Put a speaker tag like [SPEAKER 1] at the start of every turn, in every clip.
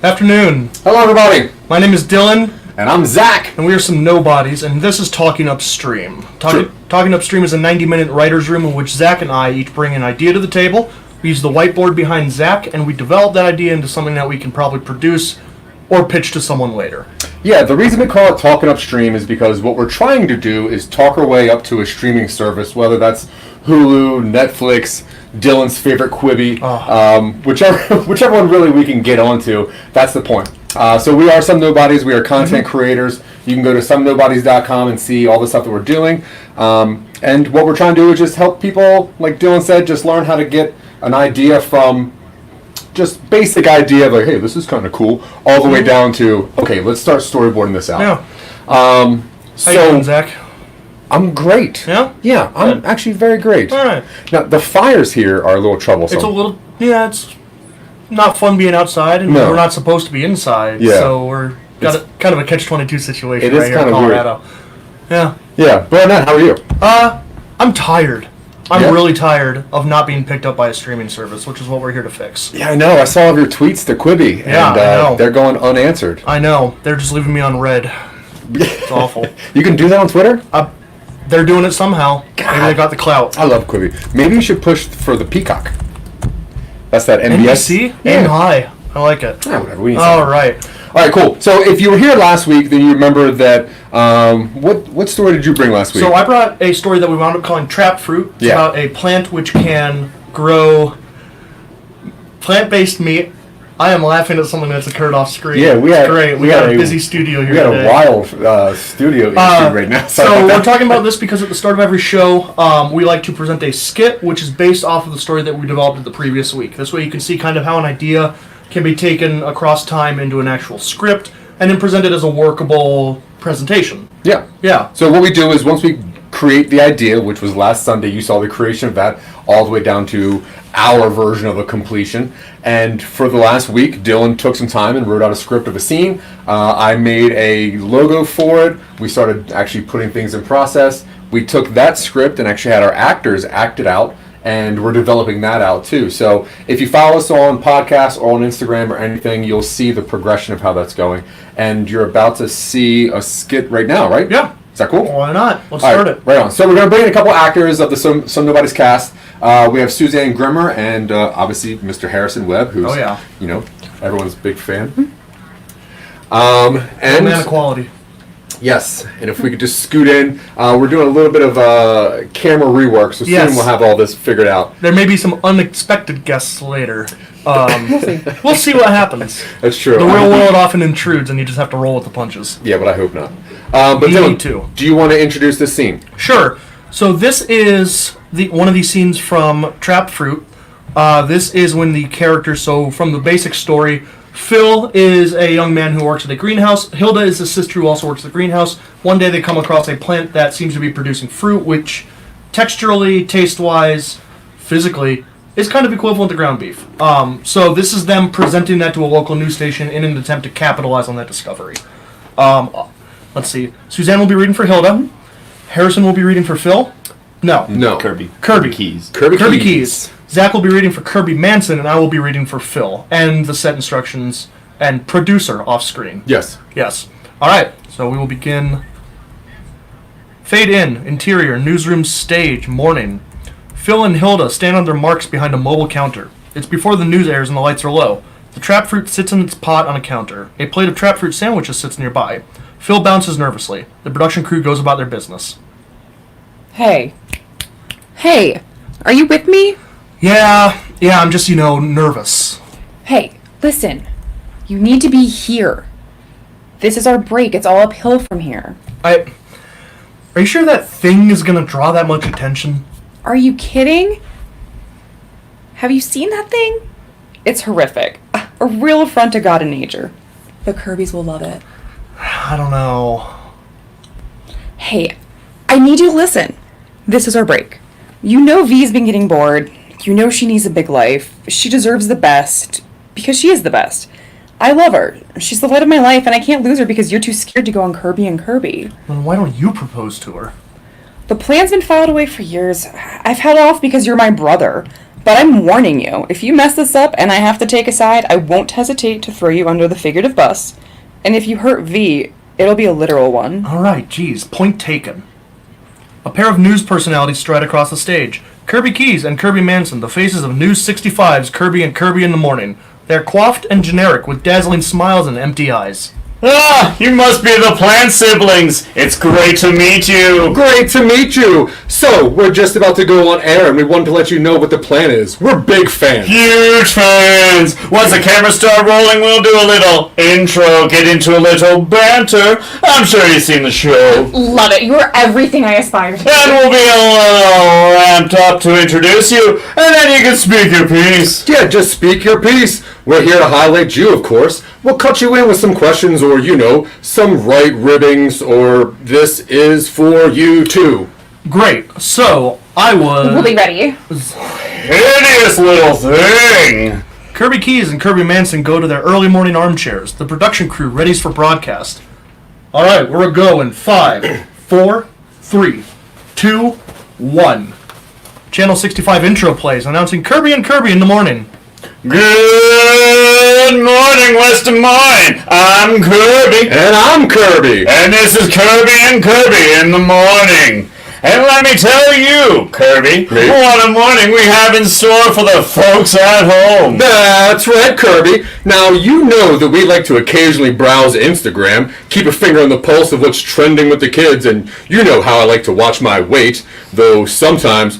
[SPEAKER 1] Afternoon.
[SPEAKER 2] Hello, everybody.
[SPEAKER 1] My name is Dylan.
[SPEAKER 2] And I'm Zach.
[SPEAKER 1] And we are some nobodies, and this is Talking Upstream. Talking Upstream is a 90-minute writer's room in which Zack and I each bring an idea to the table. We use the whiteboard behind Zack, and we develop that idea into something that we can probably produce or pitch to someone later.
[SPEAKER 2] Yeah, the reason we call it Talking Upstream is because what we're trying to do is talk our way up to a streaming service, whether that's Hulu, Netflix, Dylan's favorite Quibi, whichever one really we can get onto. That's the point. So we are some nobodies. We are content creators. You can go to somenobodies.com and see all the stuff that we're doing. And what we're trying to do is just help people, like Dylan said, just learn how to get an idea from just basic idea of like, hey, this is kind of cool, all the way down to, okay, let's start storyboarding this out.
[SPEAKER 1] Yeah.
[SPEAKER 2] How
[SPEAKER 1] you doing, Zach?
[SPEAKER 2] I'm great.
[SPEAKER 1] Yeah?
[SPEAKER 2] Yeah, I'm actually very great.
[SPEAKER 1] All right.
[SPEAKER 2] Now, the fires here are a little troublesome.
[SPEAKER 1] It's not fun being outside, and we're not supposed to be inside, so we're got kind of a catch-22 situation right here in Colorado.
[SPEAKER 2] Weird. Yeah, but how are you?
[SPEAKER 1] I'm tired. I'm really tired of not being picked up by a streaming service, which is what we're here to fix.
[SPEAKER 2] Yeah, I know. I saw all of your tweets to Quibi, and
[SPEAKER 1] I know.
[SPEAKER 2] They're going unanswered.
[SPEAKER 1] I know. They're just leaving me on red. It's awful.
[SPEAKER 2] You can do that on Twitter?
[SPEAKER 1] They're doing it somehow.
[SPEAKER 2] God.
[SPEAKER 1] Maybe they got the clout.
[SPEAKER 2] I love Quibi. Maybe you should push for the Peacock. That's that NBS.
[SPEAKER 1] NBC? Aim high. I like it.
[SPEAKER 2] Yeah, whatever. We need
[SPEAKER 1] all right.
[SPEAKER 2] All right, cool. So if you were here last week, then you remember that. What story did you bring last week?
[SPEAKER 1] So I brought a story that we wound up calling Trap Fruit. It's about a plant which can grow plant-based meat. I am laughing at something that's occurred off screen.
[SPEAKER 2] Yeah, we
[SPEAKER 1] got a busy studio here today.
[SPEAKER 2] We got a wild studio issue right now.
[SPEAKER 1] So we're talking about this because at the start of every show, we like to present a skit which is based off of the story that we developed the previous week. This way you can see kind of how an idea can be taken across time into an actual script and then presented as a workable presentation.
[SPEAKER 2] Yeah. So what we do is once we create the idea, which was last Sunday, you saw the creation of that all the way down to our version of a completion. And for the last week, Dylan took some time and wrote out a script of a scene. I made a logo for it. We started actually putting things in process. We took that script and actually had our actors act it out, and we're developing that out too. So if you follow us on podcasts or on Instagram or anything, you'll see the progression of how that's going. And you're about to see a skit right now, right?
[SPEAKER 1] Yeah.
[SPEAKER 2] Is that cool?
[SPEAKER 1] Why not? Let's start it.
[SPEAKER 2] Right on. So we're going to bring in a couple actors of the Some Nobody's cast. We have Suzanne Grimmer and obviously Mr. Harrison Webb, who's everyone's big fan. And
[SPEAKER 1] man of quality.
[SPEAKER 2] Yes, and if we could just scoot in, we're doing a little bit of camera rework, so soon we'll have all this figured out.
[SPEAKER 1] There may be some unexpected guests later. We'll see what happens.
[SPEAKER 2] That's true.
[SPEAKER 1] The real world often intrudes, and you just have to roll with the punches.
[SPEAKER 2] Yeah, but I hope not. But Dylan, do you want to introduce this scene?
[SPEAKER 1] Sure. So this is one of these scenes from Trap Fruit. This is when the characters, so from the basic story, Phil is a young man who works at a greenhouse. Hilda is his sister who also works at the greenhouse. One day they come across a plant that seems to be producing fruit, which texturally, taste-wise, physically, is kind of equivalent to ground beef. So this is them presenting that to a local news station in an attempt to capitalize on that discovery. Let's see. Suzanne will be reading for Hilda. Harrison will be reading for Phil. No.
[SPEAKER 3] Kirby
[SPEAKER 1] Keys.
[SPEAKER 2] Kirby Keys.
[SPEAKER 1] Zach will be reading for Kirby Manson, and I will be reading for Phil. And the set instructions and producer off screen.
[SPEAKER 2] Yes.
[SPEAKER 1] All right. So we will begin. Fade in. Interior. Newsroom stage. Morning. Phil and Hilda stand on their marks behind a mobile counter. It's before the news airs and the lights are low. The trap fruit sits in its pot on a counter. A plate of trap fruit sandwiches sits nearby. Phil bounces nervously. The production crew goes about their business.
[SPEAKER 4] Hey, are you with me?
[SPEAKER 1] Yeah, I'm just, nervous.
[SPEAKER 4] Hey, listen. You need to be here. This is our break. It's all uphill from here.
[SPEAKER 1] Are you sure that thing is gonna draw that much attention?
[SPEAKER 4] Are you kidding? Have you seen that thing? It's horrific. A real affront to God and nature. The Kirbys will love it.
[SPEAKER 1] I don't know.
[SPEAKER 4] Hey, I need you to listen. This is our break. You know V's been getting bored. You know she needs a big life. She deserves the best. Because she is the best. I love her. She's the light of my life, and I can't lose her because you're too scared to go on Kirby and Kirby.
[SPEAKER 1] Then why don't you propose to her?
[SPEAKER 4] The plan's been filed away for years. I've held off because you're my brother. But I'm warning you, if you mess this up and I have to take a side, I won't hesitate to throw you under the figurative bus. And if you hurt V, it'll be a literal one.
[SPEAKER 1] Alright, geez, point taken. A pair of news personalities stride across the stage. Kirby Keys and Kirby Manson, the faces of News 65's Kirby and Kirby in the Morning. They're coiffed and generic with dazzling smiles and empty eyes.
[SPEAKER 3] Ah, you must be the plant siblings. It's great to meet you.
[SPEAKER 2] Great to meet you! So, we're just about to go on air and we wanted to let you know what the plan is. We're big fans.
[SPEAKER 3] Huge fans. Once the camera start rolling, we'll do a little intro, get into a little banter. I'm sure you've seen the show.
[SPEAKER 4] Love it. You're everything I aspire to be.
[SPEAKER 3] And we'll be a little ramped up to introduce you, and then you can speak your piece.
[SPEAKER 2] Yeah, just speak your piece. We're here to highlight you, of course. We'll cut you in with some questions or, some right ribbings or this is for you too.
[SPEAKER 1] Great, so I was...
[SPEAKER 4] We'll be ready.
[SPEAKER 3] Hideous little thing.
[SPEAKER 1] Kirby Keys and Kirby Manson go to their early morning armchairs. The production crew readies for broadcast. Alright, we're going 5, 4, 3, 2, 1. Channel 65 intro plays announcing Kirby and Kirby in the morning.
[SPEAKER 3] Good morning, West Des Moines. I'm Kirby.
[SPEAKER 2] And I'm Kirby.
[SPEAKER 3] And this is Kirby and Kirby in the morning. And let me tell you, Kirby, what a morning we have in store for the folks at home.
[SPEAKER 2] That's right, Kirby. Now, you know that we like to occasionally browse Instagram, keep a finger on the pulse of what's trending with the kids, and you know how I like to watch my weight, though sometimes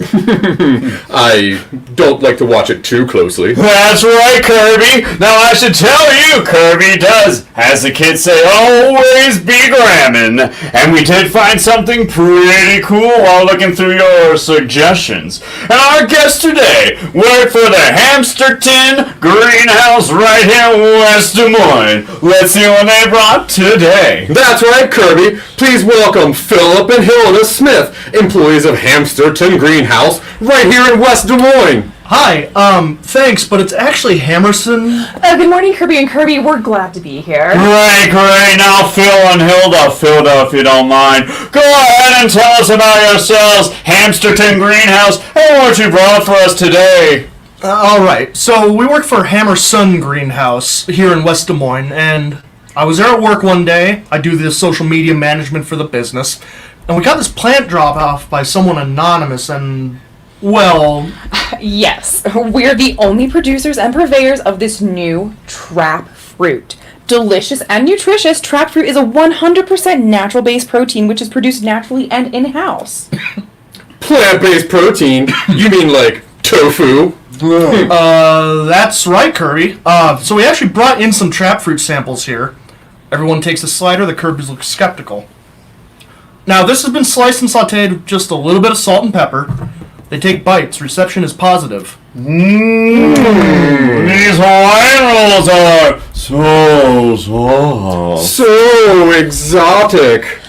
[SPEAKER 2] I don't like to watch it too closely.
[SPEAKER 3] That's right, Kirby. Now, I should tell you, Kirby does, as the kids say, always be gramming. And we did find something pretty cool while looking through your suggestions. And our guest today worked for the Hamsterton Greenhouse right here in West Des Moines. Let's see what they brought today.
[SPEAKER 2] That's right, Kirby. Please welcome Philip and Hilda Smith, employees of Hamsterton Greenhouse, right here in West Des Moines.
[SPEAKER 1] Hi, thanks, but it's actually Hammerson.
[SPEAKER 4] Good morning, Kirby and Kirby. We're glad to be here.
[SPEAKER 3] Great. Now, Phil and Hilda, if you don't mind, go ahead and tell us about yourselves, Hamsterton Greenhouse, and what you brought for us today.
[SPEAKER 1] Alright, so we work for Hammerson Greenhouse here in West Des Moines, and I was there at work one day. I do the social media management for the business, and we got this plant drop off by someone anonymous, and, well...
[SPEAKER 4] Yes, we're the only producers and purveyors of this new trap fruit. Delicious and nutritious, trap fruit is a 100% natural-based protein which is produced naturally and in-house.
[SPEAKER 2] Plant-based protein? You mean like tofu?
[SPEAKER 1] That's right, Kirby. So we actually brought in some trap fruit samples here. Everyone takes a slider, the Kirbys look skeptical. Now, this has been sliced and sauteed with just a little bit of salt and pepper. They take bites. Reception is positive.
[SPEAKER 3] These wine rolls are so soft.
[SPEAKER 2] So exotic.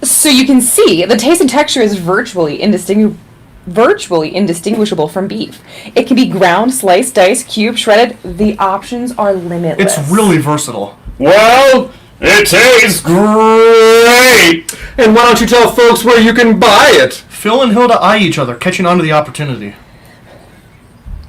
[SPEAKER 4] So you can see, the taste and texture is virtually indistinguishable from beef. It can be ground, sliced, diced, cubed, shredded. The options are limitless.
[SPEAKER 1] It's really versatile.
[SPEAKER 3] Well, it tastes great.
[SPEAKER 2] And why don't you tell folks where you can buy it?
[SPEAKER 1] Phil and Hilda eye each other, catching on to the opportunity.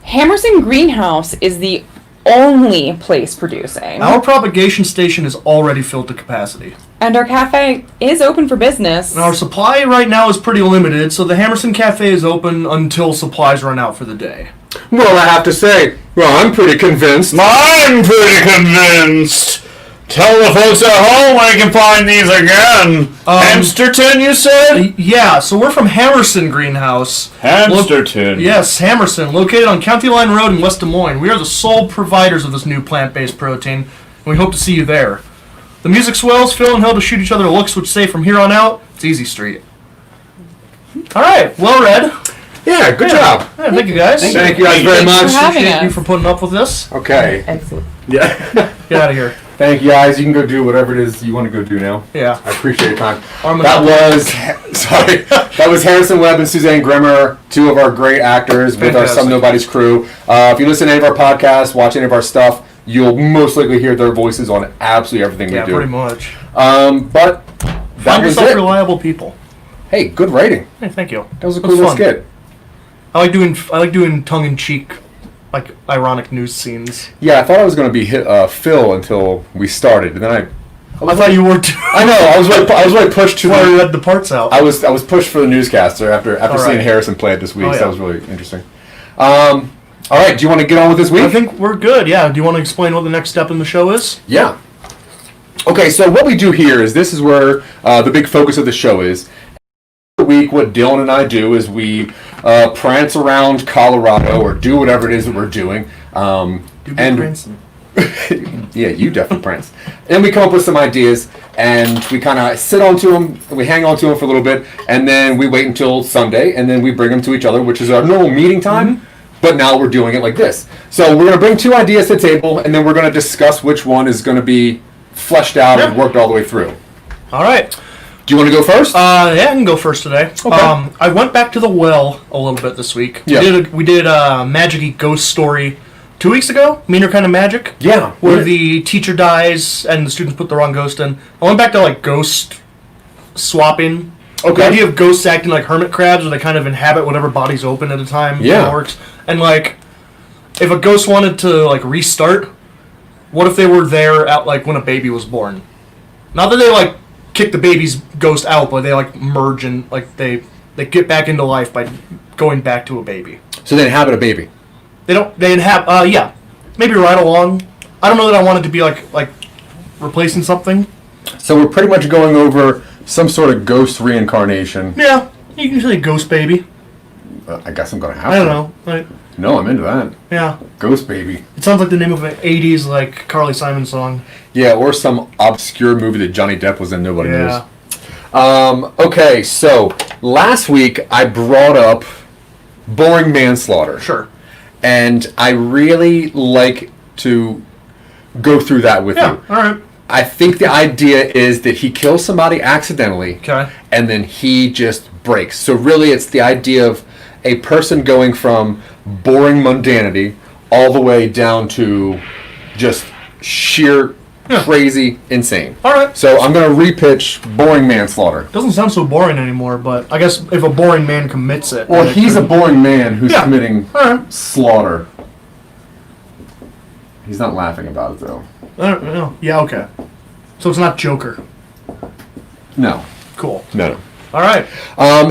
[SPEAKER 4] Hammerson Greenhouse is the only place producing.
[SPEAKER 1] Our propagation station is already filled to capacity.
[SPEAKER 4] And our cafe is open for business.
[SPEAKER 1] And our supply right now is pretty limited, so the Hammerson Cafe is open until supplies run out for the day.
[SPEAKER 2] Well, I have to say, I'm pretty convinced.
[SPEAKER 3] I'm pretty convinced. Tell the folks at home where you can find these again. Hamsterton, you said?
[SPEAKER 1] Yeah, so we're from Hammerson Greenhouse.
[SPEAKER 3] Hamsterton.
[SPEAKER 1] Yes, Hammerson, located on County Line Road in West Des Moines. We are the sole providers of this new plant-based protein, and we hope to see you there. The music swells, Phil and Hilda shoot each other looks which say from here on out, it's easy street. Alright, well read.
[SPEAKER 2] Yeah, good job.
[SPEAKER 1] Yeah, thank you guys.
[SPEAKER 2] Thank you guys very
[SPEAKER 4] Thanks
[SPEAKER 2] much.
[SPEAKER 4] for having
[SPEAKER 1] Appreciate you
[SPEAKER 4] us.
[SPEAKER 1] for putting up with this.
[SPEAKER 2] Okay.
[SPEAKER 4] Excellent.
[SPEAKER 2] Yeah.
[SPEAKER 1] Get out of here.
[SPEAKER 2] Thank you guys. You can go do whatever it is you want to go do now.
[SPEAKER 1] Yeah.
[SPEAKER 2] I appreciate your time.
[SPEAKER 1] Arm
[SPEAKER 2] That
[SPEAKER 1] and
[SPEAKER 2] was sorry. That was Harrison Webb and Suzanne Grimmer, two of our great actors with our
[SPEAKER 1] Fantastic.
[SPEAKER 2] Some Nobody's crew. If you listen to any of our podcasts, watch any of our stuff, you'll most likely hear their voices on absolutely everything
[SPEAKER 1] Yeah,
[SPEAKER 2] we do.
[SPEAKER 1] pretty much.
[SPEAKER 2] But that
[SPEAKER 1] Find
[SPEAKER 2] was
[SPEAKER 1] yourself
[SPEAKER 2] it.
[SPEAKER 1] reliable people.
[SPEAKER 2] Hey, good writing.
[SPEAKER 1] Hey, thank you.
[SPEAKER 2] That was a
[SPEAKER 1] It
[SPEAKER 2] cool little
[SPEAKER 1] fun.
[SPEAKER 2] skit.
[SPEAKER 1] I like doing tongue in cheek, like ironic news scenes.
[SPEAKER 2] Yeah, I thought I was going to be Phil until we started, and then
[SPEAKER 1] I thought you were too.
[SPEAKER 2] I know I was really pushed to
[SPEAKER 1] Before we
[SPEAKER 2] the.
[SPEAKER 1] read the parts out.
[SPEAKER 2] I was pushed for the newscaster after
[SPEAKER 1] All
[SPEAKER 2] seeing
[SPEAKER 1] right.
[SPEAKER 2] Harrison play it this week.
[SPEAKER 1] Oh,
[SPEAKER 2] So
[SPEAKER 1] yeah.
[SPEAKER 2] that was really interesting. All right, do you want to get on with this week?
[SPEAKER 1] I think we're good. Yeah. Do you want to explain what the next step in the show is?
[SPEAKER 2] Yeah. Okay, so what we do here is this is where the big focus of the show is. Every week, what Dylan and I do is we prance around Colorado or do whatever it is that we're doing. And
[SPEAKER 1] Branson.
[SPEAKER 2] yeah, you definitely prance. And we come up with some ideas, and we kind of sit onto them, we hang on to them for a little bit, and then we wait until Sunday, and then we bring them to each other, which is our normal meeting time.
[SPEAKER 1] Mm-hmm.
[SPEAKER 2] But now we're doing it like this. So we're going to bring two ideas to the table, and then we're going to discuss which one is going to be fleshed out and
[SPEAKER 1] Yeah.
[SPEAKER 2] worked all the way through.
[SPEAKER 1] All right.
[SPEAKER 2] Do you want to go first?
[SPEAKER 1] Yeah, I can go first today.
[SPEAKER 2] Okay.
[SPEAKER 1] I went back to the well a little bit this week.
[SPEAKER 2] Yeah.
[SPEAKER 1] We did a Magic-y ghost story 2 weeks ago. Meaner Kind of Magic.
[SPEAKER 2] Yeah.
[SPEAKER 1] Where the teacher dies and the students put the wrong ghost in. I went back to like ghost swapping.
[SPEAKER 2] Okay.
[SPEAKER 1] The idea of ghosts acting like hermit crabs, where they kind of inhabit whatever body's open at a time.
[SPEAKER 2] Yeah.
[SPEAKER 1] How it works. And like, if a ghost wanted to like restart, what if they were there at like when a baby was born? Not that they like kick the baby's ghost out, but they like merge and like they get back into life by going back to a baby.
[SPEAKER 2] So they inhabit a baby.
[SPEAKER 1] They inhabit. Yeah, maybe right along. I don't know that I wanted to be like replacing something.
[SPEAKER 2] So we're pretty much going over some sort of ghost reincarnation.
[SPEAKER 1] Yeah, you can say ghost baby.
[SPEAKER 2] I guess I'm going to have
[SPEAKER 1] I
[SPEAKER 2] to.
[SPEAKER 1] don't know. Like,
[SPEAKER 2] No, I'm into that.
[SPEAKER 1] yeah,
[SPEAKER 2] Ghost baby.
[SPEAKER 1] it sounds like the name of an '80s like Carly Simon song.
[SPEAKER 2] Yeah, or some obscure movie that Johnny Depp was in, nobody
[SPEAKER 1] Yeah.
[SPEAKER 2] knows. Okay, so last week I brought up boring manslaughter.
[SPEAKER 1] Sure.
[SPEAKER 2] And I really like to go through that with
[SPEAKER 1] Yeah.
[SPEAKER 2] you.
[SPEAKER 1] All right.
[SPEAKER 2] I think the idea is that he kills somebody accidentally,
[SPEAKER 1] Okay.
[SPEAKER 2] and then he just breaks. So really it's the idea of a person going from boring mundanity all the way down to just sheer crazy insane.
[SPEAKER 1] All right.
[SPEAKER 2] So I'm going to repitch boring manslaughter.
[SPEAKER 1] Doesn't sound so boring anymore, but I guess if a boring man commits it.
[SPEAKER 2] Well,
[SPEAKER 1] then it
[SPEAKER 2] he's a
[SPEAKER 1] could-
[SPEAKER 2] boring man who's
[SPEAKER 1] Yeah.
[SPEAKER 2] committing
[SPEAKER 1] All right.
[SPEAKER 2] slaughter. He's not laughing about it though.
[SPEAKER 1] I don't know. Yeah. Okay. So it's not Joker.
[SPEAKER 2] No.
[SPEAKER 1] Cool.
[SPEAKER 2] No.
[SPEAKER 1] All right.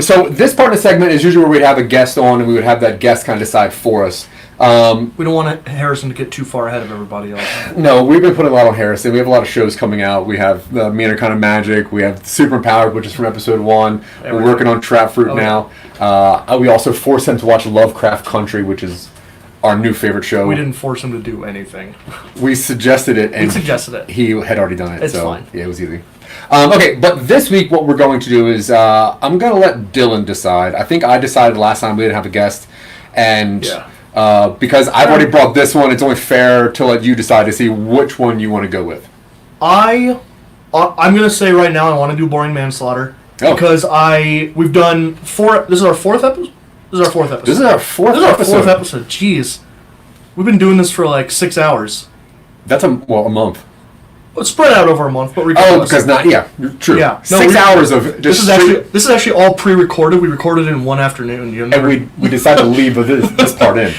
[SPEAKER 2] So this part of the segment is usually where we'd have a guest on, and we would have that guest kind of decide for us.
[SPEAKER 1] We don't want Harrison to get too far ahead of everybody else.
[SPEAKER 2] No, we've been putting a lot on Harrison. We have a lot of shows coming out. We have the Meaner Kind of Magic. We have Super Empowered, which is from episode 1. We're
[SPEAKER 1] Everything.
[SPEAKER 2] working on Trap Fruit
[SPEAKER 1] Oh,
[SPEAKER 2] now. We also forced him to watch Lovecraft Country, which is our new favorite show.
[SPEAKER 1] We didn't force him to do anything.
[SPEAKER 2] We suggested it, and
[SPEAKER 1] We suggested it.
[SPEAKER 2] he had already done it.
[SPEAKER 1] It's
[SPEAKER 2] so
[SPEAKER 1] fine.
[SPEAKER 2] Yeah, it was easy. Okay, but this week what we're going to do is I'm going to let Dylan decide. I think I decided last time we didn't have a guest, and
[SPEAKER 1] Yeah.
[SPEAKER 2] because I've already brought this one, it's only fair to let you decide to see which one you want to go with.
[SPEAKER 1] I'm gonna say right now I want to do boring manslaughter
[SPEAKER 2] Oh.
[SPEAKER 1] because we've done 4. This is our 4th episode. This is our 4th episode.
[SPEAKER 2] This is our fourth
[SPEAKER 1] This is our
[SPEAKER 2] episode.
[SPEAKER 1] 4th episode. Jeez, we've been doing this for like 6 hours.
[SPEAKER 2] That's a month.
[SPEAKER 1] It's spread out over a month, but
[SPEAKER 2] Oh,
[SPEAKER 1] regardless.
[SPEAKER 2] because true.
[SPEAKER 1] Yeah. No,
[SPEAKER 2] 6
[SPEAKER 1] we-
[SPEAKER 2] hours of just
[SPEAKER 1] this is actually all pre-recorded. We recorded it in one afternoon. You know?
[SPEAKER 2] and we decided to leave this part in.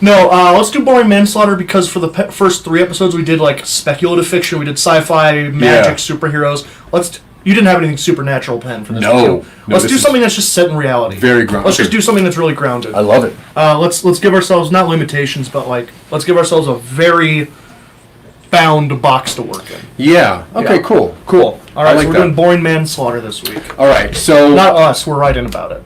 [SPEAKER 1] Let's do boring manslaughter because for the first 3 episodes we did like speculative fiction. We did sci-fi, magic, superheroes. You didn't have anything supernatural planned for this.
[SPEAKER 2] No.
[SPEAKER 1] did you?
[SPEAKER 2] No,
[SPEAKER 1] Let's
[SPEAKER 2] this
[SPEAKER 1] do
[SPEAKER 2] is
[SPEAKER 1] something that's just set in reality.
[SPEAKER 2] very grounded.
[SPEAKER 1] Let's just do something that's really grounded.
[SPEAKER 2] I love it.
[SPEAKER 1] Let's give ourselves not limitations, but like let's give ourselves a very bound box to work in.
[SPEAKER 2] Yeah. Okay.
[SPEAKER 1] Yeah.
[SPEAKER 2] Cool.
[SPEAKER 1] Cool. All right,
[SPEAKER 2] I like
[SPEAKER 1] so we're
[SPEAKER 2] that.
[SPEAKER 1] doing boring manslaughter this week.
[SPEAKER 2] All right. So
[SPEAKER 1] Not us. We're writing about it.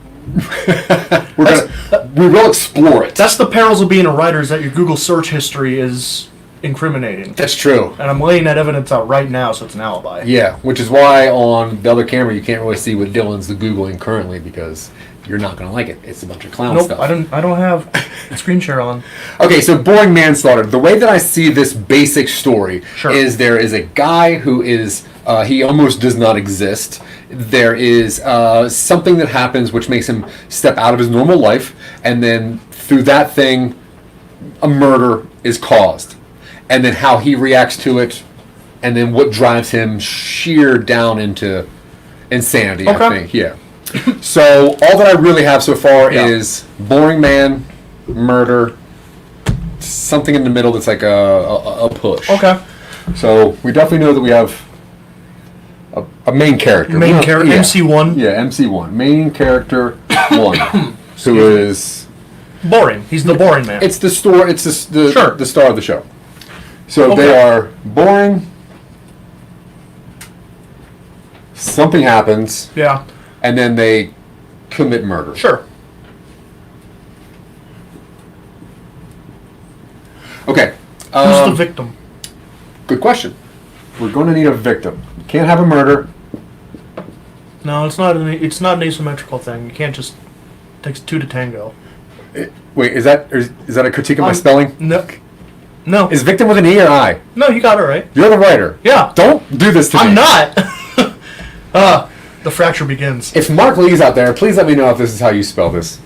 [SPEAKER 2] we will explore it.
[SPEAKER 1] That's the perils of being a writer. Is that your Google search history is incriminating.
[SPEAKER 2] That's true.
[SPEAKER 1] And I'm laying that evidence out right now, so it's an alibi.
[SPEAKER 2] Yeah, which is why on the other camera you can't really see what Dylan's Googling currently because you're not going to like it. It's a bunch of clown
[SPEAKER 1] Nope,
[SPEAKER 2] stuff.
[SPEAKER 1] I don't have screen share on.
[SPEAKER 2] Okay, so boring manslaughter. The way that I see this basic story
[SPEAKER 1] Sure.
[SPEAKER 2] is there is a guy who is, he almost does not exist. There is something that happens which makes him step out of his normal life, and then through that thing, a murder is caused. And then how he reacts to it, and then what drives him sheer down into insanity,
[SPEAKER 1] Okay.
[SPEAKER 2] I think. Yeah. So all that I really have so far
[SPEAKER 1] Yeah.
[SPEAKER 2] is boring man, murder, something in the middle that's like a push.
[SPEAKER 1] Okay.
[SPEAKER 2] So we definitely know that we have a main character.
[SPEAKER 1] Main
[SPEAKER 2] Yeah.
[SPEAKER 1] character, MC1.
[SPEAKER 2] Yeah, MC1. Main character 1. Who is...
[SPEAKER 1] Boring. He's the boring man.
[SPEAKER 2] It's the store. It's the
[SPEAKER 1] Sure.
[SPEAKER 2] the star of the show. So
[SPEAKER 1] Okay.
[SPEAKER 2] they are boring. Something happens,
[SPEAKER 1] yeah.
[SPEAKER 2] and then they commit murder.
[SPEAKER 1] Sure.
[SPEAKER 2] Okay.
[SPEAKER 1] Who's the victim?
[SPEAKER 2] Good question. We're going to need a victim. You can't have a murder.
[SPEAKER 1] No, it's not an asymmetrical thing. You can't just it takes two to tango.
[SPEAKER 2] Wait, is that a critique of my spelling?
[SPEAKER 1] No.
[SPEAKER 2] Is victim with an E or I?
[SPEAKER 1] No, you got it right.
[SPEAKER 2] You're the writer.
[SPEAKER 1] Yeah.
[SPEAKER 2] Don't do this to me.
[SPEAKER 1] I'm not. The fracture begins.
[SPEAKER 2] If Mark Lee's out there, please let me know if this is how you spell this.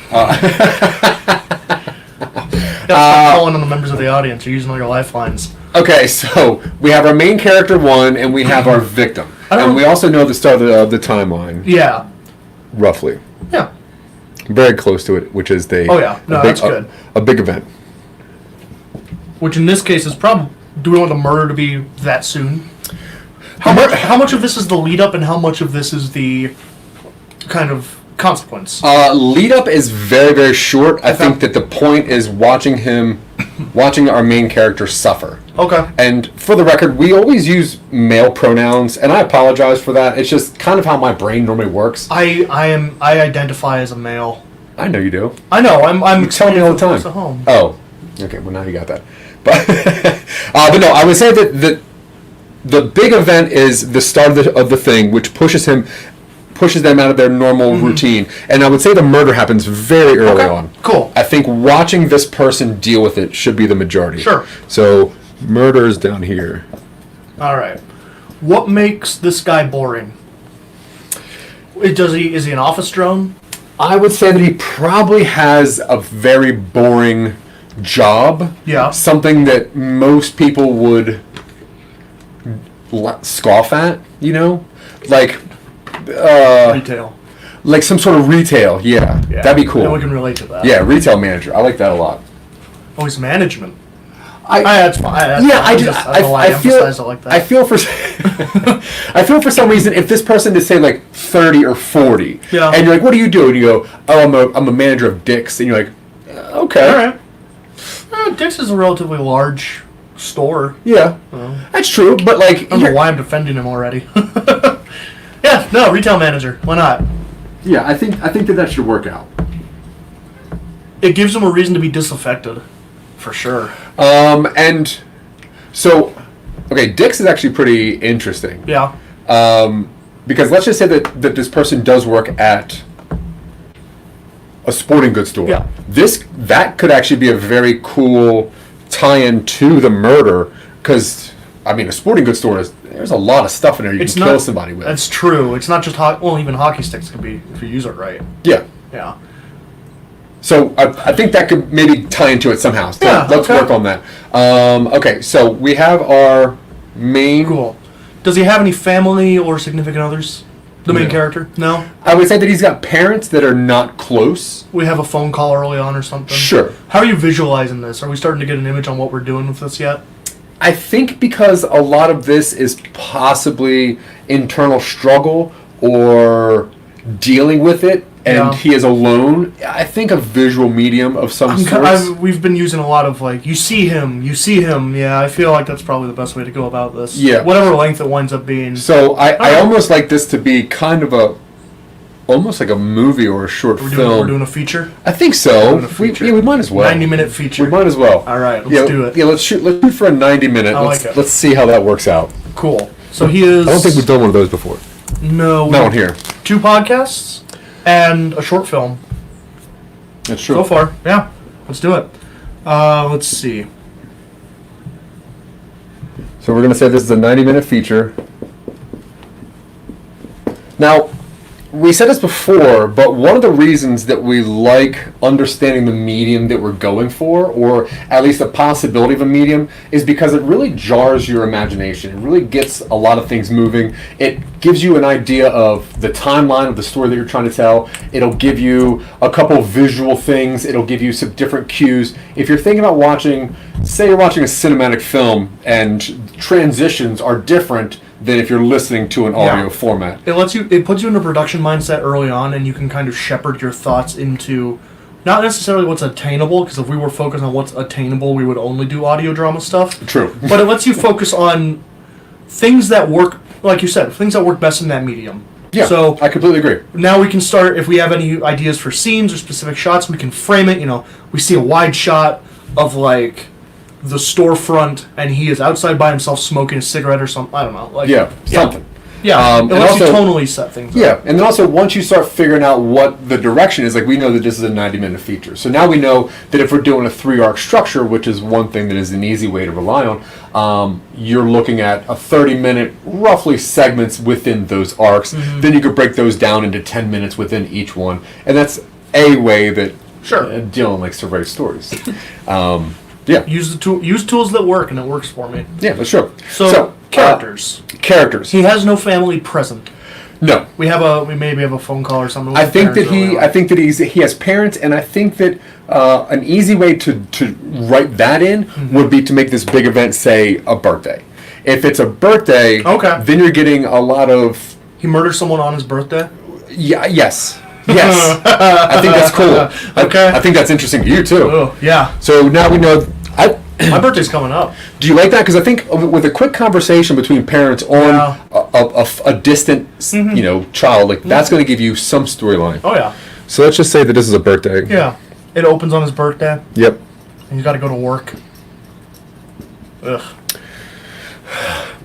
[SPEAKER 1] Stop calling on the members of the audience. You're using all your lifelines.
[SPEAKER 2] Okay, so we have our main character 1, and we have our victim. And we also know the start of the timeline.
[SPEAKER 1] Yeah.
[SPEAKER 2] Roughly.
[SPEAKER 1] Yeah.
[SPEAKER 2] Very close to it, which is
[SPEAKER 1] Oh, yeah. No, that's good.
[SPEAKER 2] A big event.
[SPEAKER 1] Which in this case is probably... Do we want the murder to be that soon? How much of this is the lead up and how much of this is the kind of consequence?
[SPEAKER 2] Lead up is very, very short. I think that the point is watching our main character suffer.
[SPEAKER 1] Okay.
[SPEAKER 2] And for the record, we always use male pronouns, and I apologize for that. It's just kind of how my brain normally works.
[SPEAKER 1] I identify as a male.
[SPEAKER 2] I know you do.
[SPEAKER 1] I know. I'm
[SPEAKER 2] You tell me all the time.
[SPEAKER 1] At home.
[SPEAKER 2] Oh, okay. Well, now you got that. But but no, I would say that the big event is the start of the thing, which pushes them out of their normal routine. And I would say the murder happens very early on.
[SPEAKER 1] Cool.
[SPEAKER 2] I think watching this person deal with it should be the majority.
[SPEAKER 1] Sure.
[SPEAKER 2] So murder is down here.
[SPEAKER 1] All right. What makes this guy boring? Is he an office drone?
[SPEAKER 2] I would say that he probably has a very boring job.
[SPEAKER 1] Yeah.
[SPEAKER 2] Something that most people would scoff at, like
[SPEAKER 1] Retail.
[SPEAKER 2] like some sort of retail. Yeah, that'd be cool.
[SPEAKER 1] And we can relate to that.
[SPEAKER 2] Yeah, retail manager. I like that a lot.
[SPEAKER 1] Oh, he's management.
[SPEAKER 2] I
[SPEAKER 1] That's fine.
[SPEAKER 2] I feel
[SPEAKER 1] emphasize it like that.
[SPEAKER 2] I feel for I feel for some reason if this person is say like 30 or 40,
[SPEAKER 1] Yeah.
[SPEAKER 2] and you're like, what do you do? And you go, oh, I'm a manager of Dick's, and you're like, okay,
[SPEAKER 1] All right. Dick's is a relatively large store.
[SPEAKER 2] yeah, that's true. But like,
[SPEAKER 1] I don't know why I'm defending him already. Yeah, no, retail manager. Why not?
[SPEAKER 2] yeah, I think that should work out.
[SPEAKER 1] It gives him a reason to be disaffected, for sure.
[SPEAKER 2] And so, okay, Dick's is actually pretty interesting.
[SPEAKER 1] Yeah.
[SPEAKER 2] Because let's just say that this person does work at a sporting goods store.
[SPEAKER 1] Yeah.
[SPEAKER 2] That could actually be a very cool tie-in to the murder, because I mean, a sporting goods store there's a lot of stuff in there you can kill somebody with.
[SPEAKER 1] That's true. It's not just even hockey sticks can be if you use it right.
[SPEAKER 2] Yeah.
[SPEAKER 1] Yeah.
[SPEAKER 2] So I think that could maybe tie into it somehow. So
[SPEAKER 1] Yeah,
[SPEAKER 2] let's work on that. Okay, so we have our main.
[SPEAKER 1] Cool. Does he have any family or significant others? The main
[SPEAKER 2] No.
[SPEAKER 1] character? No?
[SPEAKER 2] I would say that he's got parents that are not close.
[SPEAKER 1] We have a phone call early on or something?
[SPEAKER 2] Sure.
[SPEAKER 1] How are you visualizing this? Are we starting to get an image on what we're doing with this yet?
[SPEAKER 2] I think because a lot of this is possibly internal struggle or dealing with it, and
[SPEAKER 1] Yeah.
[SPEAKER 2] he is alone. I think a visual medium of some sort.
[SPEAKER 1] We've been using a lot of like, you see him. Yeah, I feel like that's probably the best way to go about this.
[SPEAKER 2] Yeah.
[SPEAKER 1] Whatever length it winds up being.
[SPEAKER 2] So I almost like this to be kind of almost like a movie or a short
[SPEAKER 1] We're
[SPEAKER 2] film.
[SPEAKER 1] doing a feature?
[SPEAKER 2] I think so.
[SPEAKER 1] Doing a feature.
[SPEAKER 2] We might as well.
[SPEAKER 1] 90-minute feature.
[SPEAKER 2] We might as well.
[SPEAKER 1] All right, let's do it.
[SPEAKER 2] Yeah, let's shoot for a 90-minute.
[SPEAKER 1] like it.
[SPEAKER 2] Let's see how that works out.
[SPEAKER 1] Cool. So he is...
[SPEAKER 2] I don't think we've done one of those before.
[SPEAKER 1] No.
[SPEAKER 2] Not on here.
[SPEAKER 1] 2 podcasts? and a short film.
[SPEAKER 2] That's true.
[SPEAKER 1] So far, yeah. Let's do it. Let's see.
[SPEAKER 2] So we're going to say this is a 90-minute feature. Now, we said this before, but one of the reasons that we like understanding the medium that we're going for, or at least the possibility of a medium, is because it really jars your imagination. It really gets a lot of things moving. It gives you an idea of the timeline of the story that you're trying to tell. It'll give you a couple visual things. It'll give you some different cues. If you're thinking about watching, say you're watching a cinematic film and transitions are different than if you're listening to an audio format.
[SPEAKER 1] It puts you in a production mindset early on, and you can kind of shepherd your thoughts into not necessarily what's attainable, because if we were focused on what's attainable, we would only do audio drama stuff.
[SPEAKER 2] True.
[SPEAKER 1] But it lets you focus on things that work, like you said, things that work best in that medium.
[SPEAKER 2] Yeah,
[SPEAKER 1] so
[SPEAKER 2] I completely agree.
[SPEAKER 1] Now we can start, if we have any ideas for scenes or specific shots, we can frame it. We see a wide shot of like the storefront, and he is outside by himself smoking a cigarette or something. I don't know.
[SPEAKER 2] Something.
[SPEAKER 1] Yeah,
[SPEAKER 2] and
[SPEAKER 1] it lets
[SPEAKER 2] also,
[SPEAKER 1] you tonally set things up.
[SPEAKER 2] Yeah, and then also once you start figuring out what the direction is, like we know that this is a 90-minute feature. So now we know that if we're doing a 3-arc structure, which is one thing that is an easy way to rely on, you're looking at a 30-minute, roughly segments within those arcs.
[SPEAKER 1] Mm-hmm.
[SPEAKER 2] Then you could break those down into 10 minutes within each one. And that's a way that Dylan likes to write stories. Yeah.
[SPEAKER 1] Use tools that work, and it works for me.
[SPEAKER 2] Yeah, that's true.
[SPEAKER 1] So characters.
[SPEAKER 2] Characters.
[SPEAKER 1] He has no family present.
[SPEAKER 2] No.
[SPEAKER 1] We maybe have a phone call or something.
[SPEAKER 2] I think that he has parents, and I think that an easy way to write that in would be to make this big event say a birthday. If it's a birthday, then you're getting a lot of.
[SPEAKER 1] He murders someone on his birthday.
[SPEAKER 2] Yeah. Yes. I think that's cool.
[SPEAKER 1] Okay.
[SPEAKER 2] I think that's interesting to you too.
[SPEAKER 1] Oh, yeah.
[SPEAKER 2] So now we know.
[SPEAKER 1] My birthday's coming up.
[SPEAKER 2] Do you like that? Because I think with a quick conversation between parents on a distant, child, like that's going to give you some storyline.
[SPEAKER 1] Oh yeah.
[SPEAKER 2] So let's just say that this is a birthday.
[SPEAKER 1] Yeah. It opens on his birthday.
[SPEAKER 2] Yep.
[SPEAKER 1] And he's got to go to work. Ugh.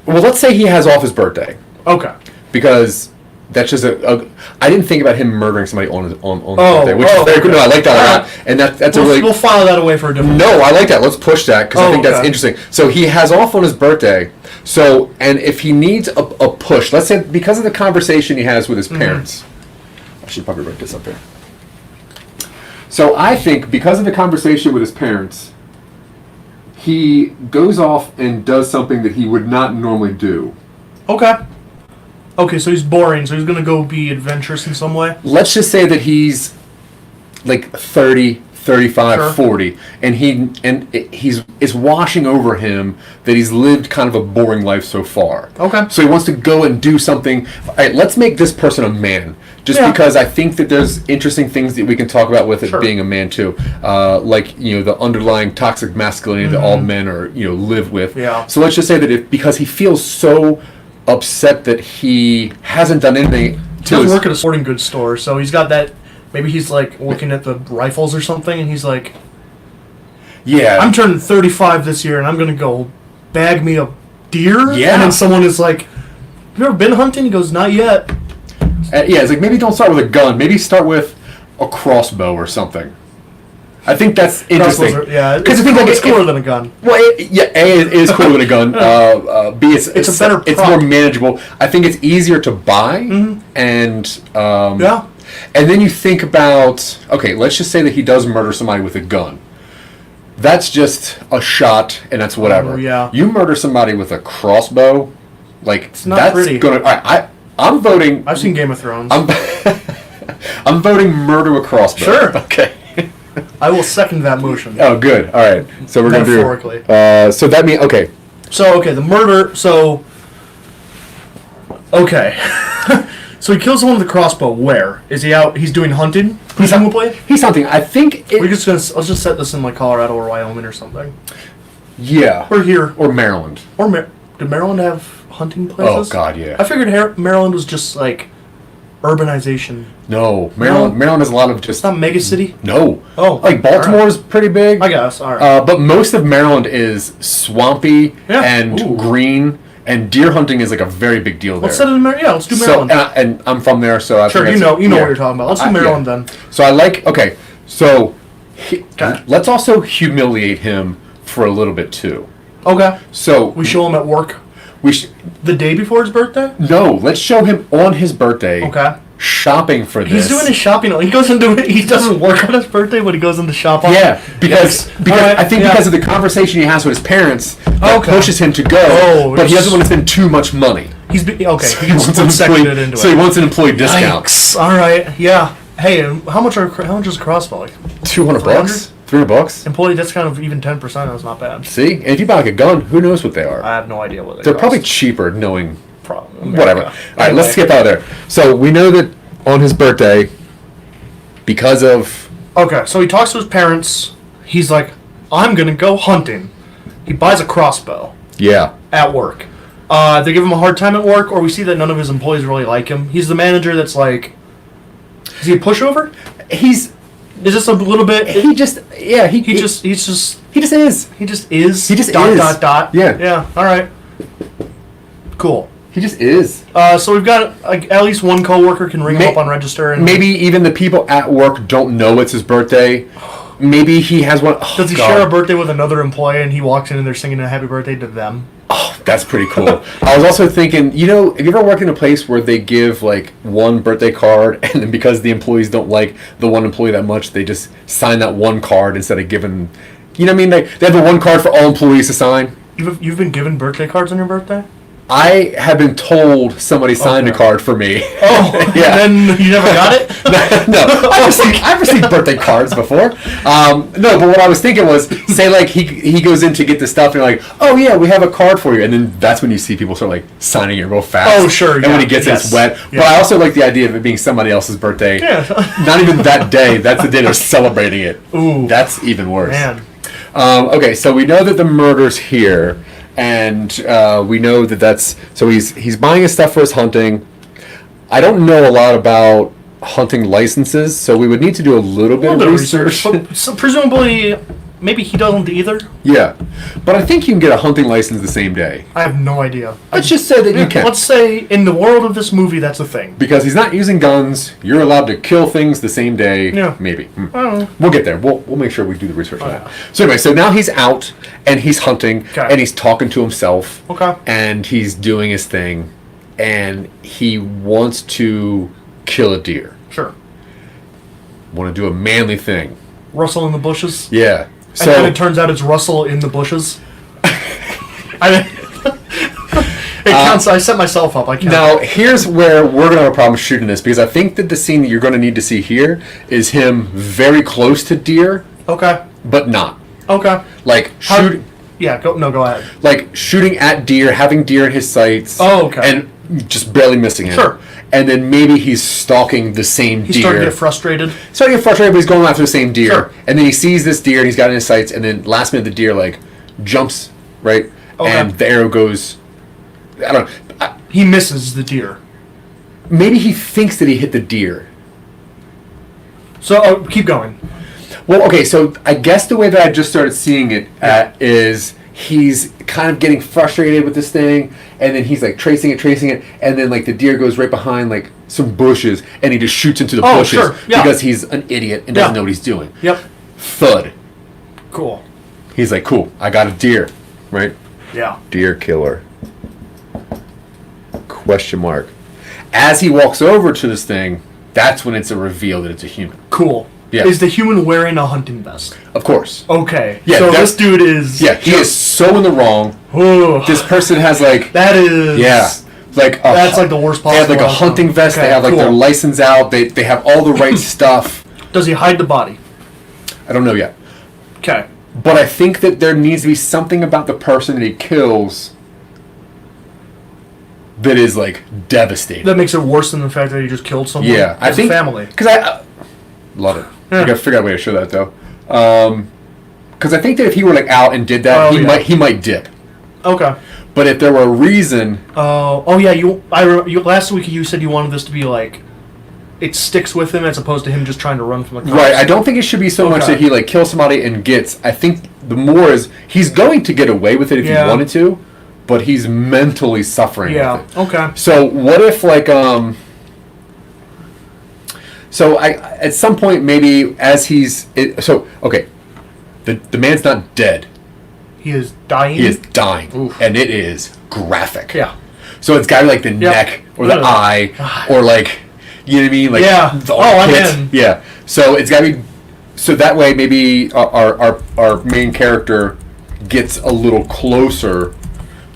[SPEAKER 2] Well, let's say he has off his birthday.
[SPEAKER 1] Okay.
[SPEAKER 2] Because that's just I didn't think about him murdering somebody on his birthday, which is very good. No, I like that a lot, and that's
[SPEAKER 1] we'll file that away for a different.
[SPEAKER 2] No, I like that. Let's push that because I think that's interesting. So he has off on his birthday. So, and if he needs a push, let's say because of the conversation he has with his parents, I should probably write this up here. So I think because of the conversation with his parents, he goes off and does something that he would not normally do.
[SPEAKER 1] Okay, so he's boring, so he's going to go be adventurous in some way?
[SPEAKER 2] Let's just say that he's like 30, 35, 40, and it's washing over him that he's lived kind of a boring life so far.
[SPEAKER 1] Okay.
[SPEAKER 2] So he wants to go and do something. All right, let's make this person a man. Just because I think that there's interesting things that we can talk about with it being a man too. Like, the underlying toxic masculinity that all men are, live with.
[SPEAKER 1] Yeah.
[SPEAKER 2] So let's just say that because he feels so upset that he hasn't done anything.
[SPEAKER 1] He doesn't work at a sporting goods store, so he's got that. Maybe he's like looking at the rifles or something, and he's like,
[SPEAKER 2] "Yeah,
[SPEAKER 1] I'm turning 35 this year, and I'm gonna go bag me a deer."
[SPEAKER 2] Yeah,
[SPEAKER 1] and then someone is like, "Have you ever been hunting?" He goes, "Not yet."
[SPEAKER 2] It's like maybe don't start with a gun. Maybe start with a crossbow or something. I think that's interesting.
[SPEAKER 1] Because it's cooler than a gun.
[SPEAKER 2] Well, it is cooler than a gun. B, it's
[SPEAKER 1] a better prop.
[SPEAKER 2] It's more manageable. I think it's easier to buy, and and then you think about, okay, let's just say that he does murder somebody with a gun. That's just a shot, and that's whatever.
[SPEAKER 1] Oh, yeah.
[SPEAKER 2] You murder somebody with a crossbow, like
[SPEAKER 1] it's not
[SPEAKER 2] that's
[SPEAKER 1] pretty.
[SPEAKER 2] I'm voting.
[SPEAKER 1] I've seen Game of Thrones.
[SPEAKER 2] I'm voting murder with crossbow.
[SPEAKER 1] Sure.
[SPEAKER 2] Okay.
[SPEAKER 1] I will second that motion.
[SPEAKER 2] Oh, good. All right. So we're going to do...
[SPEAKER 1] Metaphorically.
[SPEAKER 2] So that means... Okay.
[SPEAKER 1] So, the murder... So... Okay. So he kills someone with a crossbow. Where? Is he out? He's doing hunting?
[SPEAKER 2] He's hunting. I think...
[SPEAKER 1] Let's just set this in like Colorado or Wyoming or something.
[SPEAKER 2] Yeah.
[SPEAKER 1] Or here.
[SPEAKER 2] Or Maryland.
[SPEAKER 1] Did Maryland have hunting places?
[SPEAKER 2] Oh, God, yeah.
[SPEAKER 1] I figured Maryland was just like... urbanization.
[SPEAKER 2] No, Maryland has a lot of just...
[SPEAKER 1] It's not mega city?
[SPEAKER 2] No.
[SPEAKER 1] Oh.
[SPEAKER 2] Like Baltimore's pretty big.
[SPEAKER 1] I guess, all right.
[SPEAKER 2] But most of Maryland is swampy and green and deer hunting is like a very big deal there.
[SPEAKER 1] Let's set it in Maryland. Yeah, let's do Maryland.
[SPEAKER 2] So, and I'm from there, so I
[SPEAKER 1] sure,
[SPEAKER 2] think
[SPEAKER 1] you know
[SPEAKER 2] yeah.
[SPEAKER 1] what you're talking about. Let's do Maryland then.
[SPEAKER 2] So I like. Okay, so
[SPEAKER 1] Okay.
[SPEAKER 2] let's also humiliate him for a little bit too.
[SPEAKER 1] Okay.
[SPEAKER 2] So
[SPEAKER 1] We show him at work
[SPEAKER 2] we
[SPEAKER 1] the day before his birthday?
[SPEAKER 2] no. Let's show him on his birthday.
[SPEAKER 1] Okay.
[SPEAKER 2] Shopping for this.
[SPEAKER 1] He's doing his shopping. He goes into it. He doesn't work on his birthday, but he goes into shop on.
[SPEAKER 2] Yeah, because
[SPEAKER 1] Alright,
[SPEAKER 2] I think
[SPEAKER 1] yeah.
[SPEAKER 2] because of the conversation he has with his parents that
[SPEAKER 1] Okay.
[SPEAKER 2] pushes him to go,
[SPEAKER 1] Oh,
[SPEAKER 2] but he
[SPEAKER 1] it's-
[SPEAKER 2] doesn't want to spend too much money.
[SPEAKER 1] Okay.
[SPEAKER 2] So
[SPEAKER 1] He gets
[SPEAKER 2] an
[SPEAKER 1] seconded
[SPEAKER 2] employee,
[SPEAKER 1] into
[SPEAKER 2] so
[SPEAKER 1] it.
[SPEAKER 2] he wants an employee discount.
[SPEAKER 1] Yikes. All right. Yeah. Hey, how much is a crossbow? Like,
[SPEAKER 2] $200, $300.
[SPEAKER 1] employee discount of even 10%. That's not bad.
[SPEAKER 2] See, and if you buy like a gun, who knows what they are?
[SPEAKER 1] I have no idea what
[SPEAKER 2] They're probably cheaper, knowing
[SPEAKER 1] probably
[SPEAKER 2] whatever. All right, let's skip out of there. So we know that on his birthday, because of
[SPEAKER 1] Okay, so he talks to his parents. He's like, I'm going to go hunting. He buys a crossbow at work. They give him a hard time at work, or we see that none of his employees really like him. He's the manager that's like, is he a pushover?
[SPEAKER 2] he's
[SPEAKER 1] Is this a little bit?
[SPEAKER 2] he just yeah
[SPEAKER 1] He
[SPEAKER 2] is.
[SPEAKER 1] just is.
[SPEAKER 2] He just is.
[SPEAKER 1] He just is.
[SPEAKER 2] He just
[SPEAKER 1] dot,
[SPEAKER 2] is.
[SPEAKER 1] Dot dot.
[SPEAKER 2] Yeah.
[SPEAKER 1] Yeah. All right. Cool.
[SPEAKER 2] He just is.
[SPEAKER 1] So we've got like at least one coworker can ring him
[SPEAKER 2] May-
[SPEAKER 1] up on register, and
[SPEAKER 2] Maybe even the people at work don't know it's his birthday. Maybe he has one. Oh,
[SPEAKER 1] does he
[SPEAKER 2] God.
[SPEAKER 1] share a birthday with another employee, and he walks in and they're singing a happy birthday to them?
[SPEAKER 2] Oh, that's pretty cool. I was also thinking, have you ever worked in a place where they give like one birthday card, and then because the employees don't like the one employee that much, they just sign that one card instead of giving. You know what I mean? They have the one card for all employees to sign.
[SPEAKER 1] You've been given birthday cards on your birthday?
[SPEAKER 2] I have been told somebody signed a
[SPEAKER 1] Okay.
[SPEAKER 2] card for me.
[SPEAKER 1] Oh,
[SPEAKER 2] Yeah.
[SPEAKER 1] Then you never got it?
[SPEAKER 2] No, I've received birthday cards before. No, but what I was thinking was, say like he goes in to get the stuff, and you're like, oh yeah, we have a card for you, and then that's when you see people start like signing it real fast.
[SPEAKER 1] Oh, sure,
[SPEAKER 2] And
[SPEAKER 1] yeah,
[SPEAKER 2] when he gets it, it's
[SPEAKER 1] yes,
[SPEAKER 2] wet.
[SPEAKER 1] yeah.
[SPEAKER 2] But I also like the idea of it being somebody else's birthday.
[SPEAKER 1] Yeah.
[SPEAKER 2] Not even that day. That's the day they're celebrating it.
[SPEAKER 1] Ooh.
[SPEAKER 2] That's even worse.
[SPEAKER 1] Man.
[SPEAKER 2] Okay, so we know that the murder's here, and we know that's so he's buying his stuff for his hunting. I don't know a lot about hunting licenses, so we would need to do a little bit of research.
[SPEAKER 1] So presumably, maybe he doesn't either.
[SPEAKER 2] Yeah, but I think you can get a hunting license the same day.
[SPEAKER 1] I have no idea.
[SPEAKER 2] Let's just say that you can.
[SPEAKER 1] Let's say in the world of this movie, that's a thing.
[SPEAKER 2] Because he's not using guns, you're allowed to kill things the same day.
[SPEAKER 1] Yeah.
[SPEAKER 2] Maybe.
[SPEAKER 1] I don't know.
[SPEAKER 2] We'll get there. We'll make sure we do the research on
[SPEAKER 1] yeah.
[SPEAKER 2] that. So anyway, so now he's out and he's hunting
[SPEAKER 1] Okay.
[SPEAKER 2] and he's talking to himself.
[SPEAKER 1] Okay.
[SPEAKER 2] And he's doing his thing, and he wants to kill a deer.
[SPEAKER 1] Sure.
[SPEAKER 2] Want to do a manly thing.
[SPEAKER 1] Russell in the bushes.
[SPEAKER 2] Yeah.
[SPEAKER 1] And
[SPEAKER 2] So
[SPEAKER 1] then it turns out it's Russell in the bushes. It counts. I set myself up. I can't.
[SPEAKER 2] now here's where we're gonna have a problem shooting this, because I think that the scene that you're gonna need to see here is him very close to deer,
[SPEAKER 1] Okay.
[SPEAKER 2] but not.
[SPEAKER 1] Okay.
[SPEAKER 2] Like shoot.
[SPEAKER 1] Yeah. Go ahead.
[SPEAKER 2] Like shooting at deer, having deer in his sights.
[SPEAKER 1] Oh, okay.
[SPEAKER 2] And just barely missing him.
[SPEAKER 1] Sure.
[SPEAKER 2] And then maybe he's stalking the same
[SPEAKER 1] He's
[SPEAKER 2] deer.
[SPEAKER 1] starting to get frustrated.
[SPEAKER 2] Starting to get frustrated, but he's going after the same deer.
[SPEAKER 1] Sure.
[SPEAKER 2] And then he sees this deer and he's got it in his sights, and then last minute the deer like jumps, right?
[SPEAKER 1] Okay.
[SPEAKER 2] And the arrow goes, I don't know.
[SPEAKER 1] He misses the deer.
[SPEAKER 2] Maybe he thinks that he hit the deer.
[SPEAKER 1] So keep going.
[SPEAKER 2] Well, okay, so I guess the way that I just started seeing it is he's kind of getting frustrated with this thing, and then he's like tracing it, and then like the deer goes right behind like some bushes, and he just shoots into the
[SPEAKER 1] Oh,
[SPEAKER 2] bushes
[SPEAKER 1] sure, yeah.
[SPEAKER 2] because he's an idiot and doesn't
[SPEAKER 1] Yeah.
[SPEAKER 2] know what he's doing.
[SPEAKER 1] Yep.
[SPEAKER 2] Thud.
[SPEAKER 1] Cool.
[SPEAKER 2] He's like, cool, I got a deer, right?
[SPEAKER 1] Yeah.
[SPEAKER 2] Deer killer. Question mark. As he walks over to this thing, that's when it's a reveal that it's a human.
[SPEAKER 1] Cool.
[SPEAKER 2] Yeah.
[SPEAKER 1] Is the human wearing a hunting vest?
[SPEAKER 2] Of course.
[SPEAKER 1] Okay.
[SPEAKER 2] Yeah,
[SPEAKER 1] So
[SPEAKER 2] that's-
[SPEAKER 1] this dude is.
[SPEAKER 2] Yeah, he is so in the wrong.
[SPEAKER 1] Ooh.
[SPEAKER 2] This person has like,
[SPEAKER 1] That is.
[SPEAKER 2] yeah, like a,
[SPEAKER 1] That's like the worst
[SPEAKER 2] They have like a
[SPEAKER 1] possible
[SPEAKER 2] hunting
[SPEAKER 1] outcome.
[SPEAKER 2] vest.
[SPEAKER 1] Okay,
[SPEAKER 2] They have like
[SPEAKER 1] cool.
[SPEAKER 2] their license out. They have all the right stuff.
[SPEAKER 1] Does he hide the body?
[SPEAKER 2] I don't know yet,
[SPEAKER 1] Okay.
[SPEAKER 2] but I think that there needs to be something about the person that he kills that is like devastating.
[SPEAKER 1] That makes it worse than the fact that he just killed someone.
[SPEAKER 2] Yeah, I
[SPEAKER 1] His
[SPEAKER 2] think
[SPEAKER 1] family.
[SPEAKER 2] because I love it.
[SPEAKER 1] Yeah.
[SPEAKER 2] I gotta figure out a way to show that though. Because I think that if he were like out and did that,
[SPEAKER 1] Oh, yeah.
[SPEAKER 2] he might dip.
[SPEAKER 1] Okay.
[SPEAKER 2] But if there were a reason,
[SPEAKER 1] Oh yeah. You last week you said you wanted this to be like, it sticks with him as opposed to him just trying to run from the cops.
[SPEAKER 2] right? I don't think it should be so much
[SPEAKER 1] Okay.
[SPEAKER 2] that he like kills somebody and gets. I think the more is he's going to get away with it if
[SPEAKER 1] Yeah.
[SPEAKER 2] he wanted to, but he's mentally suffering
[SPEAKER 1] Yeah.
[SPEAKER 2] with it.
[SPEAKER 1] Okay.
[SPEAKER 2] So what if like so I at some point maybe as okay, the man's not dead.
[SPEAKER 1] He is dying.
[SPEAKER 2] He is dying,
[SPEAKER 1] Oof.
[SPEAKER 2] and it is graphic.
[SPEAKER 1] Yeah.
[SPEAKER 2] So it's got to be like the neck or the
[SPEAKER 1] Ugh.
[SPEAKER 2] eye or like, you know what I mean? Like
[SPEAKER 1] Yeah.
[SPEAKER 2] the
[SPEAKER 1] I'm
[SPEAKER 2] armpit.
[SPEAKER 1] in.
[SPEAKER 2] Yeah. So it's got to be. So that way maybe our main character gets a little closer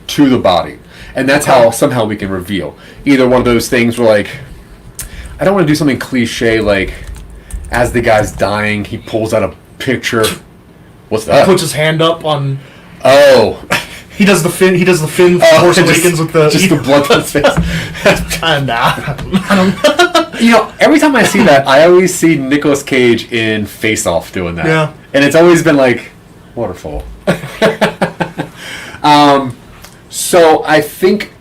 [SPEAKER 2] to the body, and that's how somehow we can reveal either one of those things where like, I don't want to do something cliche like, as the guy's dying, he pulls out a picture. What's that?
[SPEAKER 1] Puts his hand up on.
[SPEAKER 2] Oh.
[SPEAKER 1] He does the fin. He does the fin. Force Awakens with the
[SPEAKER 2] just the blood from his face.
[SPEAKER 1] Nah.
[SPEAKER 2] You know, every time I see that, I always see Nicolas Cage in Face Off doing that.
[SPEAKER 1] Yeah.
[SPEAKER 2] And it's always been like, waterfall. So I think,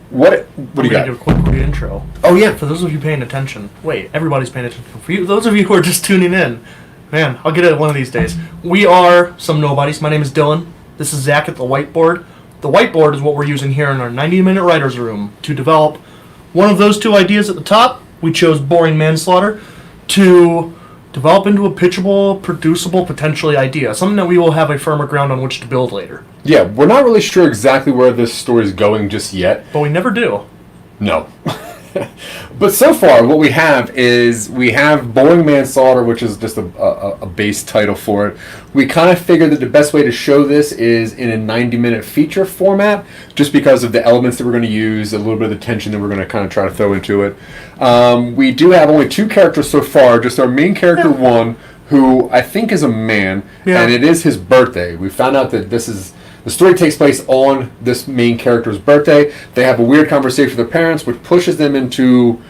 [SPEAKER 2] what do you got?
[SPEAKER 1] Do a quick intro.
[SPEAKER 2] Oh yeah.
[SPEAKER 1] For those of you paying attention, wait, everybody's paying attention. For you, those of you who are just tuning in, man, I'll get it one of these days. We are some nobodies. My name is Dylan. This is Zack at the whiteboard. The whiteboard is what we're using here in our 90-minute writer's room to develop one of those two ideas at the top. We chose boring manslaughter to develop into a pitchable, producible, potentially idea. Something that we will have a firmer ground on which to build later.
[SPEAKER 2] Yeah, we're not really sure exactly where this story is going just yet.
[SPEAKER 1] But we never do.
[SPEAKER 2] No. But so far, what we have is we have Boring Manslaughter, which is just a base title for it. We kind of figured that the best way to show this is in a 90-minute feature format, just because of the elements that we're going to use, a little bit of the tension that we're going to kind of try to throw into it. We do have only two characters so far, just our main character, one, who I think is a man, and it is his birthday. We found out that the story takes place on this main character's birthday. They have a weird conversation with their parents, which pushes them into,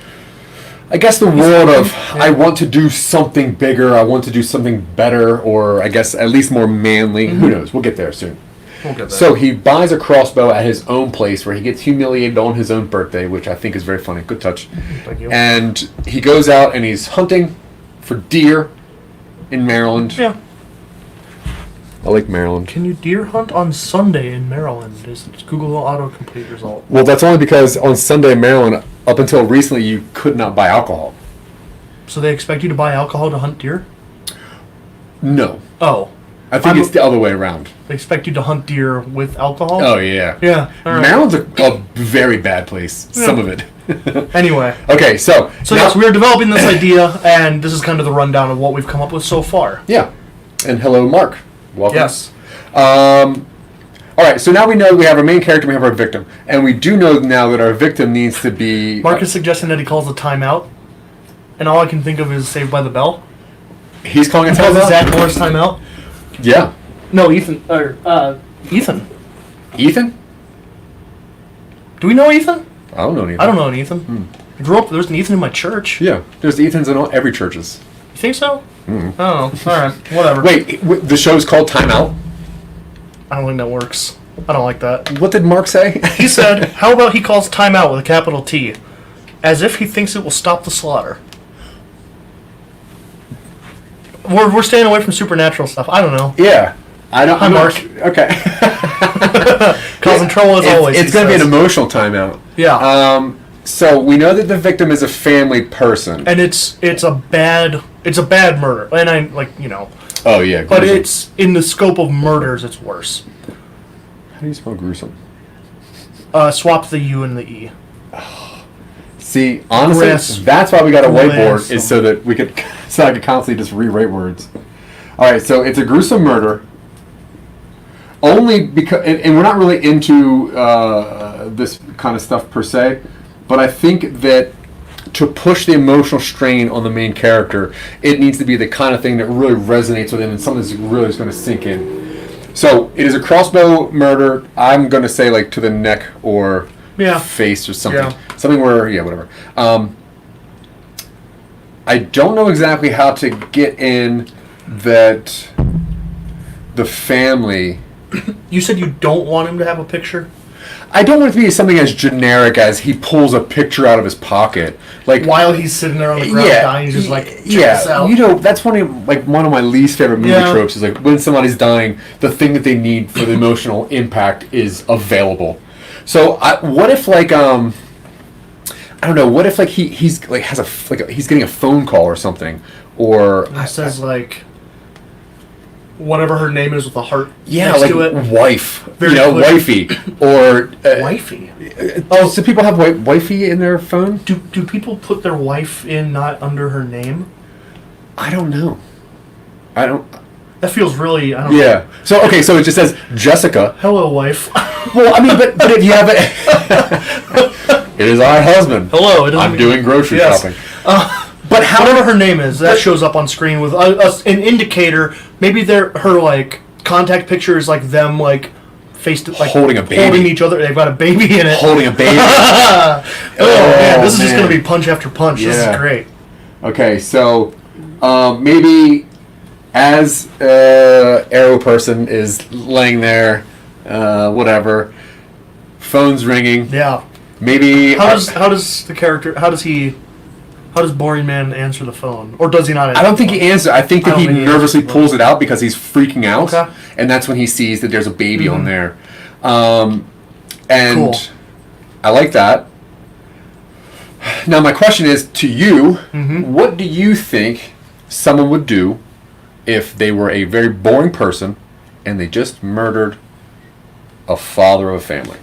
[SPEAKER 2] I guess, the world of, I want to do something bigger, I want to do something better, or I guess at least more manly. Who knows? We'll get there soon.
[SPEAKER 1] We'll get there.
[SPEAKER 2] So he buys a crossbow at his own place where he gets humiliated on his own birthday, which I think is very funny. Good touch.
[SPEAKER 1] Thank you.
[SPEAKER 2] And he goes out and he's hunting for deer in Maryland.
[SPEAKER 1] Yeah.
[SPEAKER 2] I like Maryland.
[SPEAKER 1] Can you deer hunt on Sunday in Maryland? Is Google autocomplete result?
[SPEAKER 2] Well, that's only because on Sunday in Maryland, up until recently, you could not buy alcohol.
[SPEAKER 1] So they expect you to buy alcohol to hunt deer?
[SPEAKER 2] No.
[SPEAKER 1] Oh.
[SPEAKER 2] I think it's the other way around.
[SPEAKER 1] They expect you to hunt deer with alcohol?
[SPEAKER 2] Oh, yeah.
[SPEAKER 1] Yeah. All right.
[SPEAKER 2] Maryland's a very bad place.
[SPEAKER 1] Yeah.
[SPEAKER 2] Some of it.
[SPEAKER 1] Anyway.
[SPEAKER 2] Okay, so now,
[SPEAKER 1] yes, we are developing this idea, and this is kind of the rundown of what we've come up with so far.
[SPEAKER 2] Yeah. And hello, Mark. Welcome.
[SPEAKER 1] Yes.
[SPEAKER 2] All right, so now we know we have our main character, we have our victim. And we do know now that our victim needs to be...
[SPEAKER 1] Mark is suggesting that he calls a timeout, and all I can think of is Saved by the Bell.
[SPEAKER 2] He's calling a
[SPEAKER 1] He calls it
[SPEAKER 2] timeout?
[SPEAKER 1] Zach Morris timeout.
[SPEAKER 2] Yeah.
[SPEAKER 1] No, Ethan. Ethan.
[SPEAKER 2] Ethan?
[SPEAKER 1] Do we know Ethan?
[SPEAKER 2] I don't know Ethan.
[SPEAKER 1] I don't know an Ethan. I grew up, there was an Ethan in my church.
[SPEAKER 2] Yeah, there's Ethans in every churches.
[SPEAKER 1] You think so? Oh, alright. Whatever.
[SPEAKER 2] Wait, the show's called Time Out?
[SPEAKER 1] I don't think that works. I don't like that.
[SPEAKER 2] What did Mark say?
[SPEAKER 1] He said, how about he calls timeout with a capital T, as if he thinks it will stop the slaughter. We're staying away from supernatural stuff. I don't know.
[SPEAKER 2] Yeah. I don't.
[SPEAKER 1] Hi, Mark.
[SPEAKER 2] Okay.
[SPEAKER 1] Causing trouble as always.
[SPEAKER 2] It's going to be an emotional timeout.
[SPEAKER 1] Yeah.
[SPEAKER 2] So we know that the victim is a family person.
[SPEAKER 1] And it's a bad murder. And I
[SPEAKER 2] Oh yeah.
[SPEAKER 1] but
[SPEAKER 2] gruesome.
[SPEAKER 1] it's in the scope of murders. It's worse.
[SPEAKER 2] How do you spell gruesome?
[SPEAKER 1] Swap the U and the E.
[SPEAKER 2] See, honestly,
[SPEAKER 1] Gruesome.
[SPEAKER 2] that's why we got a whiteboard,
[SPEAKER 1] Gruesome.
[SPEAKER 2] is so that we could, so I could constantly just rewrite words. All right, so it's a gruesome murder. Only because, and we're not really into this kind of stuff per se, but I think that to push the emotional strain on the main character, it needs to be the kind of thing that really resonates with him and something that's really is going to sink in. So it is a crossbow murder. I'm going to say like to the neck or face or something.
[SPEAKER 1] Yeah.
[SPEAKER 2] Something where, whatever. I don't know exactly how to get in that the family...
[SPEAKER 1] You said you don't want him to have a picture?
[SPEAKER 2] I don't want it to be something as generic as he pulls a picture out of his pocket, like
[SPEAKER 1] while he's sitting there on the ground dying, he's just like, check this out.
[SPEAKER 2] You know, that's one of my least favorite movie tropes is like when somebody's dying, the thing that they need for the emotional impact is available. So what if like I don't know, what if like he's like has he's getting a phone call or something, or
[SPEAKER 1] it says like whatever her name is with a heart
[SPEAKER 2] next
[SPEAKER 1] to it.
[SPEAKER 2] Wife,
[SPEAKER 1] Very clear.
[SPEAKER 2] wifey, or
[SPEAKER 1] wifey.
[SPEAKER 2] So people have wifey in their phone?
[SPEAKER 1] Do people put their wife in not under her name?
[SPEAKER 2] I don't know.
[SPEAKER 1] That feels really. I don't know.
[SPEAKER 2] Yeah. So okay, so it just says Jessica.
[SPEAKER 1] Hello, wife.
[SPEAKER 2] Well, I mean, but if you have it, it is our husband.
[SPEAKER 1] Hello.
[SPEAKER 2] I'm doing grocery shopping. But
[SPEAKER 1] whatever her name is, that shows up on screen with an indicator. Maybe her like contact picture is like them like face to like
[SPEAKER 2] holding a baby,
[SPEAKER 1] holding each other. They've got a baby in it.
[SPEAKER 2] Holding a baby.
[SPEAKER 1] Man, this is just gonna be punch after punch.
[SPEAKER 2] Yeah.
[SPEAKER 1] This is great.
[SPEAKER 2] Okay, so maybe as Arrow person is laying there, whatever, phone's ringing.
[SPEAKER 1] Yeah.
[SPEAKER 2] Maybe
[SPEAKER 1] how does Boring Man answer the phone? Or does he not answer
[SPEAKER 2] I don't think he answers. I think that he nervously pulls it out because he's freaking out.
[SPEAKER 1] Okay.
[SPEAKER 2] And that's when he sees that there's a baby on there. And
[SPEAKER 1] cool.
[SPEAKER 2] I like that. Now my question is to you, what do you think someone would do if they were a very boring person and they just murdered a father of a family?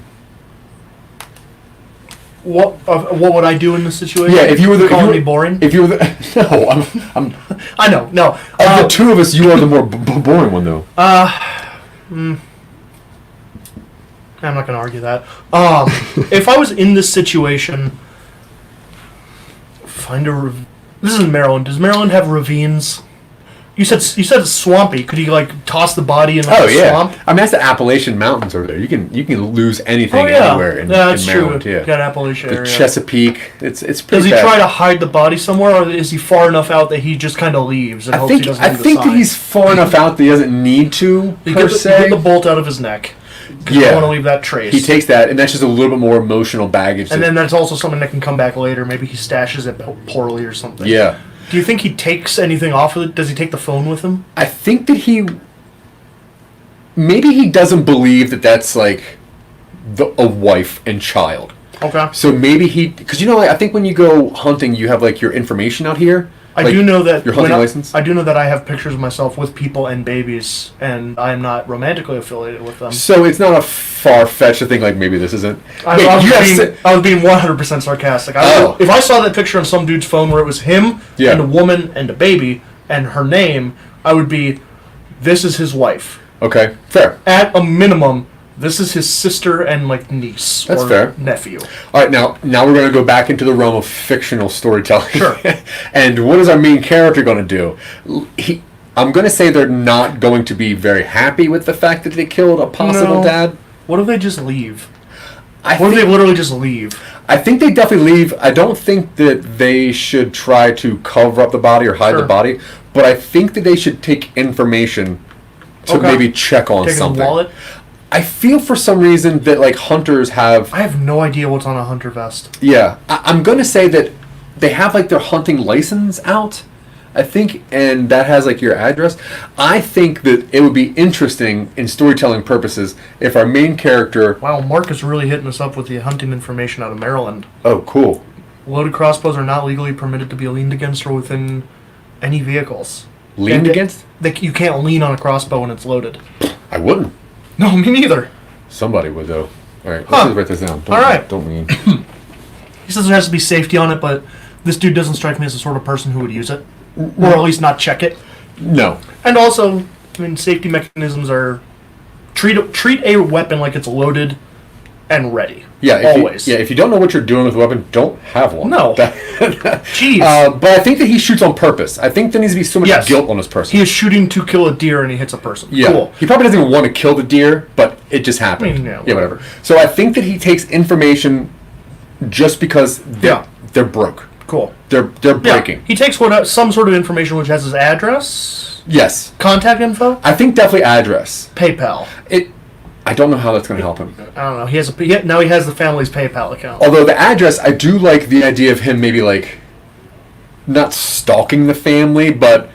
[SPEAKER 1] What would I do in this situation?
[SPEAKER 2] Yeah, if you were the
[SPEAKER 1] calling me boring.
[SPEAKER 2] If you were the no, I'm
[SPEAKER 1] I know. No,
[SPEAKER 2] of the two of us, you are the more boring one, though.
[SPEAKER 1] I'm not going to argue that. If I was in this situation, this is in Maryland. Does Maryland have ravines? You said it's swampy. Could you like toss the body in a swamp?
[SPEAKER 2] I mean, that's the Appalachian Mountains over there. You can lose anything anywhere in
[SPEAKER 1] that's
[SPEAKER 2] Maryland.
[SPEAKER 1] true.
[SPEAKER 2] Yeah,
[SPEAKER 1] got Appalachia
[SPEAKER 2] the
[SPEAKER 1] area.
[SPEAKER 2] Chesapeake. It's pretty.
[SPEAKER 1] Does he
[SPEAKER 2] bad.
[SPEAKER 1] try to hide the body somewhere, or is he far enough out that he just kind of leaves and hopes he doesn't
[SPEAKER 2] I
[SPEAKER 1] leave the
[SPEAKER 2] think that
[SPEAKER 1] sign?
[SPEAKER 2] he's far enough out that he doesn't need to
[SPEAKER 1] You
[SPEAKER 2] per se.
[SPEAKER 1] get the bolt out of his neck. You don't want to leave that trace.
[SPEAKER 2] He takes that, and that's just a little bit more emotional baggage.
[SPEAKER 1] And then that's also something that can come back later. Maybe he stashes it poorly or something.
[SPEAKER 2] Yeah.
[SPEAKER 1] Do you think he takes anything off of it? Does he take the phone with him?
[SPEAKER 2] I think that maybe he doesn't believe that that's like a wife and child.
[SPEAKER 1] Okay.
[SPEAKER 2] So maybe because I think when you go hunting, you have like your information out here.
[SPEAKER 1] I do know that
[SPEAKER 2] your hunting license.
[SPEAKER 1] I do know that I have pictures of myself with people and babies, and I am not romantically affiliated with them.
[SPEAKER 2] So it's not a far-fetched to think like maybe this isn't.
[SPEAKER 1] I was being 100% sarcastic. If I saw that picture on some dude's phone where it was him and a woman and a baby and her name, I would be, this is his wife.
[SPEAKER 2] Okay, fair.
[SPEAKER 1] At a minimum, this is his sister and like niece
[SPEAKER 2] That's
[SPEAKER 1] or
[SPEAKER 2] fair.
[SPEAKER 1] nephew.
[SPEAKER 2] All right, now we're going to go back into the realm of fictional storytelling.
[SPEAKER 1] Sure.
[SPEAKER 2] And what is our main character going to do? I'm going to say they're not going to be very happy with the fact that they killed a possible dad.
[SPEAKER 1] What if they just leave?
[SPEAKER 2] What
[SPEAKER 1] if they literally just leave?
[SPEAKER 2] I think they definitely leave. I don't think that they should try to cover up the body or hide the body, but I think that they should take information to maybe check on something.
[SPEAKER 1] Take a wallet?
[SPEAKER 2] I feel for some reason that like hunters have.
[SPEAKER 1] I have no idea what's on a hunter vest.
[SPEAKER 2] Yeah, I'm gonna say that they have like their hunting license out, I think, and that has like your address. I think that it would be interesting in storytelling purposes if our main character.
[SPEAKER 1] Wow, Mark is really hitting us up with the hunting information out of Maryland.
[SPEAKER 2] Oh, cool.
[SPEAKER 1] Loaded crossbows are not legally permitted to be leaned against or within any vehicles.
[SPEAKER 2] Leaned against?
[SPEAKER 1] You can't lean on a crossbow when it's loaded.
[SPEAKER 2] I wouldn't.
[SPEAKER 1] No, me neither.
[SPEAKER 2] Somebody would, though. All right, let's just write this down. Don't lean.
[SPEAKER 1] He says there has to be safety on it, but this dude doesn't strike me as the sort of person who would use it. Or at least not check it.
[SPEAKER 2] No.
[SPEAKER 1] And also, I mean, safety mechanisms are... Treat a weapon like it's loaded and ready.
[SPEAKER 2] Yeah,
[SPEAKER 1] always.
[SPEAKER 2] If you don't know what you're doing with a weapon, don't have one.
[SPEAKER 1] No. Jeez.
[SPEAKER 2] But I think that he shoots on purpose. I think there needs to be so much guilt on this person.
[SPEAKER 1] He is shooting to kill a deer and he hits a person.
[SPEAKER 2] Yeah.
[SPEAKER 1] Cool.
[SPEAKER 2] He probably doesn't even want to kill the deer, but it just happened.
[SPEAKER 1] I mean, yeah,
[SPEAKER 2] whatever. So I think that he takes information just because they're broke.
[SPEAKER 1] Cool.
[SPEAKER 2] They're breaking.
[SPEAKER 1] Yeah. He takes some sort of information which has his address.
[SPEAKER 2] Yes.
[SPEAKER 1] Contact info.
[SPEAKER 2] I think definitely address.
[SPEAKER 1] PayPal.
[SPEAKER 2] I don't know how that's going to help him.
[SPEAKER 1] I don't know. Now he has the family's PayPal account.
[SPEAKER 2] Although the address, I do like the idea of him maybe like not stalking the family, but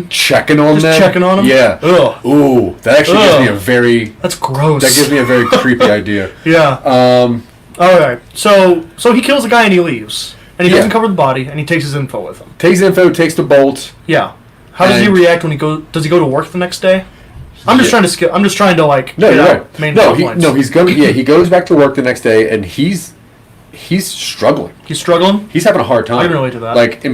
[SPEAKER 2] checking on them.
[SPEAKER 1] Just checking on them?
[SPEAKER 2] Yeah.
[SPEAKER 1] Ugh.
[SPEAKER 2] Ooh, that actually gives me a very...
[SPEAKER 1] That's gross.
[SPEAKER 2] That gives me a very creepy idea.
[SPEAKER 1] Yeah. Alright. So he kills the guy and he leaves. And he doesn't cover the body, and he takes his info with him.
[SPEAKER 2] Takes info, takes the bolt.
[SPEAKER 1] Yeah. How does he react when he goes... Does he go to work the next day? I'm just trying to skip... I'm just trying to, like...
[SPEAKER 2] No, you're right.
[SPEAKER 1] He's
[SPEAKER 2] going... Yeah, he goes back to work the next day, and he's struggling.
[SPEAKER 1] He's struggling?
[SPEAKER 2] He's having a hard time.
[SPEAKER 1] I can relate to that.
[SPEAKER 2] Like,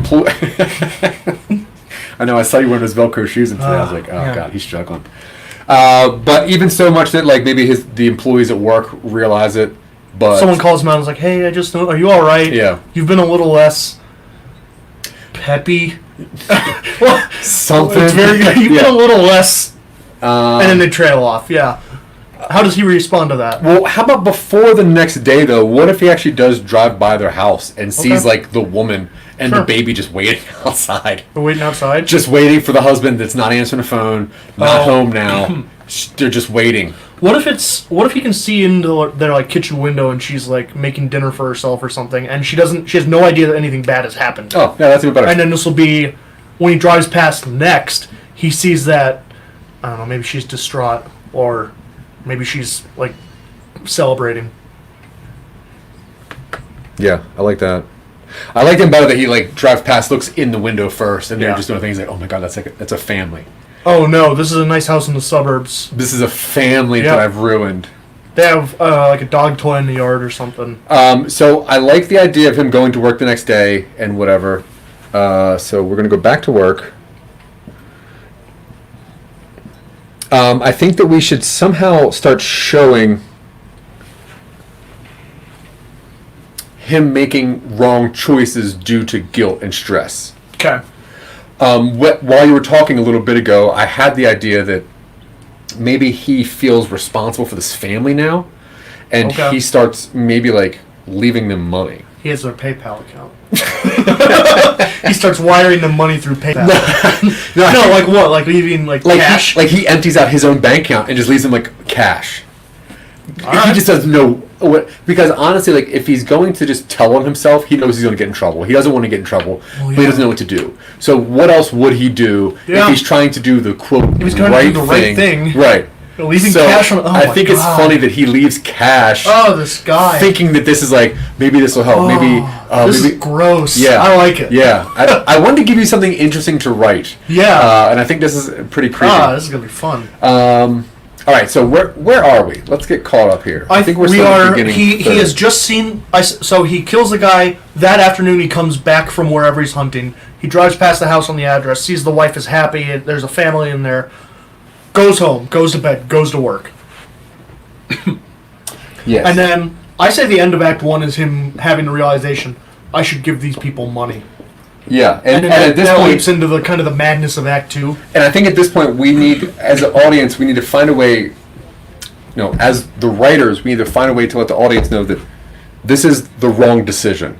[SPEAKER 2] I know, I saw you wearing those Velcro shoes today. I was like, God, he's struggling. But even so much that, like, maybe the employees at work realize it, but...
[SPEAKER 1] Someone calls him out and is like, hey, I just know... Are you alright?
[SPEAKER 2] Yeah.
[SPEAKER 1] You've been a little less... peppy.
[SPEAKER 2] Something.
[SPEAKER 1] It's very good. You've been a little less...
[SPEAKER 2] and
[SPEAKER 1] then they trail off, yeah. How does he respond to that?
[SPEAKER 2] Well, how about before the next day, though? What if he actually does drive by their house and sees, like, the woman and the baby just waiting outside?
[SPEAKER 1] They're waiting outside?
[SPEAKER 2] Just waiting for the husband that's not answering the phone, not home now. They're just waiting.
[SPEAKER 1] What if he can see into their, like, kitchen window and she's, like, making dinner for herself or something, and she has no idea that anything bad has happened?
[SPEAKER 2] Oh, yeah, that's even better.
[SPEAKER 1] And then this will be, when he drives past next, he sees that, I don't know, maybe she's distraught, or maybe she's, like, celebrating.
[SPEAKER 2] Yeah, I like that. I like him better that he, like, drives past, looks in the window first, and they're just doing things like, oh my god, that's a family.
[SPEAKER 1] Oh no, this is a nice house in the suburbs.
[SPEAKER 2] This is a family that I've ruined.
[SPEAKER 1] They have, like, a dog toy in the yard or something.
[SPEAKER 2] So I like the idea of him going to work the next day and whatever. So we're going to go back to work. I think that we should somehow start showing him making wrong choices due to guilt and stress.
[SPEAKER 1] Okay.
[SPEAKER 2] While you were talking a little bit ago, I had the idea that maybe he feels responsible for this family now, and he starts maybe, like, leaving them money.
[SPEAKER 1] He has their PayPal account. He starts wiring them money through PayPal. No, like what? Like leaving, like cash?
[SPEAKER 2] He empties out his own bank account and just leaves them, like, cash. He just doesn't know what, because honestly, like, if he's going to just tell on himself, he knows he's going to get in trouble. He doesn't want to get in trouble, but he doesn't know what to do. So what else would he do if he's trying to do the quote right thing? Right.
[SPEAKER 1] Leaving cash on.
[SPEAKER 2] I think it's funny that he leaves cash.
[SPEAKER 1] Oh, this guy.
[SPEAKER 2] Thinking that this is like, maybe this will help.
[SPEAKER 1] This is gross.
[SPEAKER 2] Yeah,
[SPEAKER 1] I like it.
[SPEAKER 2] Yeah, I wanted to give you something interesting to write.
[SPEAKER 1] Yeah.
[SPEAKER 2] And I think this is pretty creepy.
[SPEAKER 1] This is gonna be fun.
[SPEAKER 2] All right, so where are we? Let's get caught up here.
[SPEAKER 1] I think we are. He has just seen. So he kills the guy that afternoon. He comes back from wherever he's hunting. He drives past the house on the address, sees the wife is happy. There's a family in there. Goes home, goes to bed, goes to work.
[SPEAKER 2] Yes.
[SPEAKER 1] And then I say the end of Act 1 is him having the realization, I should give these people money.
[SPEAKER 2] Yeah,
[SPEAKER 1] and at this point, leaps into the kind of the madness of Act 2.
[SPEAKER 2] And I think at this point we need, as an audience, we need to find a way. As the writers, we need to find a way to let the audience know that this is the wrong decision.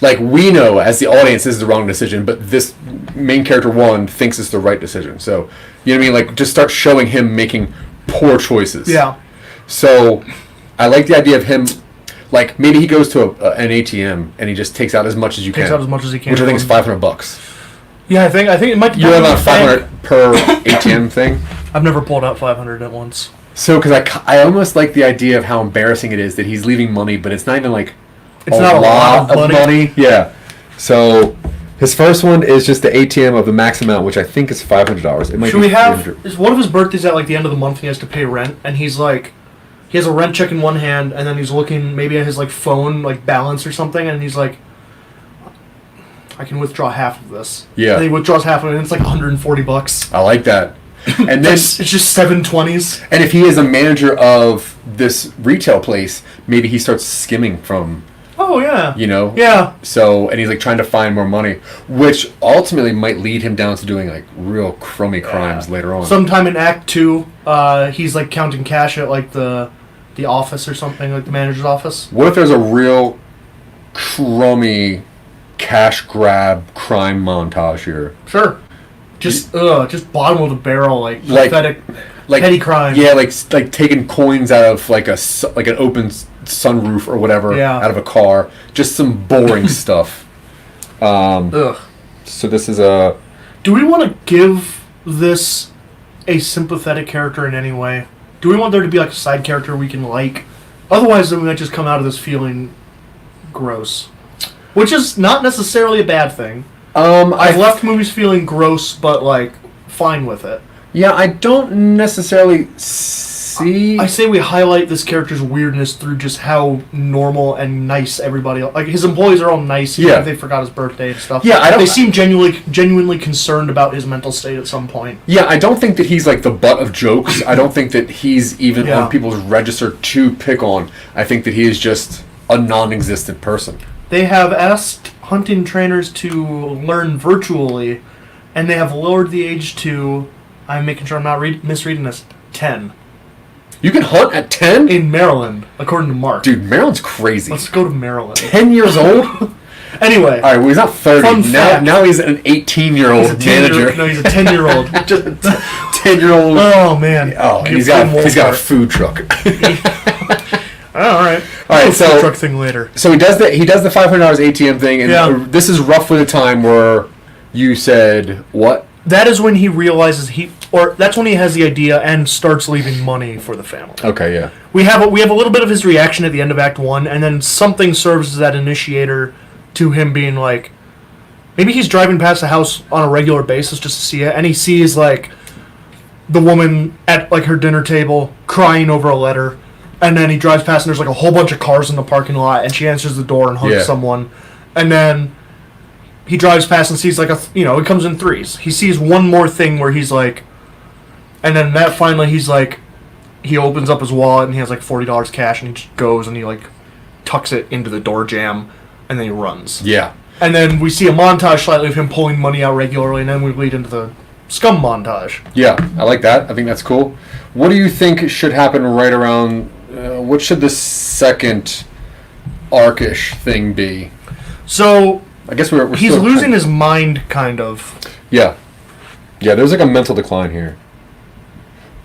[SPEAKER 2] Like, we know as the audience this is the wrong decision, but this main character 1 thinks it's the right decision. So, you know what I mean? Like, just start showing him making poor choices.
[SPEAKER 1] Yeah.
[SPEAKER 2] So, I like the idea of him, like, maybe he goes to an ATM and he just takes out as much as you can.
[SPEAKER 1] Takes out as much as he can.
[SPEAKER 2] Which I think is $500.
[SPEAKER 1] Yeah, I think it might be.
[SPEAKER 2] You have about 500 per ATM thing?
[SPEAKER 1] I've never pulled out 500 at once.
[SPEAKER 2] So, because I almost like the idea of how embarrassing it is that he's leaving money, but it's not even like...
[SPEAKER 1] It's not a lot of money.
[SPEAKER 2] Yeah. So his first one is just the ATM of the max amount, which I think is $500. It might
[SPEAKER 1] Should we have? Is one of his birthdays at like the end of the month? He has to pay rent, and he's like, he has a rent check in one hand, and then he's looking maybe at his like phone like balance or something, and he's like, I can withdraw half of this.
[SPEAKER 2] Yeah.
[SPEAKER 1] And he withdraws half of it, and it's like $140.
[SPEAKER 2] I like that. And then
[SPEAKER 1] it's just 720s.
[SPEAKER 2] And if he is a manager of this retail place, maybe he starts skimming from.
[SPEAKER 1] Oh, yeah.
[SPEAKER 2] Yeah. So, and he's like trying to find more money, which ultimately might lead him down to doing like real crummy crimes later on.
[SPEAKER 1] Sometime in Act 2, he's like counting cash at like the office or something, like the manager's office.
[SPEAKER 2] What if there's a real crummy cash grab crime montage here?
[SPEAKER 1] Sure. Just bottom of the barrel, like pathetic.
[SPEAKER 2] like
[SPEAKER 1] petty crime.
[SPEAKER 2] Yeah, like taking coins out of like an open sunroof or whatever out of a car. Just some boring stuff.
[SPEAKER 1] Ugh.
[SPEAKER 2] So this is a.
[SPEAKER 1] Do we want to give this a sympathetic character in any way? Do we want there to be like a side character we can like? Otherwise, then we might just come out of this feeling gross, which is not necessarily a bad thing. I've left movies feeling gross, but like fine with it.
[SPEAKER 2] Yeah, I don't necessarily see.
[SPEAKER 1] I say we highlight this character's weirdness through just how normal and nice everybody. Like his employees are all nice. Even if they forgot his birthday and stuff.
[SPEAKER 2] Yeah,
[SPEAKER 1] They seem genuinely concerned about his mental state at some point.
[SPEAKER 2] Yeah, I don't think that he's like the butt of jokes. I don't think that he's even on people's register to pick on. I think that he is just a non-existent person.
[SPEAKER 1] They have asked hunting trainers to learn virtually, and they have lowered the age to, I'm making sure I'm not misreading this, 10.
[SPEAKER 2] You can hunt at 10?
[SPEAKER 1] In Maryland, according to Mark.
[SPEAKER 2] Dude, Maryland's crazy.
[SPEAKER 1] Let's go to Maryland.
[SPEAKER 2] 10 years old?
[SPEAKER 1] Anyway.
[SPEAKER 2] Alright, well, he's not 30. Now he's an 18-year-old manager.
[SPEAKER 1] No, he's a 10-year-old.
[SPEAKER 2] Just 10-year-old.
[SPEAKER 1] Oh, man.
[SPEAKER 2] Oh, he's got a food truck.
[SPEAKER 1] All right.
[SPEAKER 2] So
[SPEAKER 1] food truck thing later.
[SPEAKER 2] So he does the $500 ATM thing, and this is roughly the time where you said what?
[SPEAKER 1] That is when he realizes that's when he has the idea and starts leaving money for the family.
[SPEAKER 2] Okay, yeah.
[SPEAKER 1] We have a little bit of his reaction at the end of Act 1, and then something serves as that initiator to him being like, maybe he's driving past the house on a regular basis just to see it, and he sees like the woman at like her dinner table crying over a letter. And then he drives past, and there's like a whole bunch of cars in the parking lot, and she answers the door and hugs someone. And then he drives past and sees like it comes in threes. He sees one more thing where he's like, and then that finally he's like, he opens up his wallet and he has like $40 cash, and he just goes and he like tucks it into the door jamb, and then he runs.
[SPEAKER 2] Yeah.
[SPEAKER 1] And then we see a montage slightly of him pulling money out regularly, and then we lead into the scum montage.
[SPEAKER 2] Yeah, I like that. I think that's cool. What do you think should happen right around? What should the second arc-ish thing be?
[SPEAKER 1] So
[SPEAKER 2] I guess we're
[SPEAKER 1] he's losing his mind, kind of.
[SPEAKER 2] Yeah, there's like a mental decline here,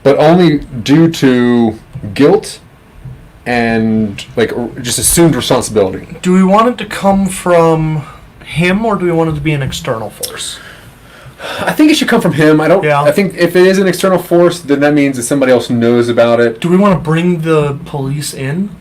[SPEAKER 2] but only due to guilt and like just assumed responsibility.
[SPEAKER 1] Do we want it to come from him, or do we want it to be an external force?
[SPEAKER 2] I think it should come from him. I think if it is an external force, then that means that somebody else knows about it.
[SPEAKER 1] Do we want to bring the police in?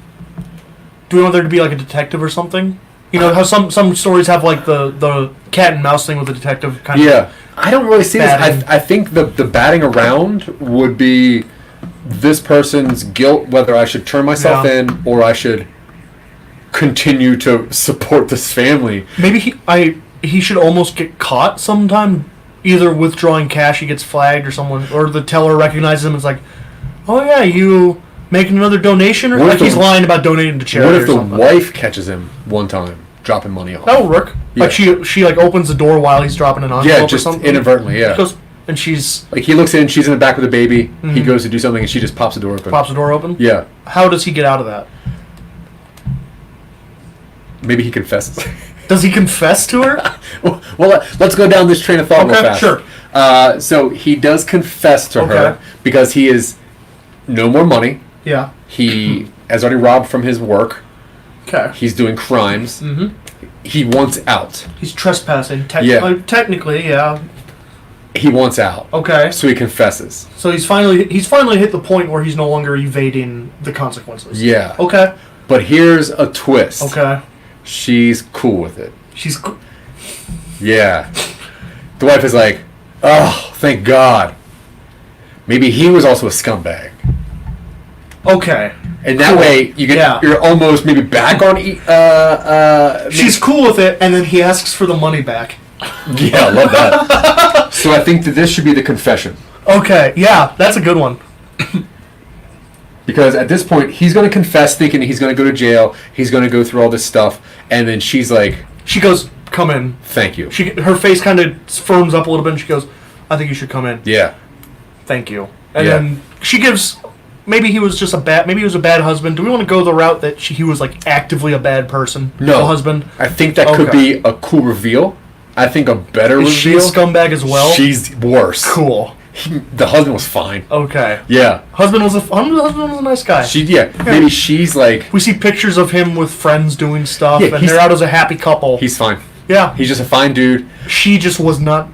[SPEAKER 1] Do we want there to be like a detective or something? You know how some stories have like the cat and mouse thing with the detective kind of.
[SPEAKER 2] Yeah, I don't really see this. I think the batting around would be this person's guilt, whether I should turn myself in or I should continue to support this family.
[SPEAKER 1] Maybe he should almost get caught sometime. Either withdrawing cash, he gets flagged, or the teller recognizes him and is like, "Oh yeah, you making another donation?" Or like he's lying about donating to charity.
[SPEAKER 2] What if
[SPEAKER 1] or something.
[SPEAKER 2] the wife catches him one time dropping money off?
[SPEAKER 1] That would work.
[SPEAKER 2] Yeah.
[SPEAKER 1] Like she like opens the door while he's dropping an envelope or something.
[SPEAKER 2] Inadvertently. Yeah.
[SPEAKER 1] She goes, and she's
[SPEAKER 2] like he looks in, she's in the back with the baby. Mm-hmm. He goes to do something, and she just pops the door open.
[SPEAKER 1] Pops the door open.
[SPEAKER 2] Yeah.
[SPEAKER 1] How does he get out of that?
[SPEAKER 2] Maybe he confesses.
[SPEAKER 1] Does he confess to her?
[SPEAKER 2] Well, let's go down this train of thought real fast.
[SPEAKER 1] Sure.
[SPEAKER 2] So he does confess to her because he is no more money.
[SPEAKER 1] Yeah.
[SPEAKER 2] He has already robbed from his work.
[SPEAKER 1] Okay.
[SPEAKER 2] He's doing crimes.
[SPEAKER 1] Mm-hmm.
[SPEAKER 2] He wants out.
[SPEAKER 1] He's trespassing. Technically, yeah.
[SPEAKER 2] He wants out.
[SPEAKER 1] Okay.
[SPEAKER 2] So he confesses.
[SPEAKER 1] So he's finally hit the point where he's no longer evading the consequences.
[SPEAKER 2] Yeah.
[SPEAKER 1] Okay.
[SPEAKER 2] But here's a twist.
[SPEAKER 1] Okay.
[SPEAKER 2] She's cool with it.
[SPEAKER 1] She's cool.
[SPEAKER 2] Yeah. The wife is like, oh, thank God. Maybe he was also a scumbag.
[SPEAKER 1] Okay.
[SPEAKER 2] And that way, you're almost maybe back on...
[SPEAKER 1] She's cool with it, and then he asks for the money back.
[SPEAKER 2] Yeah, I love that. So I think that this should be the confession.
[SPEAKER 1] Okay, yeah, that's a good one.
[SPEAKER 2] Because at this point, he's going to confess thinking he's going to go to jail, he's going to go through all this stuff, and then she's like...
[SPEAKER 1] She goes, come in.
[SPEAKER 2] Thank you.
[SPEAKER 1] Her face kind of firms up a little bit, and she goes, I think you should come in.
[SPEAKER 2] Yeah.
[SPEAKER 1] Thank you. And then she gives... Maybe he was a bad husband. Do we want to go the route that he was like actively a bad person?
[SPEAKER 2] No.
[SPEAKER 1] A husband?
[SPEAKER 2] I think that could be a cool reveal. I think a better reveal...
[SPEAKER 1] Is she a scumbag as well?
[SPEAKER 2] She's worse.
[SPEAKER 1] Cool.
[SPEAKER 2] The husband was fine.
[SPEAKER 1] Okay.
[SPEAKER 2] Yeah.
[SPEAKER 1] Husband was a nice guy.
[SPEAKER 2] Maybe she's like...
[SPEAKER 1] We see pictures of him with friends doing stuff,
[SPEAKER 2] Yeah,
[SPEAKER 1] and they're out as a happy couple.
[SPEAKER 2] He's fine.
[SPEAKER 1] Yeah.
[SPEAKER 2] He's just a fine dude.
[SPEAKER 1] She just was not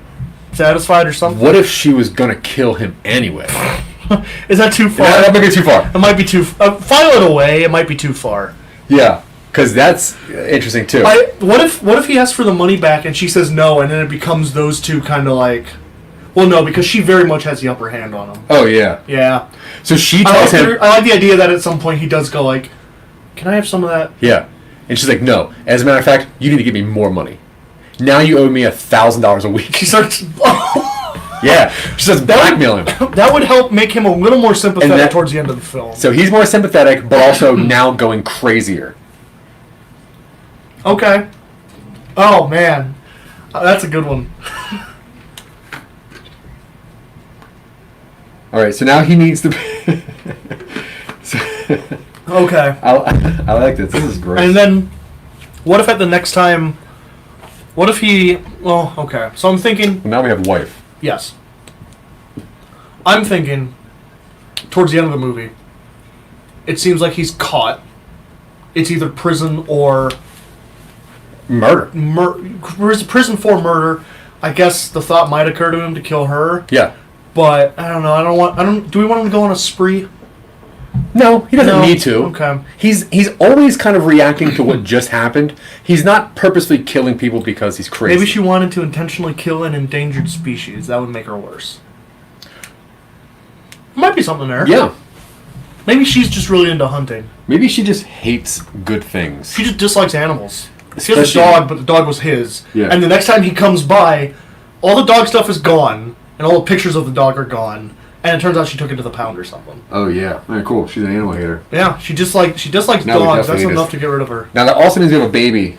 [SPEAKER 1] satisfied or something.
[SPEAKER 2] What if she was gonna kill him anyway?
[SPEAKER 1] Is that too far?
[SPEAKER 2] That might be too far.
[SPEAKER 1] It might be too... file it away. It might be too far.
[SPEAKER 2] Yeah. Because that's interesting, too.
[SPEAKER 1] What if he asks for the money back and she says no, and then it becomes those two kind of like... Well, no, because she very much has the upper hand on him.
[SPEAKER 2] Oh, yeah.
[SPEAKER 1] Yeah.
[SPEAKER 2] So she tells him...
[SPEAKER 1] I like the idea that at some point he does go like, can I have some of that?
[SPEAKER 2] Yeah. And she's like, no. As a matter of fact, you need to give me more money. Now you owe me $1,000 a week.
[SPEAKER 1] She starts...
[SPEAKER 2] Yeah. She starts blackmailing him.
[SPEAKER 1] That would help make him a little more sympathetic towards the end of the film.
[SPEAKER 2] So he's more sympathetic, but also now going crazier.
[SPEAKER 1] Okay. Oh, man. That's a good one.
[SPEAKER 2] All right, so now he needs to...
[SPEAKER 1] Okay.
[SPEAKER 2] I like this. This is great.
[SPEAKER 1] And then, what if at the next time... What if he... Well, okay. So I'm thinking...
[SPEAKER 2] Now we have wife.
[SPEAKER 1] Yes. I'm thinking, towards the end of the movie, it seems like he's caught. It's either prison or...
[SPEAKER 2] Murder.
[SPEAKER 1] Prison for murder. I guess the thought might occur to him to kill her.
[SPEAKER 2] Yeah.
[SPEAKER 1] But, I don't know. Do we want him to go on a spree?
[SPEAKER 2] No, he doesn't need to.
[SPEAKER 1] Okay.
[SPEAKER 2] He's always kind of reacting to what just happened. He's not purposely killing people because he's crazy.
[SPEAKER 1] Maybe she wanted to intentionally kill an endangered species. That would make her worse. Might be something there.
[SPEAKER 2] Yeah.
[SPEAKER 1] Maybe she's just really into hunting.
[SPEAKER 2] Maybe she just hates good things.
[SPEAKER 1] She just dislikes animals. She has a
[SPEAKER 2] Especially-
[SPEAKER 1] dog, but the dog was his.
[SPEAKER 2] Yeah.
[SPEAKER 1] And the next time he comes by, all the dog stuff is gone, and all the pictures of the dog are gone. And it turns out she took it to the pound or something.
[SPEAKER 2] Oh, yeah. All right, cool. She's an animal hater.
[SPEAKER 1] Yeah, she dislikes
[SPEAKER 2] Now we
[SPEAKER 1] dogs. That's
[SPEAKER 2] definitely
[SPEAKER 1] enough
[SPEAKER 2] just-
[SPEAKER 1] to get rid of her.
[SPEAKER 2] Now, that also means we have a baby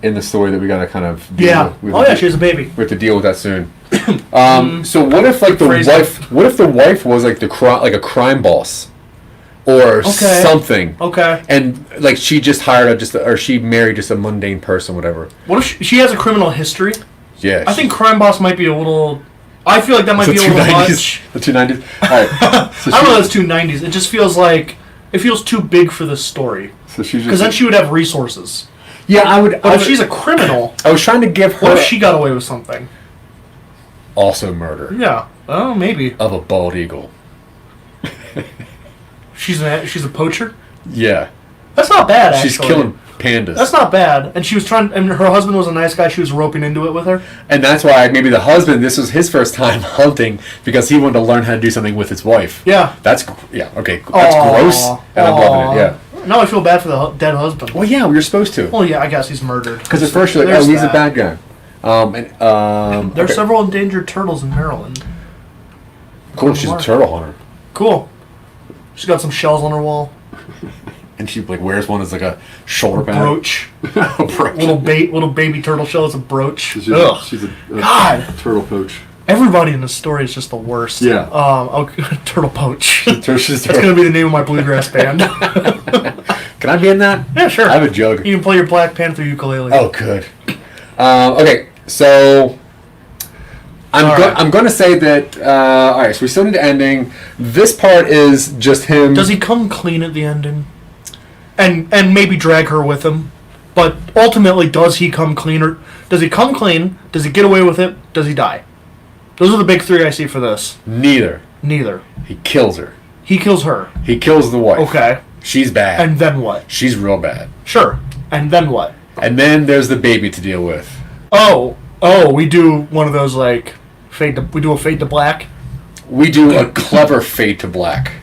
[SPEAKER 2] in the story that we got to kind of deal
[SPEAKER 1] Yeah.
[SPEAKER 2] with.
[SPEAKER 1] Oh, yeah, she has a baby.
[SPEAKER 2] We have to deal with that soon. So what if like the
[SPEAKER 1] Phrasing.
[SPEAKER 2] wife? What if the wife was like a crime boss, or
[SPEAKER 1] Okay.
[SPEAKER 2] something?
[SPEAKER 1] Okay.
[SPEAKER 2] And like she just hired or she married just a mundane person, whatever.
[SPEAKER 1] What if she has a criminal history?
[SPEAKER 2] Yeah.
[SPEAKER 1] I think crime boss might be a little... I feel like that might be a little much.
[SPEAKER 2] The 290s. All right. So
[SPEAKER 1] I don't know if it's 290s. It just feels like... It feels too big for this story.
[SPEAKER 2] So she's
[SPEAKER 1] Because then she would have resources.
[SPEAKER 2] Yeah, I would.
[SPEAKER 1] But if she's a criminal,
[SPEAKER 2] I was trying to give her
[SPEAKER 1] what if she got away with something?
[SPEAKER 2] also murder
[SPEAKER 1] Yeah. Oh, maybe.
[SPEAKER 2] of a bald eagle.
[SPEAKER 1] She's a poacher?
[SPEAKER 2] Yeah.
[SPEAKER 1] That's not bad, actually.
[SPEAKER 2] She's killing pandas.
[SPEAKER 1] That's not bad. And she was trying... And her husband was a nice guy. She was roping into it with her.
[SPEAKER 2] And that's why maybe the husband, this was his first time hunting because he wanted to learn how to do something with his wife.
[SPEAKER 1] Yeah.
[SPEAKER 2] Okay. That's gross. And I'm loving it, yeah.
[SPEAKER 1] Now I feel bad for the dead husband.
[SPEAKER 2] Well, yeah, you're supposed to.
[SPEAKER 1] Well, yeah, I guess he's murdered.
[SPEAKER 2] Because at first you're like,
[SPEAKER 1] There's
[SPEAKER 2] oh, he's a
[SPEAKER 1] that.
[SPEAKER 2] bad guy.
[SPEAKER 1] There are
[SPEAKER 2] okay.
[SPEAKER 1] several endangered turtles in Maryland.
[SPEAKER 2] Cool, she's a turtle hunter.
[SPEAKER 1] Cool. She's got some shells on her wall.
[SPEAKER 2] And she like wears one as like a shoulder bag.
[SPEAKER 1] Brooch.
[SPEAKER 2] A brooch.
[SPEAKER 1] Little baby turtle shell is a brooch.
[SPEAKER 2] She's
[SPEAKER 1] Ugh.
[SPEAKER 2] a
[SPEAKER 1] God.
[SPEAKER 2] turtle poach.
[SPEAKER 1] Everybody in this story is just the worst.
[SPEAKER 2] Yeah.
[SPEAKER 1] Turtle Poach.
[SPEAKER 2] She's
[SPEAKER 1] That's going to be the name of my bluegrass band.
[SPEAKER 2] Can I be in that?
[SPEAKER 1] Yeah, sure.
[SPEAKER 2] I have a jug.
[SPEAKER 1] You can play your Black Panther ukulele.
[SPEAKER 2] Oh, good. Okay, so I'm going to say that. All right, so we still need the ending. This part is just him.
[SPEAKER 1] Does he come clean at the ending? And maybe drag her with him? But ultimately, does he come clean? Or does he come clean? Does he get away with it? Does he die? Those are the big three I see for this.
[SPEAKER 2] Neither.
[SPEAKER 1] Neither.
[SPEAKER 2] He kills her.
[SPEAKER 1] He kills her.
[SPEAKER 2] He kills the wife.
[SPEAKER 1] Okay.
[SPEAKER 2] She's bad.
[SPEAKER 1] And then what?
[SPEAKER 2] She's real bad.
[SPEAKER 1] Sure. And then what?
[SPEAKER 2] And then there's the baby to deal with.
[SPEAKER 1] Oh, we do one of those like we do a fade to black.
[SPEAKER 2] We do a clever fade to black.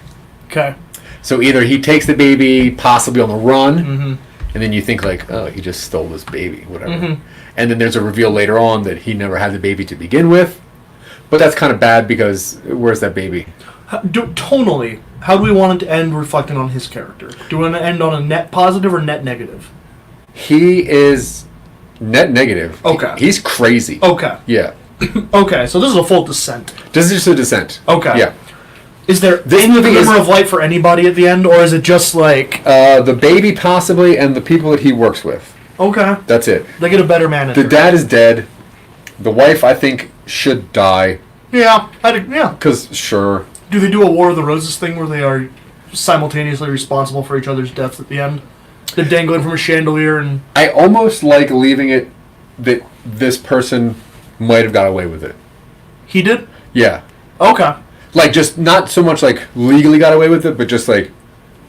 [SPEAKER 1] Okay.
[SPEAKER 2] So either he takes the baby, possibly on the run,
[SPEAKER 1] Mm-hmm.
[SPEAKER 2] and then you think like, oh, he just stole this baby, whatever. And then there's a reveal later on that he never had the baby to begin with. But that's kind of bad because where's that baby?
[SPEAKER 1] Tonally, how do we want it to end reflecting on his character? Do we want to end on a net positive or net negative?
[SPEAKER 2] He is net negative.
[SPEAKER 1] Okay.
[SPEAKER 2] He's crazy.
[SPEAKER 1] Okay.
[SPEAKER 2] Yeah.
[SPEAKER 1] Okay, so this is a full descent.
[SPEAKER 2] This is just a descent.
[SPEAKER 1] Okay.
[SPEAKER 2] Yeah.
[SPEAKER 1] Is there
[SPEAKER 2] This
[SPEAKER 1] any
[SPEAKER 2] movie
[SPEAKER 1] glimmer
[SPEAKER 2] is-
[SPEAKER 1] of light for anybody at the end, or is it just like...
[SPEAKER 2] The baby possibly and the people that he works with.
[SPEAKER 1] Okay.
[SPEAKER 2] That's it.
[SPEAKER 1] They get a better manager.
[SPEAKER 2] The dad is dead. The wife, I think, should die.
[SPEAKER 1] Yeah, yeah.
[SPEAKER 2] Because, sure.
[SPEAKER 1] Do they do a War of the Roses thing where they are simultaneously responsible for each other's deaths at the end? They're dangling from a chandelier and...
[SPEAKER 2] I almost like leaving it that this person might have got away with it.
[SPEAKER 1] He did?
[SPEAKER 2] Yeah.
[SPEAKER 1] Okay.
[SPEAKER 2] Like, just not so much, like, legally got away with it, but just, like,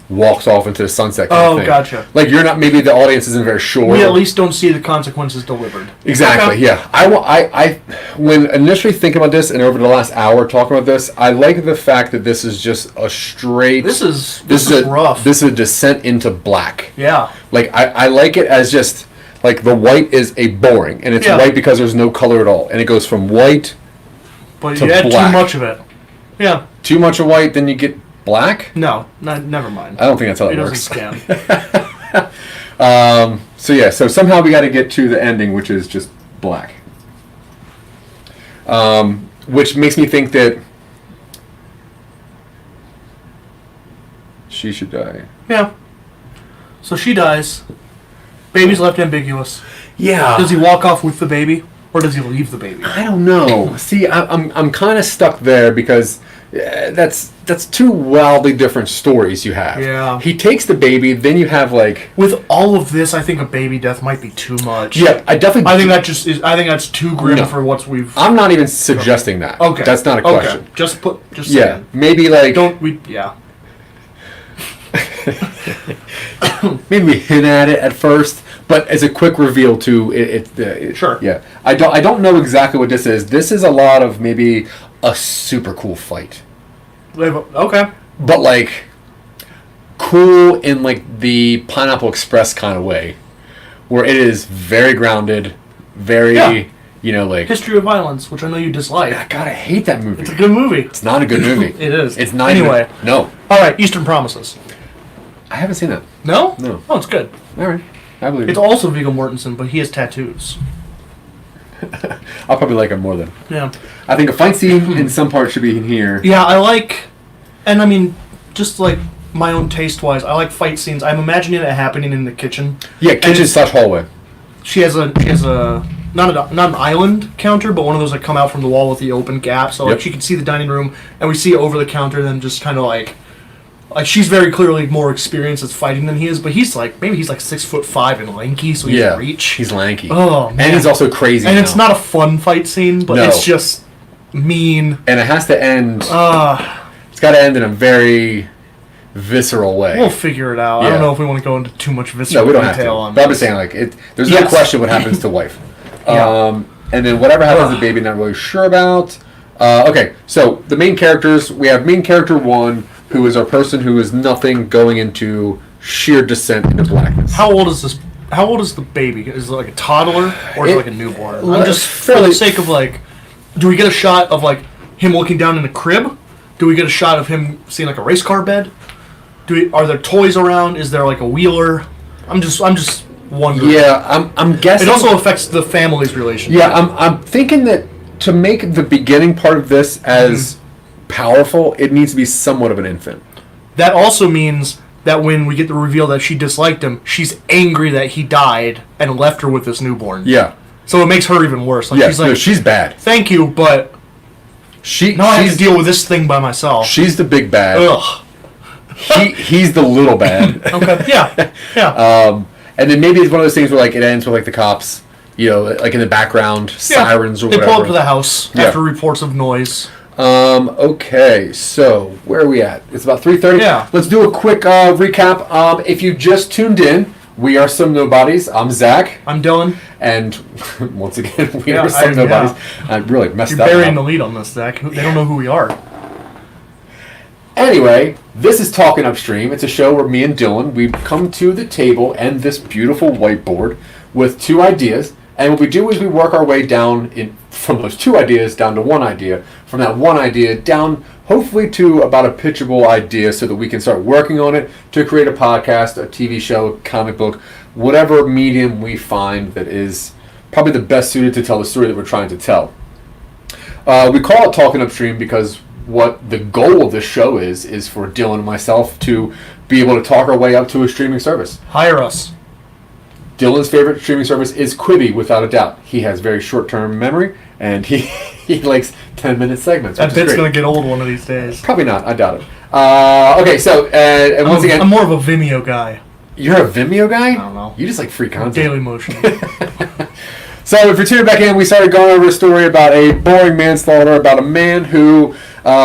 [SPEAKER 2] walks off into the sunset kind of thing.
[SPEAKER 1] Gotcha.
[SPEAKER 2] Like, you're not, maybe the audience isn't very sure.
[SPEAKER 1] We at least don't see the consequences delivered.
[SPEAKER 2] Exactly,
[SPEAKER 1] Okay.
[SPEAKER 2] yeah. I when initially thinking about this and over the last hour talking about this, I like the fact that this is just a straight...
[SPEAKER 1] This is rough.
[SPEAKER 2] This is a descent into black.
[SPEAKER 1] Yeah.
[SPEAKER 2] Like, I like it as just, like, the white is a boring, and it's white because there's no color at all. And it goes from white
[SPEAKER 1] But
[SPEAKER 2] to
[SPEAKER 1] you add
[SPEAKER 2] black.
[SPEAKER 1] too much of it. Yeah.
[SPEAKER 2] Too much of white, then you get black?
[SPEAKER 1] No, never mind.
[SPEAKER 2] I don't think that's how it
[SPEAKER 1] doesn't
[SPEAKER 2] works.
[SPEAKER 1] scan.
[SPEAKER 2] So somehow we got to get to the ending, which is just black. Which makes me think that she should die.
[SPEAKER 1] Yeah. So she dies. Baby's left ambiguous.
[SPEAKER 2] Yeah.
[SPEAKER 1] Does he walk off with the baby, or does he leave the baby?
[SPEAKER 2] I don't know. See, I'm kind of stuck there because that's two wildly different stories you have.
[SPEAKER 1] Yeah.
[SPEAKER 2] He takes the baby, then you have like...
[SPEAKER 1] With all of this, I think a baby death might be too much.
[SPEAKER 2] Yeah, I definitely...
[SPEAKER 1] I think that just is. I think that's too grim
[SPEAKER 2] No.
[SPEAKER 1] for what we've.
[SPEAKER 2] I'm not even suggesting that.
[SPEAKER 1] Okay.
[SPEAKER 2] That's not a question.
[SPEAKER 1] Okay. Just
[SPEAKER 2] Yeah,
[SPEAKER 1] saying.
[SPEAKER 2] maybe like...
[SPEAKER 1] Don't we? Yeah.
[SPEAKER 2] Maybe we hint at it at first, but as a quick reveal to it.
[SPEAKER 1] Sure.
[SPEAKER 2] Yeah. I don't know exactly what this is. This is a lot of maybe a super cool fight,
[SPEAKER 1] Okay.
[SPEAKER 2] but like cool in like the Pineapple Express kind of way, where it is very grounded, very like
[SPEAKER 1] History of Violence, which I know you dislike.
[SPEAKER 2] God, I hate that movie.
[SPEAKER 1] It's a good movie.
[SPEAKER 2] It's not a good movie.
[SPEAKER 1] It is.
[SPEAKER 2] It's not.
[SPEAKER 1] Anyway.
[SPEAKER 2] No.
[SPEAKER 1] All right. Eastern Promises.
[SPEAKER 2] I haven't seen that.
[SPEAKER 1] No.
[SPEAKER 2] No.
[SPEAKER 1] Oh, it's good.
[SPEAKER 2] All right. I believe
[SPEAKER 1] It's
[SPEAKER 2] it.
[SPEAKER 1] also Viggo Mortensen, but he has tattoos.
[SPEAKER 2] I'll probably like it more than.
[SPEAKER 1] Yeah.
[SPEAKER 2] I think a fight scene in some parts should be in here.
[SPEAKER 1] Yeah, I like, and I mean, just like my own taste-wise, I like fight scenes. I'm imagining it happening in the kitchen.
[SPEAKER 2] Yeah, kitchen slash hallway.
[SPEAKER 1] She has a not an island counter, but one of those that come out from the wall with the open gap, so like
[SPEAKER 2] Yep.
[SPEAKER 1] she can see the dining room, and we see over the counter. Then just kind of like she's very clearly more experienced at fighting than he is, but he's like maybe he's like 6'5" and lanky, so he can reach.
[SPEAKER 2] He's lanky.
[SPEAKER 1] Oh man,
[SPEAKER 2] and he's also crazy.
[SPEAKER 1] and
[SPEAKER 2] now.
[SPEAKER 1] it's not a fun fight scene, but
[SPEAKER 2] No.
[SPEAKER 1] it's just mean.
[SPEAKER 2] And it has to end. It's got to end in a very visceral way.
[SPEAKER 1] We'll figure it out. I
[SPEAKER 2] Yeah.
[SPEAKER 1] don't know if we want to go into too much
[SPEAKER 2] No,
[SPEAKER 1] visceral
[SPEAKER 2] we don't have to.
[SPEAKER 1] detail on
[SPEAKER 2] But I'm
[SPEAKER 1] this.
[SPEAKER 2] just saying, like, there's no
[SPEAKER 1] Yes.
[SPEAKER 2] question what happens to wife.
[SPEAKER 1] Yeah.
[SPEAKER 2] And then whatever happens to the baby, not really sure about. Okay, so the main characters, we have main character 1, who is our person who is nothing going into sheer descent into blackness.
[SPEAKER 1] How old is this? How old is the baby? Is it like a toddler or is it like a newborn? I'm just for
[SPEAKER 2] fairly-
[SPEAKER 1] the sake of like, do we get a shot of like him looking down in a crib? Do we get a shot of him seeing like a race car bed? Are there toys around? Is there like a wheeler? I'm just wondering.
[SPEAKER 2] Yeah, I'm guessing.
[SPEAKER 1] It also affects the family's relationship.
[SPEAKER 2] Yeah, I'm thinking that to make the beginning part of this as powerful, it needs to be somewhat of an infant.
[SPEAKER 1] That also means that when we get the reveal that she disliked him, she's angry that he died and left her with this newborn.
[SPEAKER 2] Yeah.
[SPEAKER 1] So it makes her even worse. Like
[SPEAKER 2] Yeah,
[SPEAKER 1] she's like,
[SPEAKER 2] no, she's bad.
[SPEAKER 1] thank you, but now I have to
[SPEAKER 2] she's
[SPEAKER 1] deal with this thing by myself.
[SPEAKER 2] She's the big bad.
[SPEAKER 1] Ugh.
[SPEAKER 2] He's the little bad.
[SPEAKER 1] Okay. Yeah.
[SPEAKER 2] And then maybe it's one of those things where like it ends with like the cops, like in the background, sirens or
[SPEAKER 1] They
[SPEAKER 2] whatever.
[SPEAKER 1] pull up to the house
[SPEAKER 2] Yeah.
[SPEAKER 1] after reports of noise.
[SPEAKER 2] Okay, so where are we at? It's about 3:30.
[SPEAKER 1] Yeah.
[SPEAKER 2] Let's do a quick recap. If you just tuned in, we are Some Nobodies. I'm Zach,
[SPEAKER 1] I'm Dylan.
[SPEAKER 2] and once again, we
[SPEAKER 1] Yeah,
[SPEAKER 2] are Some
[SPEAKER 1] yeah.
[SPEAKER 2] Nobodies. I really messed
[SPEAKER 1] You're
[SPEAKER 2] that
[SPEAKER 1] burying
[SPEAKER 2] up.
[SPEAKER 1] the lead on this, Zach. They don't know who we are.
[SPEAKER 2] Anyway, this is Talking Upstream. It's a show where me and Dylan, we come to the table and this beautiful whiteboard with 2 ideas. And what we do is we work our way down from those 2 ideas down to 1 idea. From that 1 idea down, hopefully, to about a pitchable idea so that we can start working on it to create a podcast, a TV show, a comic book, whatever medium we find that is probably the best suited to tell the story that we're trying to tell. We call it Talking Upstream because what the goal of this show is for Dylan and myself to be able to talk our way up to a streaming service.
[SPEAKER 1] Hire us.
[SPEAKER 2] Dylan's favorite streaming service is Quibi, without a doubt. He has very short-term memory, and he likes 10-minute segments.
[SPEAKER 1] That bit's going to get old one of these days.
[SPEAKER 2] Probably not. I doubt it. Okay, so, and once again...
[SPEAKER 1] I'm more of a Vimeo guy.
[SPEAKER 2] You're a Vimeo guy?
[SPEAKER 1] I don't know.
[SPEAKER 2] You just like free content.
[SPEAKER 1] Daily Motion.
[SPEAKER 2] So, if you're tuning back in, we started going over a story about a boring manslaughter, about a man who,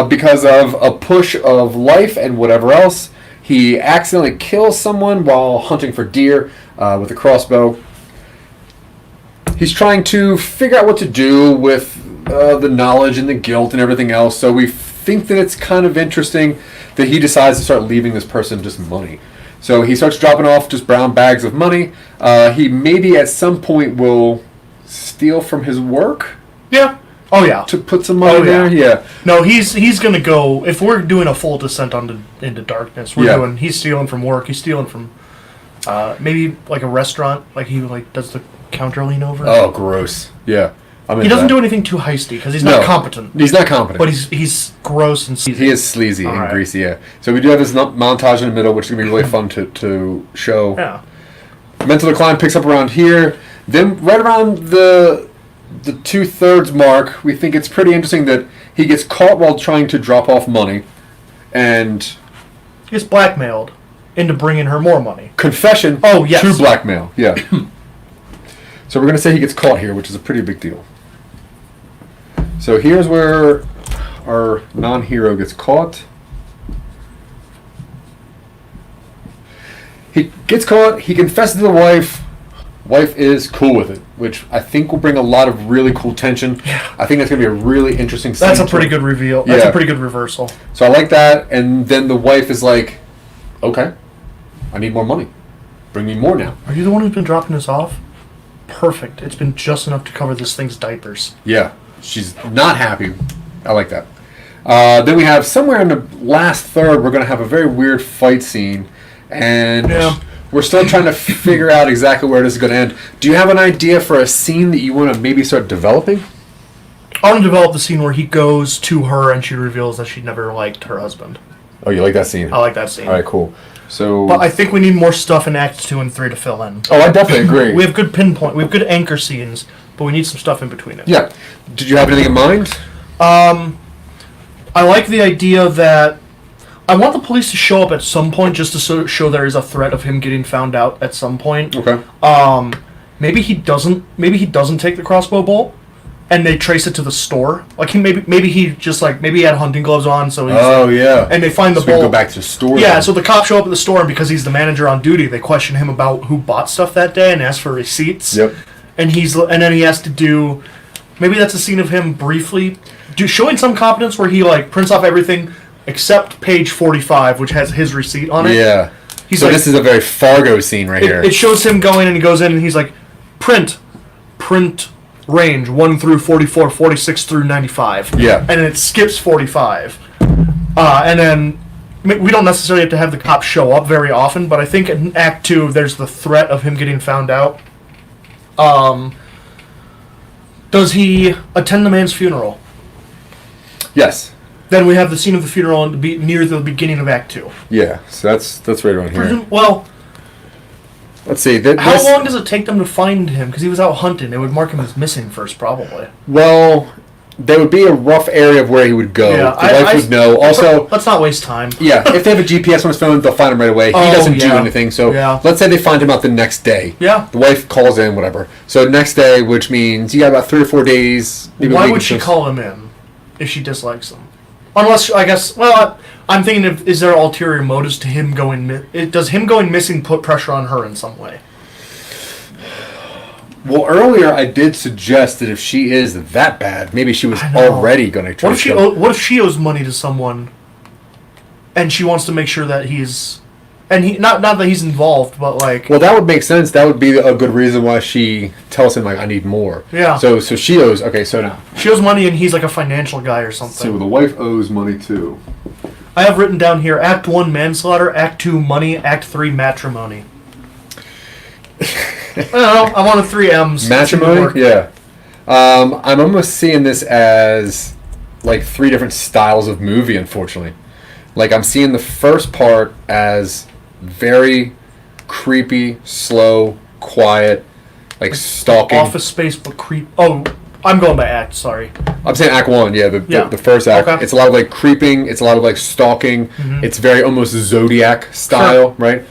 [SPEAKER 2] because of a push of life and whatever else, he accidentally kills someone while hunting for deer with a crossbow. He's trying to figure out what to do with the knowledge and the guilt and everything else, so we think that it's kind of interesting that he decides to start leaving this person just money. So he starts dropping off just brown bags of money. He maybe at some point will steal from his work.
[SPEAKER 1] Yeah. Oh yeah.
[SPEAKER 2] To put some money there. Yeah.
[SPEAKER 1] No, he's gonna go. If we're doing a full descent into darkness, he's stealing from work. He's stealing from maybe like a restaurant. Like he does the counter lean over.
[SPEAKER 2] Oh, gross. Yeah.
[SPEAKER 1] He doesn't do anything too heisty because he's not competent.
[SPEAKER 2] He's not competent.
[SPEAKER 1] But he's gross and sleazy.
[SPEAKER 2] He is sleazy and greasy, yeah. So we do have this montage in the middle, which is going to be really fun to show.
[SPEAKER 1] Yeah.
[SPEAKER 2] Mental decline picks up around here. Then right around the 2/3 mark, we think it's pretty interesting that he gets caught while trying to drop off money. And
[SPEAKER 1] he gets blackmailed into bringing her more money.
[SPEAKER 2] Confession to blackmail, yeah. So we're going to say he gets caught here, which is a pretty big deal. So here's where our non-hero gets caught. He gets caught. He confesses to the wife. Wife is cool with it, which I think will bring a lot of really cool tension. Yeah. I think that's going to be a really interesting scene.
[SPEAKER 1] That's a pretty good reveal. That's a pretty good reversal.
[SPEAKER 2] So I like that. And then the wife is like, okay, I need more money. Bring me more now.
[SPEAKER 1] Are you the one who's been dropping this off? Perfect. It's been just enough to cover this thing's diapers.
[SPEAKER 2] Yeah. She's not happy. I like that. Then we have somewhere in the last third, we're going to have a very weird fight scene. And we're still trying to figure out exactly where this is going to end. Do you have an idea for a scene that you want to maybe start developing?
[SPEAKER 1] I want to develop the scene where he goes to her and she reveals that she never liked her husband.
[SPEAKER 2] Oh, you like that scene?
[SPEAKER 1] I like that scene.
[SPEAKER 2] All right, cool. So,
[SPEAKER 1] but I think we need more stuff in Acts 2 and 3 to fill in.
[SPEAKER 2] Oh, I definitely agree.
[SPEAKER 1] We have good pinpoint. We have good anchor scenes, but we need some stuff in between it.
[SPEAKER 2] Yeah. Did you have anything in mind?
[SPEAKER 1] I like the idea that I want the police to show up at some point just to show there is a threat of him getting found out at some point.
[SPEAKER 2] Okay.
[SPEAKER 1] Maybe he doesn't take the crossbow bolt, and they trace it to the store. Like maybe he just maybe he had hunting gloves on, so he's, and they find the bolt.
[SPEAKER 2] Go back to the store.
[SPEAKER 1] Yeah, then. So the cops show up at the store, and because he's the manager on duty, they question him about who bought stuff that day and ask for receipts.
[SPEAKER 2] Yep.
[SPEAKER 1] And then he has to do. Maybe that's a scene of him briefly showing some competence where he prints off everything except page 45, which has his receipt on it.
[SPEAKER 2] Yeah. So this is a very Fargo scene right here.
[SPEAKER 1] It shows him going, and he goes in, and he's like, print. Range 1 through 44, 46 through 95.
[SPEAKER 2] Yeah.
[SPEAKER 1] And then it skips 45. And then we don't necessarily have to have the cops show up very often, but I think in Act 2 there's the threat of him getting found out. Does he attend the man's funeral?
[SPEAKER 2] Yes.
[SPEAKER 1] Then we have the scene of the funeral near the beginning of Act 2.
[SPEAKER 2] Yeah, so that's right around here.
[SPEAKER 1] Well,
[SPEAKER 2] let's see.
[SPEAKER 1] How long does it take them to find him? Because he was out hunting. They would mark him as missing first, probably.
[SPEAKER 2] Well, there would be a rough area of where he would go. Yeah, the wife would know. Also,
[SPEAKER 1] let's not waste time.
[SPEAKER 2] Yeah, if they have a GPS on his phone, they'll find him right away. He doesn't do anything, so let's say they find him out the next day.
[SPEAKER 1] Yeah.
[SPEAKER 2] The wife calls in, whatever. So next day, which means you got about 3 or 4 days.
[SPEAKER 1] Why would she call him in if she dislikes him? Unless, I guess, I'm thinking is there ulterior motives to him going... Does him going missing put pressure on her in some way?
[SPEAKER 2] Well, earlier I did suggest that if she is that bad, maybe she was already going to try
[SPEAKER 1] What if she owes money to someone, and she wants to make sure that he's... And he not that he's involved, but
[SPEAKER 2] Well, that would make sense. That would be a good reason why she tells him, I need more.
[SPEAKER 1] Yeah.
[SPEAKER 2] So she owes... Okay, so now...
[SPEAKER 1] She owes money, and he's a financial guy or something.
[SPEAKER 2] So the wife owes money, too.
[SPEAKER 1] I have written down here, Act 1, manslaughter, Act 2, money, Act 3, matrimony. I don't know. I wanted 3 M's.
[SPEAKER 2] Matrimony? Yeah. I'm almost seeing this as, 3 different styles of movie, unfortunately. I'm seeing the first part as... very creepy, slow, quiet, like stalking.
[SPEAKER 1] Office Space, but creep. Oh, I'm going by act. Sorry.
[SPEAKER 2] I'm saying Act 1, yeah, the first act.
[SPEAKER 1] Okay.
[SPEAKER 2] It's a lot of like creeping. It's a lot of like stalking. It's very almost Zodiac style, right?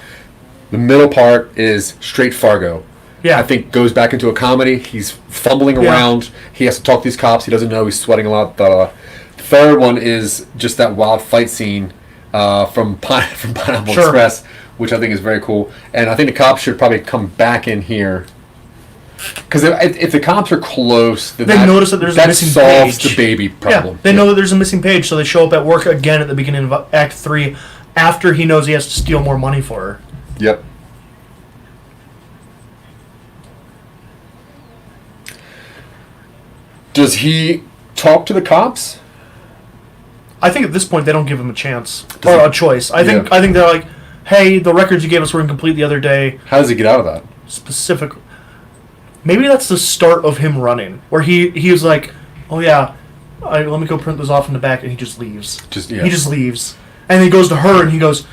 [SPEAKER 2] The middle part is straight Fargo.
[SPEAKER 1] Yeah.
[SPEAKER 2] I think goes back into a comedy. He's fumbling around. He has to talk to these cops. He doesn't know. He's sweating a lot. The third one is just that wild fight scene from Pineapple Express, which I think is very cool. And I think the cops should probably come back in here. Because if the cops are close, then
[SPEAKER 1] they notice that there's a missing
[SPEAKER 2] solves
[SPEAKER 1] page.
[SPEAKER 2] the baby problem.
[SPEAKER 1] Yeah, they know that there's a missing page, so they show up at work again at the beginning of Act 3 after he knows he has to steal more money for her.
[SPEAKER 2] Yep. Does he talk to the cops?
[SPEAKER 1] I think at this point they don't give him a chance or a choice. I think they're like, "Hey, the records you gave us were incomplete the other day."
[SPEAKER 2] How does he get out of that?
[SPEAKER 1] Specific. Maybe that's the start of him running, where he was like, "Oh yeah, let me go print this off in the back," and he just leaves. He just leaves, and he goes to her and he goes,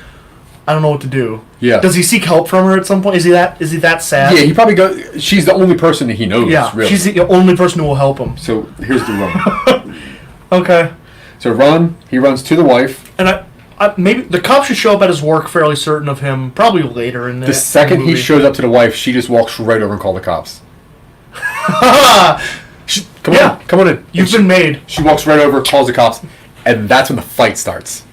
[SPEAKER 1] "I don't know what to do."
[SPEAKER 2] Yeah.
[SPEAKER 1] Does he seek help from her at some point? Is he that sad?
[SPEAKER 2] Yeah, he probably goes. She's the only person that he knows.
[SPEAKER 1] Yeah,
[SPEAKER 2] really.
[SPEAKER 1] she's the only person who will help him.
[SPEAKER 2] So here's the run.
[SPEAKER 1] Okay.
[SPEAKER 2] So he runs to the wife.
[SPEAKER 1] And I maybe the cops should show up at his work fairly certain of him, probably later in
[SPEAKER 2] The second he shows up to the wife, she just walks right over and calls the cops. Come on in.
[SPEAKER 1] You've been made.
[SPEAKER 2] She walks right over, calls the cops, and that's when the fight starts.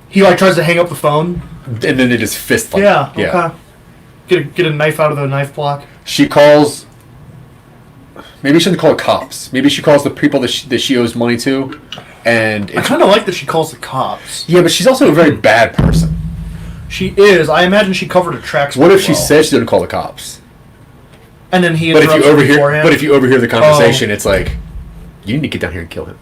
[SPEAKER 1] He tries to hang up the phone.
[SPEAKER 2] And then they just fist fight.
[SPEAKER 1] Yeah. Okay. Get a knife out of the knife block.
[SPEAKER 2] She calls. Maybe she doesn't call the cops. Maybe she calls the people that she owes money to, and
[SPEAKER 1] I kind of like that she calls the cops.
[SPEAKER 2] Yeah, but she's also a very bad person.
[SPEAKER 1] She is. I imagine she covered her tracks.
[SPEAKER 2] What if she says she didn't call the cops?
[SPEAKER 1] And then he
[SPEAKER 2] But
[SPEAKER 1] interrupts her beforehand.
[SPEAKER 2] if you overhear the conversation, it's like, you need to get down here and kill him.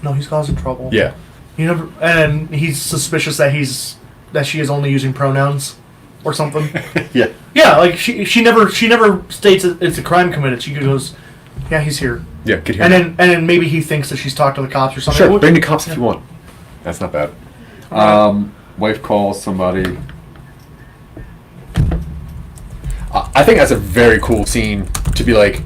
[SPEAKER 1] No, he's causing trouble.
[SPEAKER 2] Yeah.
[SPEAKER 1] And he's suspicious that she is only using pronouns or something.
[SPEAKER 2] Yeah.
[SPEAKER 1] Yeah, like she never states it's a crime committed. She goes, "Yeah, he's here."
[SPEAKER 2] Yeah, get here.
[SPEAKER 1] And then maybe he thinks that she's talked to the cops or something.
[SPEAKER 2] Sure, bring the cops if you want. That's not bad. Wife calls somebody. I think that's a very cool scene to be like,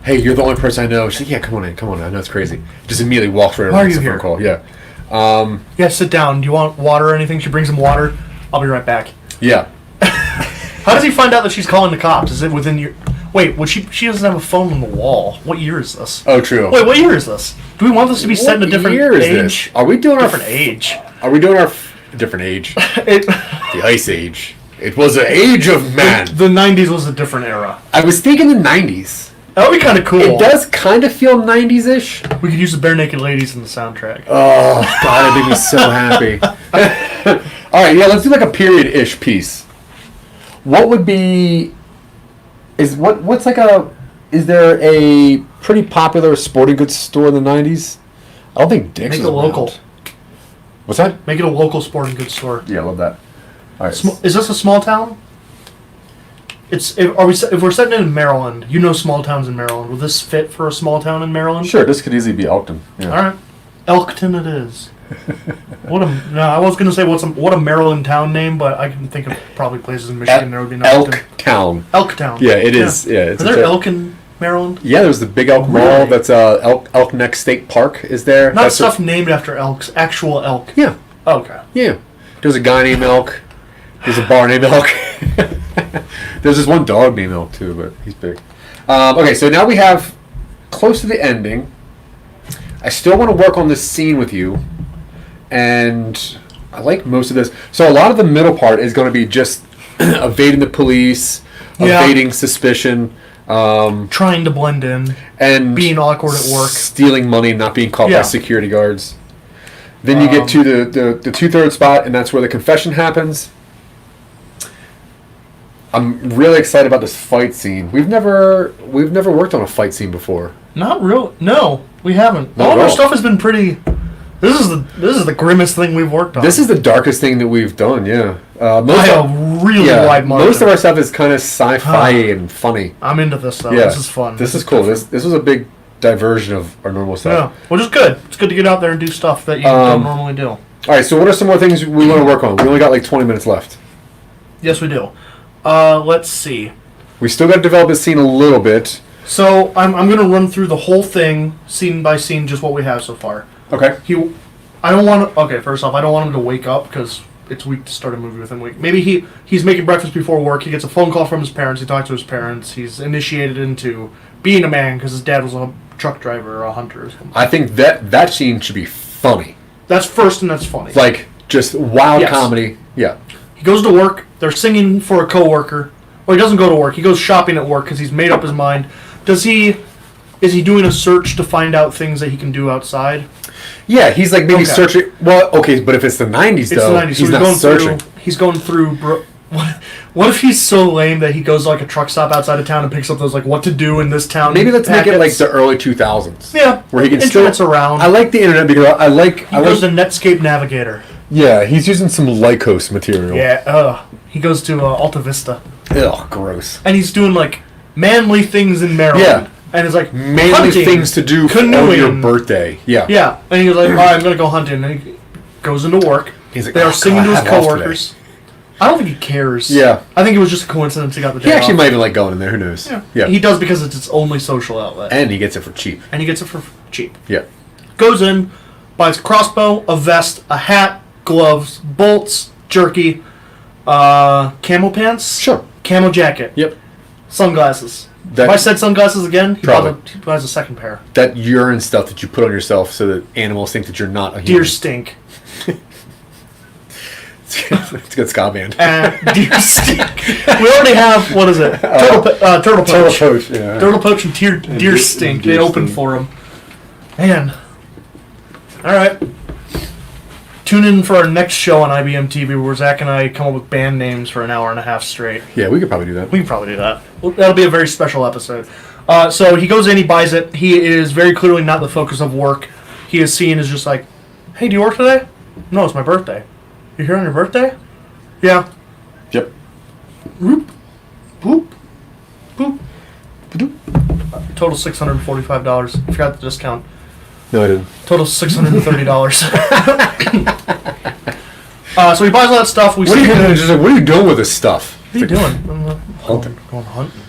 [SPEAKER 2] "Hey, you're the only person I know." She's like, "Yeah, come on in. I know it's crazy." Just immediately walks right over.
[SPEAKER 1] Why are
[SPEAKER 2] and
[SPEAKER 1] you
[SPEAKER 2] makes a
[SPEAKER 1] here?
[SPEAKER 2] phone call. Yeah.
[SPEAKER 1] Yeah, sit down. Do you want water or anything? She brings him water. I'll be right back.
[SPEAKER 2] Yeah.
[SPEAKER 1] How does he find out that she's calling the cops? Is it within your... Wait, she doesn't have a phone on the wall. What year is this?
[SPEAKER 2] Oh, true.
[SPEAKER 1] Wait, what year is this? Do we want this to be set in a different
[SPEAKER 2] year is
[SPEAKER 1] age?
[SPEAKER 2] this? Are we doing
[SPEAKER 1] different age?
[SPEAKER 2] Are we doing our different age? The Ice Age. It was an age of man.
[SPEAKER 1] The 90s was a different era.
[SPEAKER 2] I was thinking the 90s.
[SPEAKER 1] That would be kind of cool.
[SPEAKER 2] It does kind of feel 90s-ish.
[SPEAKER 1] We could use the Bare Naked Ladies in the soundtrack.
[SPEAKER 2] Oh, God, it made me so happy. All right, yeah, let's do like a period-ish piece. What would be... Is there a pretty popular sporting goods store in the 90s? I don't think Dick's
[SPEAKER 1] Make
[SPEAKER 2] is
[SPEAKER 1] it local.
[SPEAKER 2] around. What's that?
[SPEAKER 1] Make it a local sporting goods store.
[SPEAKER 2] Yeah, I love that. All right.
[SPEAKER 1] Is this a small town? If we're setting it in Maryland, you know small towns in Maryland. Will this fit for a small town in Maryland?
[SPEAKER 2] Sure, this could easily be Elkton. Yeah.
[SPEAKER 1] All right, Elkton it is. I was gonna say what a Maryland town name, but I can think of probably places in Michigan there would be no
[SPEAKER 2] Elktown.
[SPEAKER 1] Elktown.
[SPEAKER 2] Yeah, it is. Yeah, it's
[SPEAKER 1] Are there elk in Maryland?
[SPEAKER 2] Yeah, there's the Big Elk Mall.
[SPEAKER 1] Really?
[SPEAKER 2] That's Elk Neck State Park is there.
[SPEAKER 1] Not
[SPEAKER 2] That's
[SPEAKER 1] stuff named after elks. Actual elk.
[SPEAKER 2] Yeah.
[SPEAKER 1] Okay.
[SPEAKER 2] Yeah. There's a guy named Elk. There's a bar named Elk. There's this one dog named Elk too, but he's big. Okay, so now we have close to the ending. I still want to work on this scene with you, and I like most of this. So a lot of the middle part is going to be just evading the police, evading suspicion,
[SPEAKER 1] trying to blend in,
[SPEAKER 2] and
[SPEAKER 1] being awkward at work,
[SPEAKER 2] stealing money, not being caught by security guards. Then you get to the 2/3 spot, and that's where the confession happens. I'm really excited about this fight scene. We've never worked on a fight scene before.
[SPEAKER 1] Not real. No, we haven't.
[SPEAKER 2] Not
[SPEAKER 1] All
[SPEAKER 2] at
[SPEAKER 1] of our
[SPEAKER 2] all.
[SPEAKER 1] stuff has been pretty. This is the grimmest thing we've worked on.
[SPEAKER 2] This is the darkest thing that we've done. Yeah,
[SPEAKER 1] by a really wide margin.
[SPEAKER 2] Most of our stuff is kind of sci-fi and funny.
[SPEAKER 1] I'm into this though.
[SPEAKER 2] Yeah,
[SPEAKER 1] This is fun.
[SPEAKER 2] This is cool. This was a big diversion of our normal stuff.
[SPEAKER 1] Yeah, which is good. It's good to get out there and do stuff that you don't normally do.
[SPEAKER 2] All right. So what are some more things we want to work on? We only got like 20 minutes left.
[SPEAKER 1] Yes, we do. Let's see.
[SPEAKER 2] We still got to develop this scene a little bit.
[SPEAKER 1] So I'm going to run through the whole thing, scene by scene, just what we have so far.
[SPEAKER 2] Okay.
[SPEAKER 1] I don't want to. Okay, first off, I don't want him to wake up because it's weak to start a movie with him. Maybe he's making breakfast before work. He gets a phone call from his parents. He talks to his parents. He's initiated into being a man because his dad was a truck driver or a hunter or something.
[SPEAKER 2] I think that scene should be funny.
[SPEAKER 1] That's first, and that's funny.
[SPEAKER 2] Like, just wild
[SPEAKER 1] Yes.
[SPEAKER 2] comedy. Yeah.
[SPEAKER 1] He goes to work. They're singing for a coworker. Well, he doesn't go to work. He goes shopping at work because he's made up his mind. Is he doing a search to find out things that he can do outside?
[SPEAKER 2] Yeah, he's like maybe
[SPEAKER 1] Okay.
[SPEAKER 2] searching. Well, okay, but if it's the 90s,
[SPEAKER 1] It's
[SPEAKER 2] though,
[SPEAKER 1] the 90s, so
[SPEAKER 2] he's not
[SPEAKER 1] going
[SPEAKER 2] searching.
[SPEAKER 1] He's going through. What if he's so lame that he goes to like a truck stop outside of town and picks up those like what to do in this town?
[SPEAKER 2] Maybe let's make it like
[SPEAKER 1] packets?
[SPEAKER 2] the early 2000s.
[SPEAKER 1] Yeah,
[SPEAKER 2] where he can
[SPEAKER 1] internet's
[SPEAKER 2] still.
[SPEAKER 1] around.
[SPEAKER 2] I like the internet because I like.
[SPEAKER 1] He goes to Netscape Navigator.
[SPEAKER 2] Yeah, he's using some Lycos material.
[SPEAKER 1] Yeah, he goes to Alta Vista,
[SPEAKER 2] Ugh, gross.
[SPEAKER 1] and he's doing like manly things in Maryland.
[SPEAKER 2] Yeah.
[SPEAKER 1] And it's like
[SPEAKER 2] Mainly
[SPEAKER 1] hunting,
[SPEAKER 2] things to do
[SPEAKER 1] canoeing.
[SPEAKER 2] for your birthday. Yeah.
[SPEAKER 1] Yeah, and he was like, "All right, I'm gonna go hunting." And he goes into work.
[SPEAKER 2] He's like,
[SPEAKER 1] they
[SPEAKER 2] "Oh,
[SPEAKER 1] are singing
[SPEAKER 2] God,
[SPEAKER 1] to his
[SPEAKER 2] I have off
[SPEAKER 1] coworkers. I don't think he cares.
[SPEAKER 2] Yeah.
[SPEAKER 1] I think it was just a coincidence he got the day
[SPEAKER 2] He actually
[SPEAKER 1] off.
[SPEAKER 2] might even like going in there. Who knows? Yeah.
[SPEAKER 1] He does because it's his only social outlet,
[SPEAKER 2] And he gets it for cheap.
[SPEAKER 1] and he gets it for cheap.
[SPEAKER 2] Yeah.
[SPEAKER 1] Goes in, buys a crossbow, a vest, a hat, gloves, bolts, jerky, camo pants,
[SPEAKER 2] Sure.
[SPEAKER 1] camo jacket,
[SPEAKER 2] Yep.
[SPEAKER 1] sunglasses.
[SPEAKER 2] That-
[SPEAKER 1] If I said sunglasses again,
[SPEAKER 2] Probably.
[SPEAKER 1] he buys a second pair.
[SPEAKER 2] That urine stuff that you put on yourself so that animals think that you're not a human.
[SPEAKER 1] Deer stink.
[SPEAKER 2] It's a good ska band.
[SPEAKER 1] Deer stink. We already have, what is it? Turtle poach.
[SPEAKER 2] Poach, yeah.
[SPEAKER 1] Turtle poach and deer stink.
[SPEAKER 2] Deer
[SPEAKER 1] They opened
[SPEAKER 2] stink.
[SPEAKER 1] for him. Man. Alright. Tune in for our next show on IBM TV where Zach and I come up with band names for an hour and a half straight.
[SPEAKER 2] Yeah, we could probably do that.
[SPEAKER 1] We can probably do that. Well, that'll be a very special episode. So he goes in, he buys it. He is very clearly not the focus of work. He is seen as just like, hey, do you work today? No, it's my birthday. You're here on your birthday? Yeah.
[SPEAKER 2] Yep.
[SPEAKER 1] Boop. Boop. Boop. Boop. Total $645. I forgot the discount.
[SPEAKER 2] No, I didn't.
[SPEAKER 1] Total $630. So he buys all that stuff. We
[SPEAKER 2] What are,
[SPEAKER 1] see
[SPEAKER 2] you,
[SPEAKER 1] him.
[SPEAKER 2] just like, what are you doing with this stuff?
[SPEAKER 1] What are you doing? I'm
[SPEAKER 2] Hunting.
[SPEAKER 1] going hunting.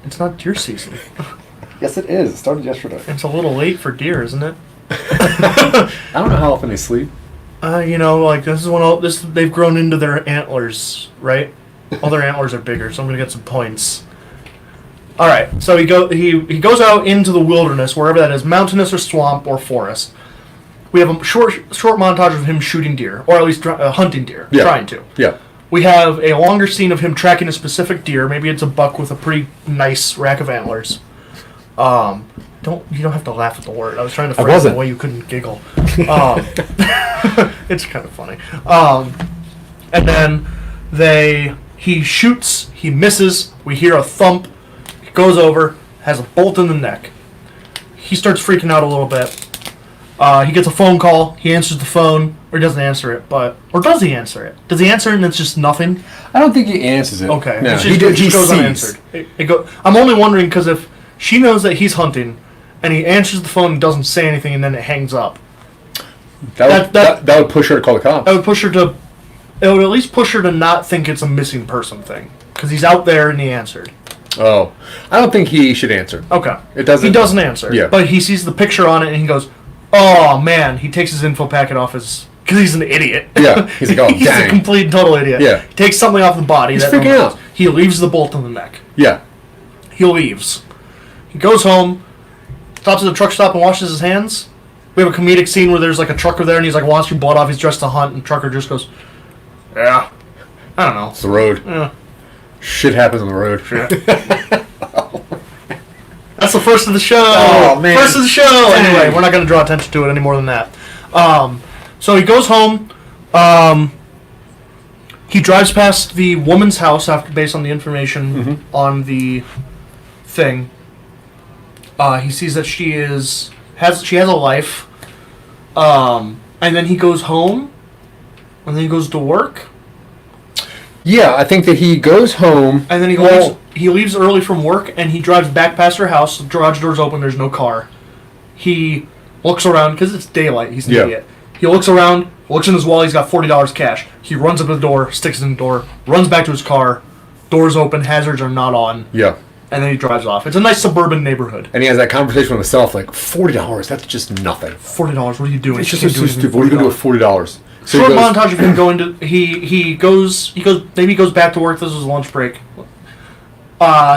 [SPEAKER 1] It's not deer season.
[SPEAKER 2] Yes, it is. It started yesterday.
[SPEAKER 1] It's a little late for deer, isn't it?
[SPEAKER 2] I don't know how often they sleep.
[SPEAKER 1] Like this is when they've grown into their antlers, right? All their antlers are bigger, so I'm gonna get some points. All right, so he goes out into the wilderness, wherever that is, mountainous or swamp or forest. We have a short montage of him shooting deer, or at least hunting deer,
[SPEAKER 2] Yeah.
[SPEAKER 1] trying to.
[SPEAKER 2] Yeah.
[SPEAKER 1] We have a longer scene of him tracking a specific deer. Maybe it's a buck with a pretty nice rack of antlers. You don't have to laugh at the word. I was trying to phrase it
[SPEAKER 2] wasn't.
[SPEAKER 1] the way you couldn't giggle. It's kind of funny. And then he shoots, he misses, we hear a thump, he goes over, has a bolt in the neck. He starts freaking out a little bit. He gets a phone call, he answers the phone, or he doesn't answer it, or does he answer it? Does he answer it and it's just nothing?
[SPEAKER 2] I don't think he answers it.
[SPEAKER 1] Okay.
[SPEAKER 2] No,
[SPEAKER 1] It's
[SPEAKER 2] he
[SPEAKER 1] just goes
[SPEAKER 2] sees.
[SPEAKER 1] unanswered. I'm only wondering because if she knows that he's hunting, and he answers the phone and doesn't say anything, and then it hangs up,
[SPEAKER 2] That would push her to call the cops.
[SPEAKER 1] it would at least push her to not think it's a missing person thing. Because he's out there and he answered.
[SPEAKER 2] Oh. I don't think he should answer.
[SPEAKER 1] Okay.
[SPEAKER 2] It doesn't.
[SPEAKER 1] He doesn't answer.
[SPEAKER 2] Yeah.
[SPEAKER 1] But he sees the picture on it and he goes, oh man. He takes his info packet off his. Because he's an idiot.
[SPEAKER 2] Yeah. He's like, oh,
[SPEAKER 1] he's
[SPEAKER 2] dang.
[SPEAKER 1] a complete total idiot.
[SPEAKER 2] Yeah.
[SPEAKER 1] He takes something off the body.
[SPEAKER 2] He's
[SPEAKER 1] that no
[SPEAKER 2] freaking
[SPEAKER 1] one knows.
[SPEAKER 2] out.
[SPEAKER 1] He leaves the bolt in the neck.
[SPEAKER 2] Yeah.
[SPEAKER 1] He leaves. He goes home, stops at the truck stop and washes his hands. We have a comedic scene where there's like a trucker there and he's like wants your blood off. He's dressed to hunt and the trucker just goes, yeah. I don't know.
[SPEAKER 2] It's the road.
[SPEAKER 1] Yeah.
[SPEAKER 2] Shit happens on the road.
[SPEAKER 1] That's the first of the show.
[SPEAKER 2] Oh, man.
[SPEAKER 1] First of the show.
[SPEAKER 2] Dang.
[SPEAKER 1] Anyway, we're not going to draw attention to it any more than that. So he goes home. He drives past the woman's house based on the information on the thing. He sees that she has a life. And then he goes home. And then he goes to work.
[SPEAKER 2] Yeah, I think that he goes home.
[SPEAKER 1] And then he leaves early from work and he drives back past her house. The garage door's open. There's no car. He looks around because it's daylight. He's an idiot. He looks around, looks in his wallet. He's got $40 cash. He runs up to the door, sticks it in the door, runs back to his car, Doors open, hazards are not on,
[SPEAKER 2] Yeah.
[SPEAKER 1] and then he drives off. It's a nice suburban neighborhood.
[SPEAKER 2] And he has that conversation with himself, like, $40, that's just nothing.
[SPEAKER 1] $40, what are you doing?
[SPEAKER 2] It's
[SPEAKER 1] You
[SPEAKER 2] just so
[SPEAKER 1] can't do
[SPEAKER 2] stupid.
[SPEAKER 1] anything
[SPEAKER 2] What are you going to do with $40? So
[SPEAKER 1] Short
[SPEAKER 2] he goes,
[SPEAKER 1] montage of him going to he goes maybe he goes back to work. This is lunch break.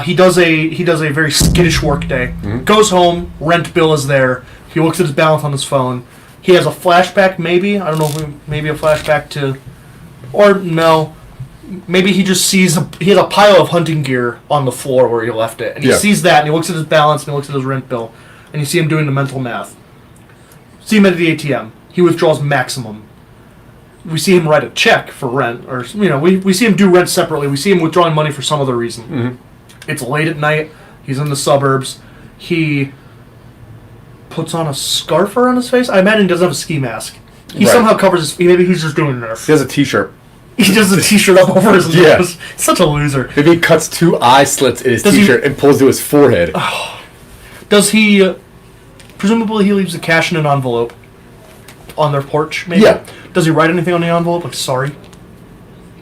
[SPEAKER 1] He does a very skittish work day. Goes home. Rent bill is there. He looks at his balance on his phone. He has a flashback. Maybe I don't know. If maybe a flashback to, or no. Maybe he just sees he has a pile of hunting gear on the floor where he left it, and he sees that, and he looks at his balance, and he looks at his rent bill, and you see him doing the mental math. See him at the ATM. He withdraws maximum. We see him write a check for rent, or we see him do rent separately. We see him withdrawing money for some other reason. It's late at night. He's in the suburbs. He puts on a scarf around his face. I imagine he doesn't have a ski mask. He somehow covers his. Maybe he's just doing this.
[SPEAKER 2] he has a t-shirt.
[SPEAKER 1] He does a t-shirt up over his
[SPEAKER 2] Yeah.
[SPEAKER 1] nose. Such a loser.
[SPEAKER 2] Maybe he cuts 2 eye slits in his
[SPEAKER 1] Does he-
[SPEAKER 2] t-shirt and pulls to his forehead.
[SPEAKER 1] Does he? Presumably, he leaves the cash in an envelope on their porch. Maybe.
[SPEAKER 2] Yeah.
[SPEAKER 1] Does he write anything on the envelope? Like sorry.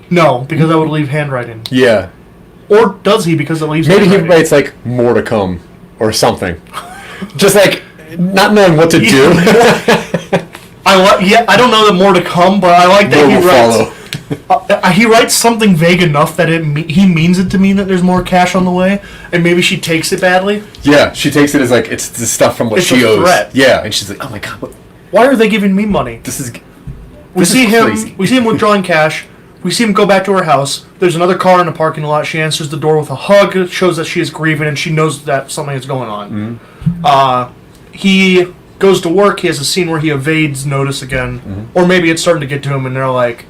[SPEAKER 1] No, because that would leave handwriting.
[SPEAKER 2] Yeah.
[SPEAKER 1] Or does he? Because it leaves.
[SPEAKER 2] Maybe he
[SPEAKER 1] handwriting.
[SPEAKER 2] writes, like, more to come or something. Just, like, not knowing what to do.
[SPEAKER 1] I don't know that more to come, but I like that
[SPEAKER 2] More
[SPEAKER 1] he
[SPEAKER 2] will
[SPEAKER 1] writes.
[SPEAKER 2] follow.
[SPEAKER 1] He writes something vague enough that he means it to mean that there's more cash on the way, and maybe she takes it badly.
[SPEAKER 2] Yeah, she takes it as, like, it's the stuff from what
[SPEAKER 1] It's
[SPEAKER 2] she
[SPEAKER 1] a
[SPEAKER 2] owes.
[SPEAKER 1] threat.
[SPEAKER 2] Yeah, and she's like, oh my god,
[SPEAKER 1] Why are they giving me money?
[SPEAKER 2] this is...
[SPEAKER 1] We
[SPEAKER 2] This
[SPEAKER 1] see
[SPEAKER 2] is
[SPEAKER 1] him.
[SPEAKER 2] crazy.
[SPEAKER 1] We see him withdrawing cash. We see him go back to her house. There's another car in the parking lot. She answers the door with a hug. It shows that she is grieving and she knows that something is going on. He goes to work. He has a scene where he evades notice again, or maybe it's starting to get to him, and they're like,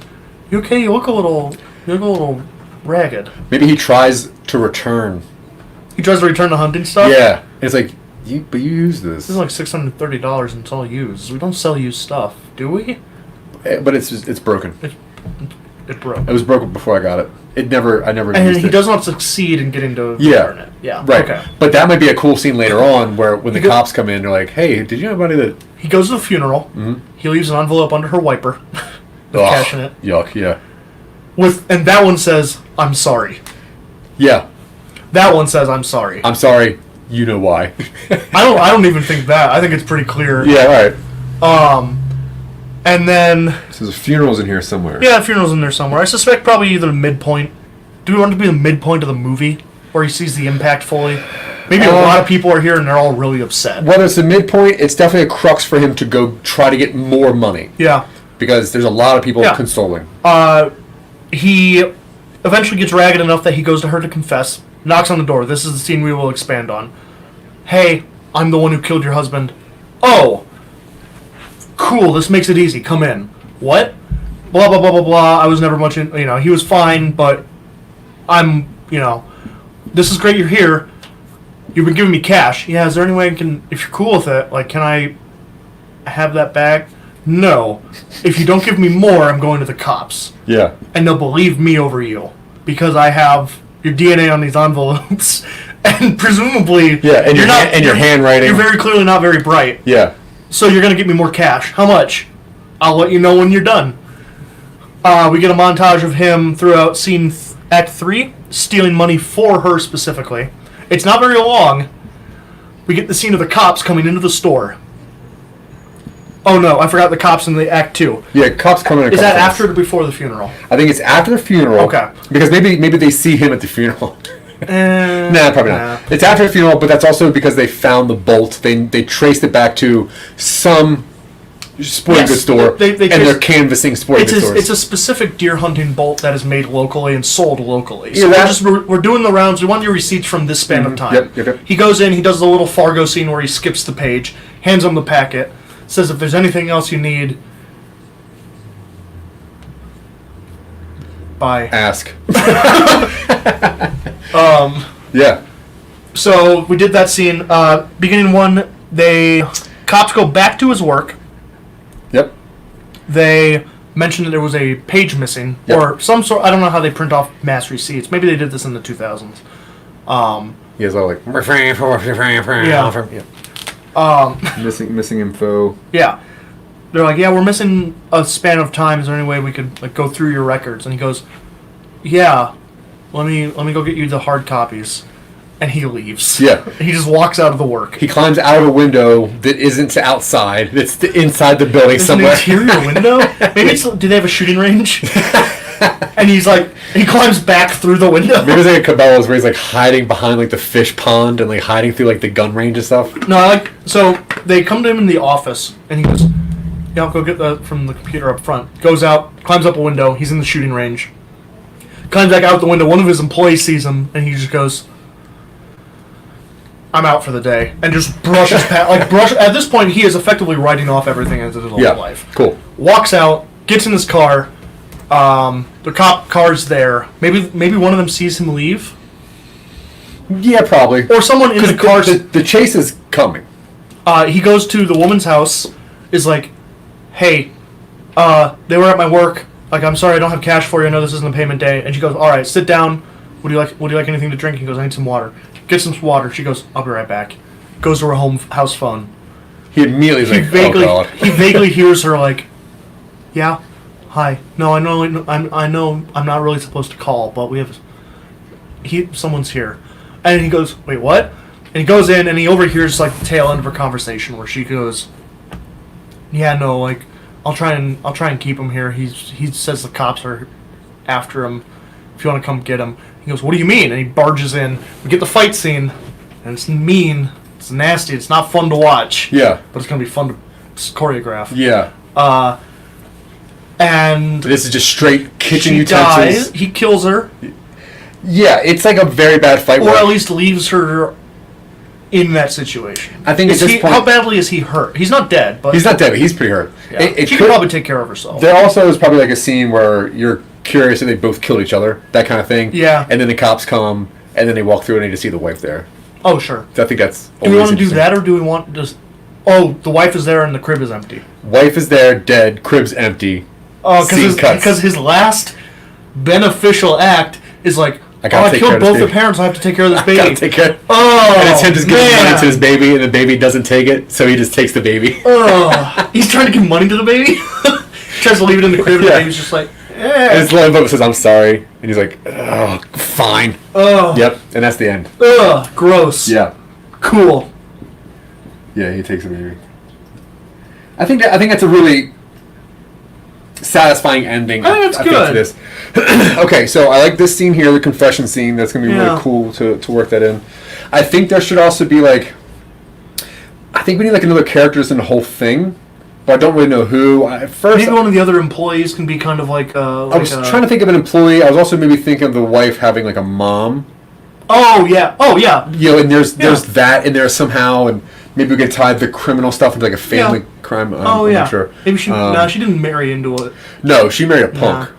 [SPEAKER 1] "You okay? You look a little ragged."
[SPEAKER 2] Maybe he tries to return.
[SPEAKER 1] He tries to return the hunting stuff.
[SPEAKER 2] Yeah. And it's like, but you use this.
[SPEAKER 1] This is like $630 and it's all used. We don't sell used stuff, do we?
[SPEAKER 2] But it's broken.
[SPEAKER 1] It broke.
[SPEAKER 2] It was broken before I got it. I never
[SPEAKER 1] And
[SPEAKER 2] used
[SPEAKER 1] he
[SPEAKER 2] it.
[SPEAKER 1] does not succeed in getting to
[SPEAKER 2] Yeah.
[SPEAKER 1] return it. Yeah.
[SPEAKER 2] Right.
[SPEAKER 1] Okay.
[SPEAKER 2] But that might be a cool scene later on where when the cops come in, they're like, hey, did you have money that...
[SPEAKER 1] He goes to the funeral. He leaves an envelope under her wiper with
[SPEAKER 2] Ugh,
[SPEAKER 1] cash in it.
[SPEAKER 2] Yuck, yeah.
[SPEAKER 1] And that one says, "I'm sorry."
[SPEAKER 2] Yeah.
[SPEAKER 1] That one says, "I'm sorry."
[SPEAKER 2] I'm sorry. You know why.
[SPEAKER 1] I don't even think that. I think it's pretty clear.
[SPEAKER 2] Yeah, right.
[SPEAKER 1] And then
[SPEAKER 2] So there's funerals in here somewhere.
[SPEAKER 1] yeah, the funeral's in there somewhere. I suspect probably either the midpoint. Do we want it to be the midpoint of the movie where he sees the impact fully? Maybe a lot of people are here and they're all really upset.
[SPEAKER 2] Whether it's the midpoint, it's definitely a crux for him to go try to get more money.
[SPEAKER 1] Yeah.
[SPEAKER 2] Because there's a lot of people
[SPEAKER 1] Yeah.
[SPEAKER 2] consoling.
[SPEAKER 1] He eventually gets ragged enough that he goes to her to confess, knocks on the door. This is the scene we will expand on. "Hey, I'm the one who killed your husband." "Oh, cool, this makes it easy. Come in." "What?" "Blah, blah, blah, blah, blah. I was never much in, he was fine, but I'm, this is great you're here. You've been giving me cash." "Yeah, is there any way I can, if you're cool with it, like, can I have that back?" "No. If you don't give me more, I'm going to the cops.
[SPEAKER 2] Yeah.
[SPEAKER 1] And they'll believe me over you because I have your DNA on these envelopes, and presumably,
[SPEAKER 2] Yeah, and your
[SPEAKER 1] you're
[SPEAKER 2] handwriting.
[SPEAKER 1] You're very clearly not very bright,
[SPEAKER 2] Yeah.
[SPEAKER 1] so you're gonna get me more cash. How much? I'll let you know when you're done." We get a montage of him throughout Act 3, stealing money for her specifically. It's not very long. We get the scene of the cops coming into the store. Oh no, I forgot the cops in the Act 2.
[SPEAKER 2] Yeah, cops come in.
[SPEAKER 1] Is that after or before the funeral?
[SPEAKER 2] I think it's after the funeral.
[SPEAKER 1] Okay.
[SPEAKER 2] Because maybe they see him at the funeral. Nah, probably
[SPEAKER 1] Nah.
[SPEAKER 2] not. It's after the funeral, but that's also because they found the bolt. They traced it back to some sporting goods store,
[SPEAKER 1] they
[SPEAKER 2] and
[SPEAKER 1] traced-
[SPEAKER 2] they're canvassing sporting goods stores.
[SPEAKER 1] It's a specific deer hunting bolt that is made locally and sold locally.
[SPEAKER 2] Yeah,
[SPEAKER 1] So
[SPEAKER 2] that-
[SPEAKER 1] we're doing the rounds. We want your receipts from this span of time.
[SPEAKER 2] Yep.
[SPEAKER 1] He goes in. He does the little Fargo scene where he skips the page, hands him the packet, says if there's anything else you need, buy.
[SPEAKER 2] Ask.
[SPEAKER 1] Um,
[SPEAKER 2] Yeah.
[SPEAKER 1] So we did that scene. Beginning one, cops go back to his work.
[SPEAKER 2] Yep.
[SPEAKER 1] They mentioned that there was a page missing,
[SPEAKER 2] Yep.
[SPEAKER 1] or some sort. I don't know how they print off mass receipts. Maybe they did this in the 2000s.
[SPEAKER 2] He has all like missing info.
[SPEAKER 1] Yeah. They're like, yeah, we're missing a span of time. Is there any way we could go through your records? And he goes, yeah. let me go get you the hard copies," and he leaves.
[SPEAKER 2] Yeah.
[SPEAKER 1] He just walks out of the work.
[SPEAKER 2] He climbs out of a window that isn't outside. That's inside the building
[SPEAKER 1] There's
[SPEAKER 2] somewhere.
[SPEAKER 1] an interior window. Maybe do they have a shooting range? And he climbs back through the window.
[SPEAKER 2] Maybe it's like a Cabela's where he's like hiding behind like the fish pond and like hiding through like the gun range and stuff.
[SPEAKER 1] No, so they come to him in the office, and he goes, "Yeah, I'll go get that from the computer up front." Goes out, climbs up a window. He's in the shooting range. Climbs back out the window. One of his employees sees him, and he just goes, "I'm out for the day," and just brushes past. At this point, he is effectively writing off everything as his own life.
[SPEAKER 2] Cool.
[SPEAKER 1] Walks out, gets in his car. The cop car's there. Maybe one of them sees him leave,
[SPEAKER 2] Yeah, probably.
[SPEAKER 1] or someone in the car.
[SPEAKER 2] The chase is coming.
[SPEAKER 1] He goes to the woman's house. Is like, "Hey, they were at my work. Like, I'm sorry, I don't have cash for you. I know this isn't a payment day." And she goes, "All right, sit down. Would you like anything to drink?" He goes, "I need some water." Gets some water. She goes, "I'll be right back." Goes to her house phone.
[SPEAKER 2] He immediately is like, "Oh God."
[SPEAKER 1] He vaguely hears her like, "Yeah, hi. No, I know I'm not really supposed to call, but someone's here." And he goes, "Wait, what?" And he goes in and he overhears like the tail end of her conversation where she goes, "Yeah, no, like I'll try and keep him here. He says the cops are after him. If you want to come get him." He goes, "What do you mean?" And he barges in. We get the fight scene, and it's mean. It's nasty. It's not fun to watch.
[SPEAKER 2] Yeah.
[SPEAKER 1] But it's gonna be fun to choreograph.
[SPEAKER 2] Yeah.
[SPEAKER 1] And
[SPEAKER 2] This is just straight kitchen
[SPEAKER 1] she
[SPEAKER 2] utensils.
[SPEAKER 1] dies. He kills her,
[SPEAKER 2] Yeah, it's like a very bad fight.
[SPEAKER 1] or at least leaves her in that situation.
[SPEAKER 2] I think at this point,
[SPEAKER 1] how badly is he hurt? He's not dead, but
[SPEAKER 2] he's not dead, but he's pretty hurt.
[SPEAKER 1] yeah. She could probably take care of herself.
[SPEAKER 2] There also is probably like a scene where you're curious if they both killed each other, that kind of thing.
[SPEAKER 1] Yeah.
[SPEAKER 2] And then the cops come, and then they walk through and they just see the wife there.
[SPEAKER 1] Oh, sure.
[SPEAKER 2] I think that's.
[SPEAKER 1] Do we
[SPEAKER 2] always
[SPEAKER 1] want to do
[SPEAKER 2] interesting.
[SPEAKER 1] that, or do we want just? Oh, the wife is there and the crib is empty.
[SPEAKER 2] Wife is there, dead. Crib's empty.
[SPEAKER 1] Oh,
[SPEAKER 2] Scene cuts.
[SPEAKER 1] because his last beneficial act is like,
[SPEAKER 2] I gotta take care
[SPEAKER 1] killed
[SPEAKER 2] of this
[SPEAKER 1] both the
[SPEAKER 2] baby.
[SPEAKER 1] parents. I have to take care of this baby.
[SPEAKER 2] Gotta take care.
[SPEAKER 1] Oh,
[SPEAKER 2] And it's him just giving money
[SPEAKER 1] man.
[SPEAKER 2] to his baby, and the baby doesn't take it, so he just takes the baby.
[SPEAKER 1] Oh, he's trying to give money to the baby. Tries to leave it in the crib, and
[SPEAKER 2] Yeah.
[SPEAKER 1] the baby's just like,
[SPEAKER 2] And his little book says, "I'm sorry," and he's like, "Oh, fine."
[SPEAKER 1] oh,
[SPEAKER 2] Yep, and that's the end.
[SPEAKER 1] ugh, gross.
[SPEAKER 2] Yeah,
[SPEAKER 1] Cool.
[SPEAKER 2] yeah, he takes the baby. I think that's a really satisfying ending.
[SPEAKER 1] I think it's
[SPEAKER 2] to
[SPEAKER 1] good.
[SPEAKER 2] this. Okay, so I like this scene here, the confession scene. That's gonna be
[SPEAKER 1] Yeah.
[SPEAKER 2] really cool to work that in. I think there should also be like, I think we need like another characters in the whole thing, but I don't really know who. At first,
[SPEAKER 1] Maybe one of the other employees can be kind of like.
[SPEAKER 2] I was trying to think of an employee. I was also maybe thinking of the wife having like a mom.
[SPEAKER 1] Oh yeah. Oh yeah.
[SPEAKER 2] You know, and there's that in there somehow, and maybe we could tie the criminal stuff into like a family crime.
[SPEAKER 1] Oh
[SPEAKER 2] I'm
[SPEAKER 1] yeah.
[SPEAKER 2] not sure.
[SPEAKER 1] Maybe she. No, she didn't marry into it.
[SPEAKER 2] No, she married a punk,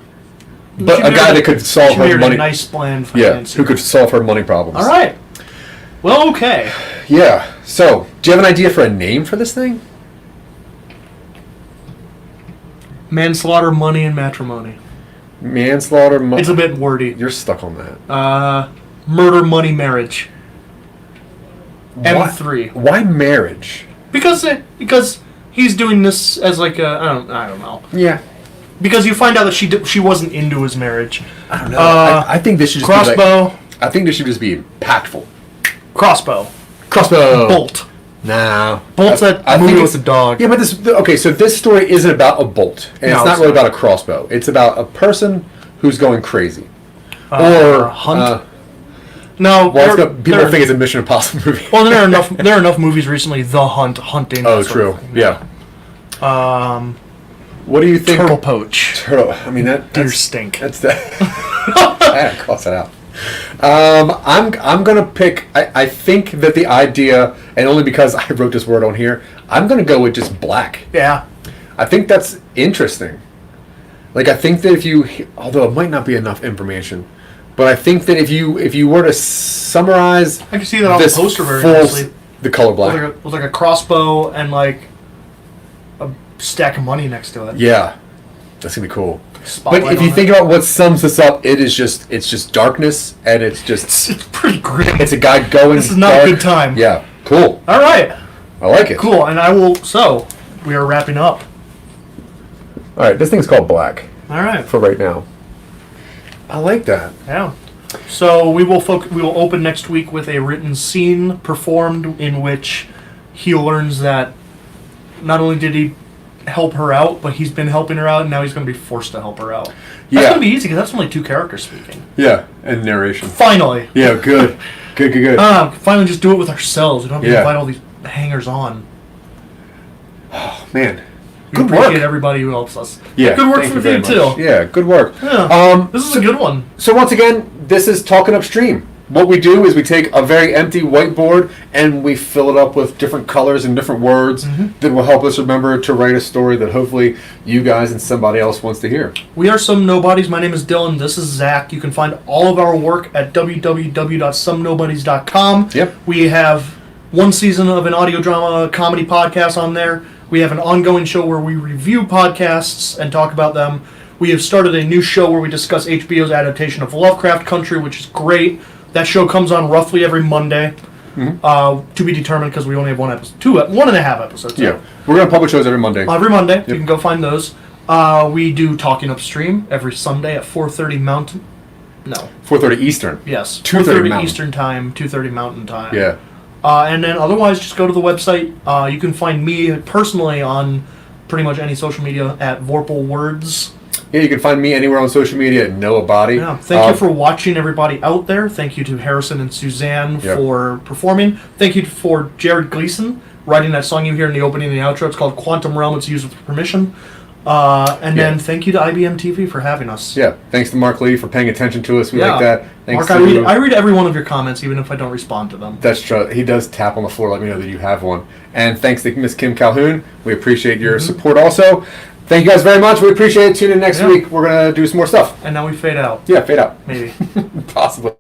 [SPEAKER 2] but
[SPEAKER 1] She
[SPEAKER 2] a guy
[SPEAKER 1] married
[SPEAKER 2] that could solve
[SPEAKER 1] she
[SPEAKER 2] her
[SPEAKER 1] married
[SPEAKER 2] money.
[SPEAKER 1] a nice bland
[SPEAKER 2] Yeah,
[SPEAKER 1] financier.
[SPEAKER 2] who could solve her money problems.
[SPEAKER 1] All right. Well, okay.
[SPEAKER 2] Yeah. So, do you have an idea for a name for this thing?
[SPEAKER 1] Manslaughter, money, and matrimony.
[SPEAKER 2] Manslaughter.
[SPEAKER 1] It's a bit wordy.
[SPEAKER 2] You're stuck on that.
[SPEAKER 1] Murder, money, marriage.
[SPEAKER 2] Why-
[SPEAKER 1] M3.
[SPEAKER 2] Why marriage?
[SPEAKER 1] Because he's doing this as like a I don't know.
[SPEAKER 2] Yeah.
[SPEAKER 1] Because you find out that she wasn't into his marriage.
[SPEAKER 2] I don't know. I think this should just be
[SPEAKER 1] Crossbow,
[SPEAKER 2] like, I think this should just be impactful.
[SPEAKER 1] crossbow,
[SPEAKER 2] Crossbow.
[SPEAKER 1] bolt.
[SPEAKER 2] Nah.
[SPEAKER 1] Bolt's that movie
[SPEAKER 2] think
[SPEAKER 1] with the dog.
[SPEAKER 2] Yeah, but so this story isn't about a bolt, and
[SPEAKER 1] No,
[SPEAKER 2] it's not
[SPEAKER 1] it's
[SPEAKER 2] really
[SPEAKER 1] not.
[SPEAKER 2] about a crossbow. It's about a person who's going crazy,
[SPEAKER 1] Or Hunt.
[SPEAKER 2] well,
[SPEAKER 1] No,
[SPEAKER 2] people think it's a Mission Impossible movie.
[SPEAKER 1] well, there are enough movies recently. The Hunt, hunting.
[SPEAKER 2] Oh,
[SPEAKER 1] that sort
[SPEAKER 2] true.
[SPEAKER 1] of thing.
[SPEAKER 2] Yeah. What do you think?
[SPEAKER 1] Turtle poach.
[SPEAKER 2] Turtle. I mean
[SPEAKER 1] Deer
[SPEAKER 2] that's
[SPEAKER 1] stink.
[SPEAKER 2] That's that. I gotta cross that out. I'm gonna pick. I think that the idea, and only because I wrote this word on here, I'm gonna go with just black.
[SPEAKER 1] Yeah.
[SPEAKER 2] I think that's interesting. Like, I think that if you, although it might not be enough information, but I think that if you were to summarize,
[SPEAKER 1] I can see that on the
[SPEAKER 2] this
[SPEAKER 1] poster very
[SPEAKER 2] full
[SPEAKER 1] nicely.
[SPEAKER 2] the color black.
[SPEAKER 1] With like a crossbow and like a stack of money next to it.
[SPEAKER 2] Yeah, that's gonna be cool.
[SPEAKER 1] Spotlight
[SPEAKER 2] But if
[SPEAKER 1] on
[SPEAKER 2] you
[SPEAKER 1] it.
[SPEAKER 2] think about what sums this up, it's just darkness, and it's
[SPEAKER 1] It's pretty grim.
[SPEAKER 2] a guy going.
[SPEAKER 1] This is not
[SPEAKER 2] dark.
[SPEAKER 1] a good time.
[SPEAKER 2] Yeah, cool.
[SPEAKER 1] All right.
[SPEAKER 2] I like it.
[SPEAKER 1] Cool. And I will. So we are wrapping up.
[SPEAKER 2] All right, this thing's called black
[SPEAKER 1] All right.
[SPEAKER 2] for right now. I like that.
[SPEAKER 1] Yeah. So we will open next week with a written scene performed in which he learns that not only did he help her out, but he's been helping her out, and now he's going to be forced to help her out. That's going to be easy because that's only 2 characters speaking.
[SPEAKER 2] Yeah, and narration.
[SPEAKER 1] Finally.
[SPEAKER 2] Yeah, good. Good.
[SPEAKER 1] Finally just do it with ourselves. We don't have to invite all these hangers on.
[SPEAKER 2] Oh, man.
[SPEAKER 1] We appreciate everybody who helps us.
[SPEAKER 2] Yeah.
[SPEAKER 1] Good work from you, too.
[SPEAKER 2] Yeah, good work.
[SPEAKER 1] Yeah. This is a good one.
[SPEAKER 2] So once again, this is Talking Upstream. What we do is we take a very empty whiteboard and we fill it up with different colors and different words that will help us remember to write a story that hopefully you guys and somebody else wants to hear.
[SPEAKER 1] We are Some Nobodies. My name is Dylan. This is Zach. You can find all of our work at www.somenobodies.com.
[SPEAKER 2] Yep.
[SPEAKER 1] We have 1 season of an audio drama comedy podcast on there. We have an ongoing show where we review podcasts and talk about them. We have started a new show where we discuss HBO's adaptation of Lovecraft Country, which is great. That show comes on roughly every Monday, to be determined because we only have 1.5 episodes.
[SPEAKER 2] Yeah, we're going to publish those every Monday.
[SPEAKER 1] Every Monday, you can go find those. We do Talking Upstream every Sunday at 4:30 Mountain. No.
[SPEAKER 2] 4:30 Eastern.
[SPEAKER 1] Yes.
[SPEAKER 2] 2:30
[SPEAKER 1] 4:30 Eastern Time, 2:30 Mountain Time.
[SPEAKER 2] Yeah.
[SPEAKER 1] And then otherwise, just go to the website. You can find me personally on pretty much any social media at Vorpal Words.
[SPEAKER 2] Yeah, you can find me anywhere on social media at Noah Body.
[SPEAKER 1] Yeah. Thank you for watching, everybody out there. Thank you to Harrison and Suzanne for performing. Thank you for Jared Gleason writing that song you hear in the opening and the outro. It's called Quantum Realm. It's used with permission. And then thank you to IBM TV for having us.
[SPEAKER 2] Yeah. Thanks to Mark Lee for paying attention to us. We like that. Thanks
[SPEAKER 1] Mark, I read every one of your comments, even if I don't respond to them.
[SPEAKER 2] That's true. He does tap on the floor, let me know that you have one. And thanks to Miss Kim Calhoun. We appreciate your support also. Thank you guys very much. We appreciate it. Tune in next week. We're going to do some more stuff.
[SPEAKER 1] And now we fade out.
[SPEAKER 2] Yeah, fade out.
[SPEAKER 1] Maybe.
[SPEAKER 2] Possibly.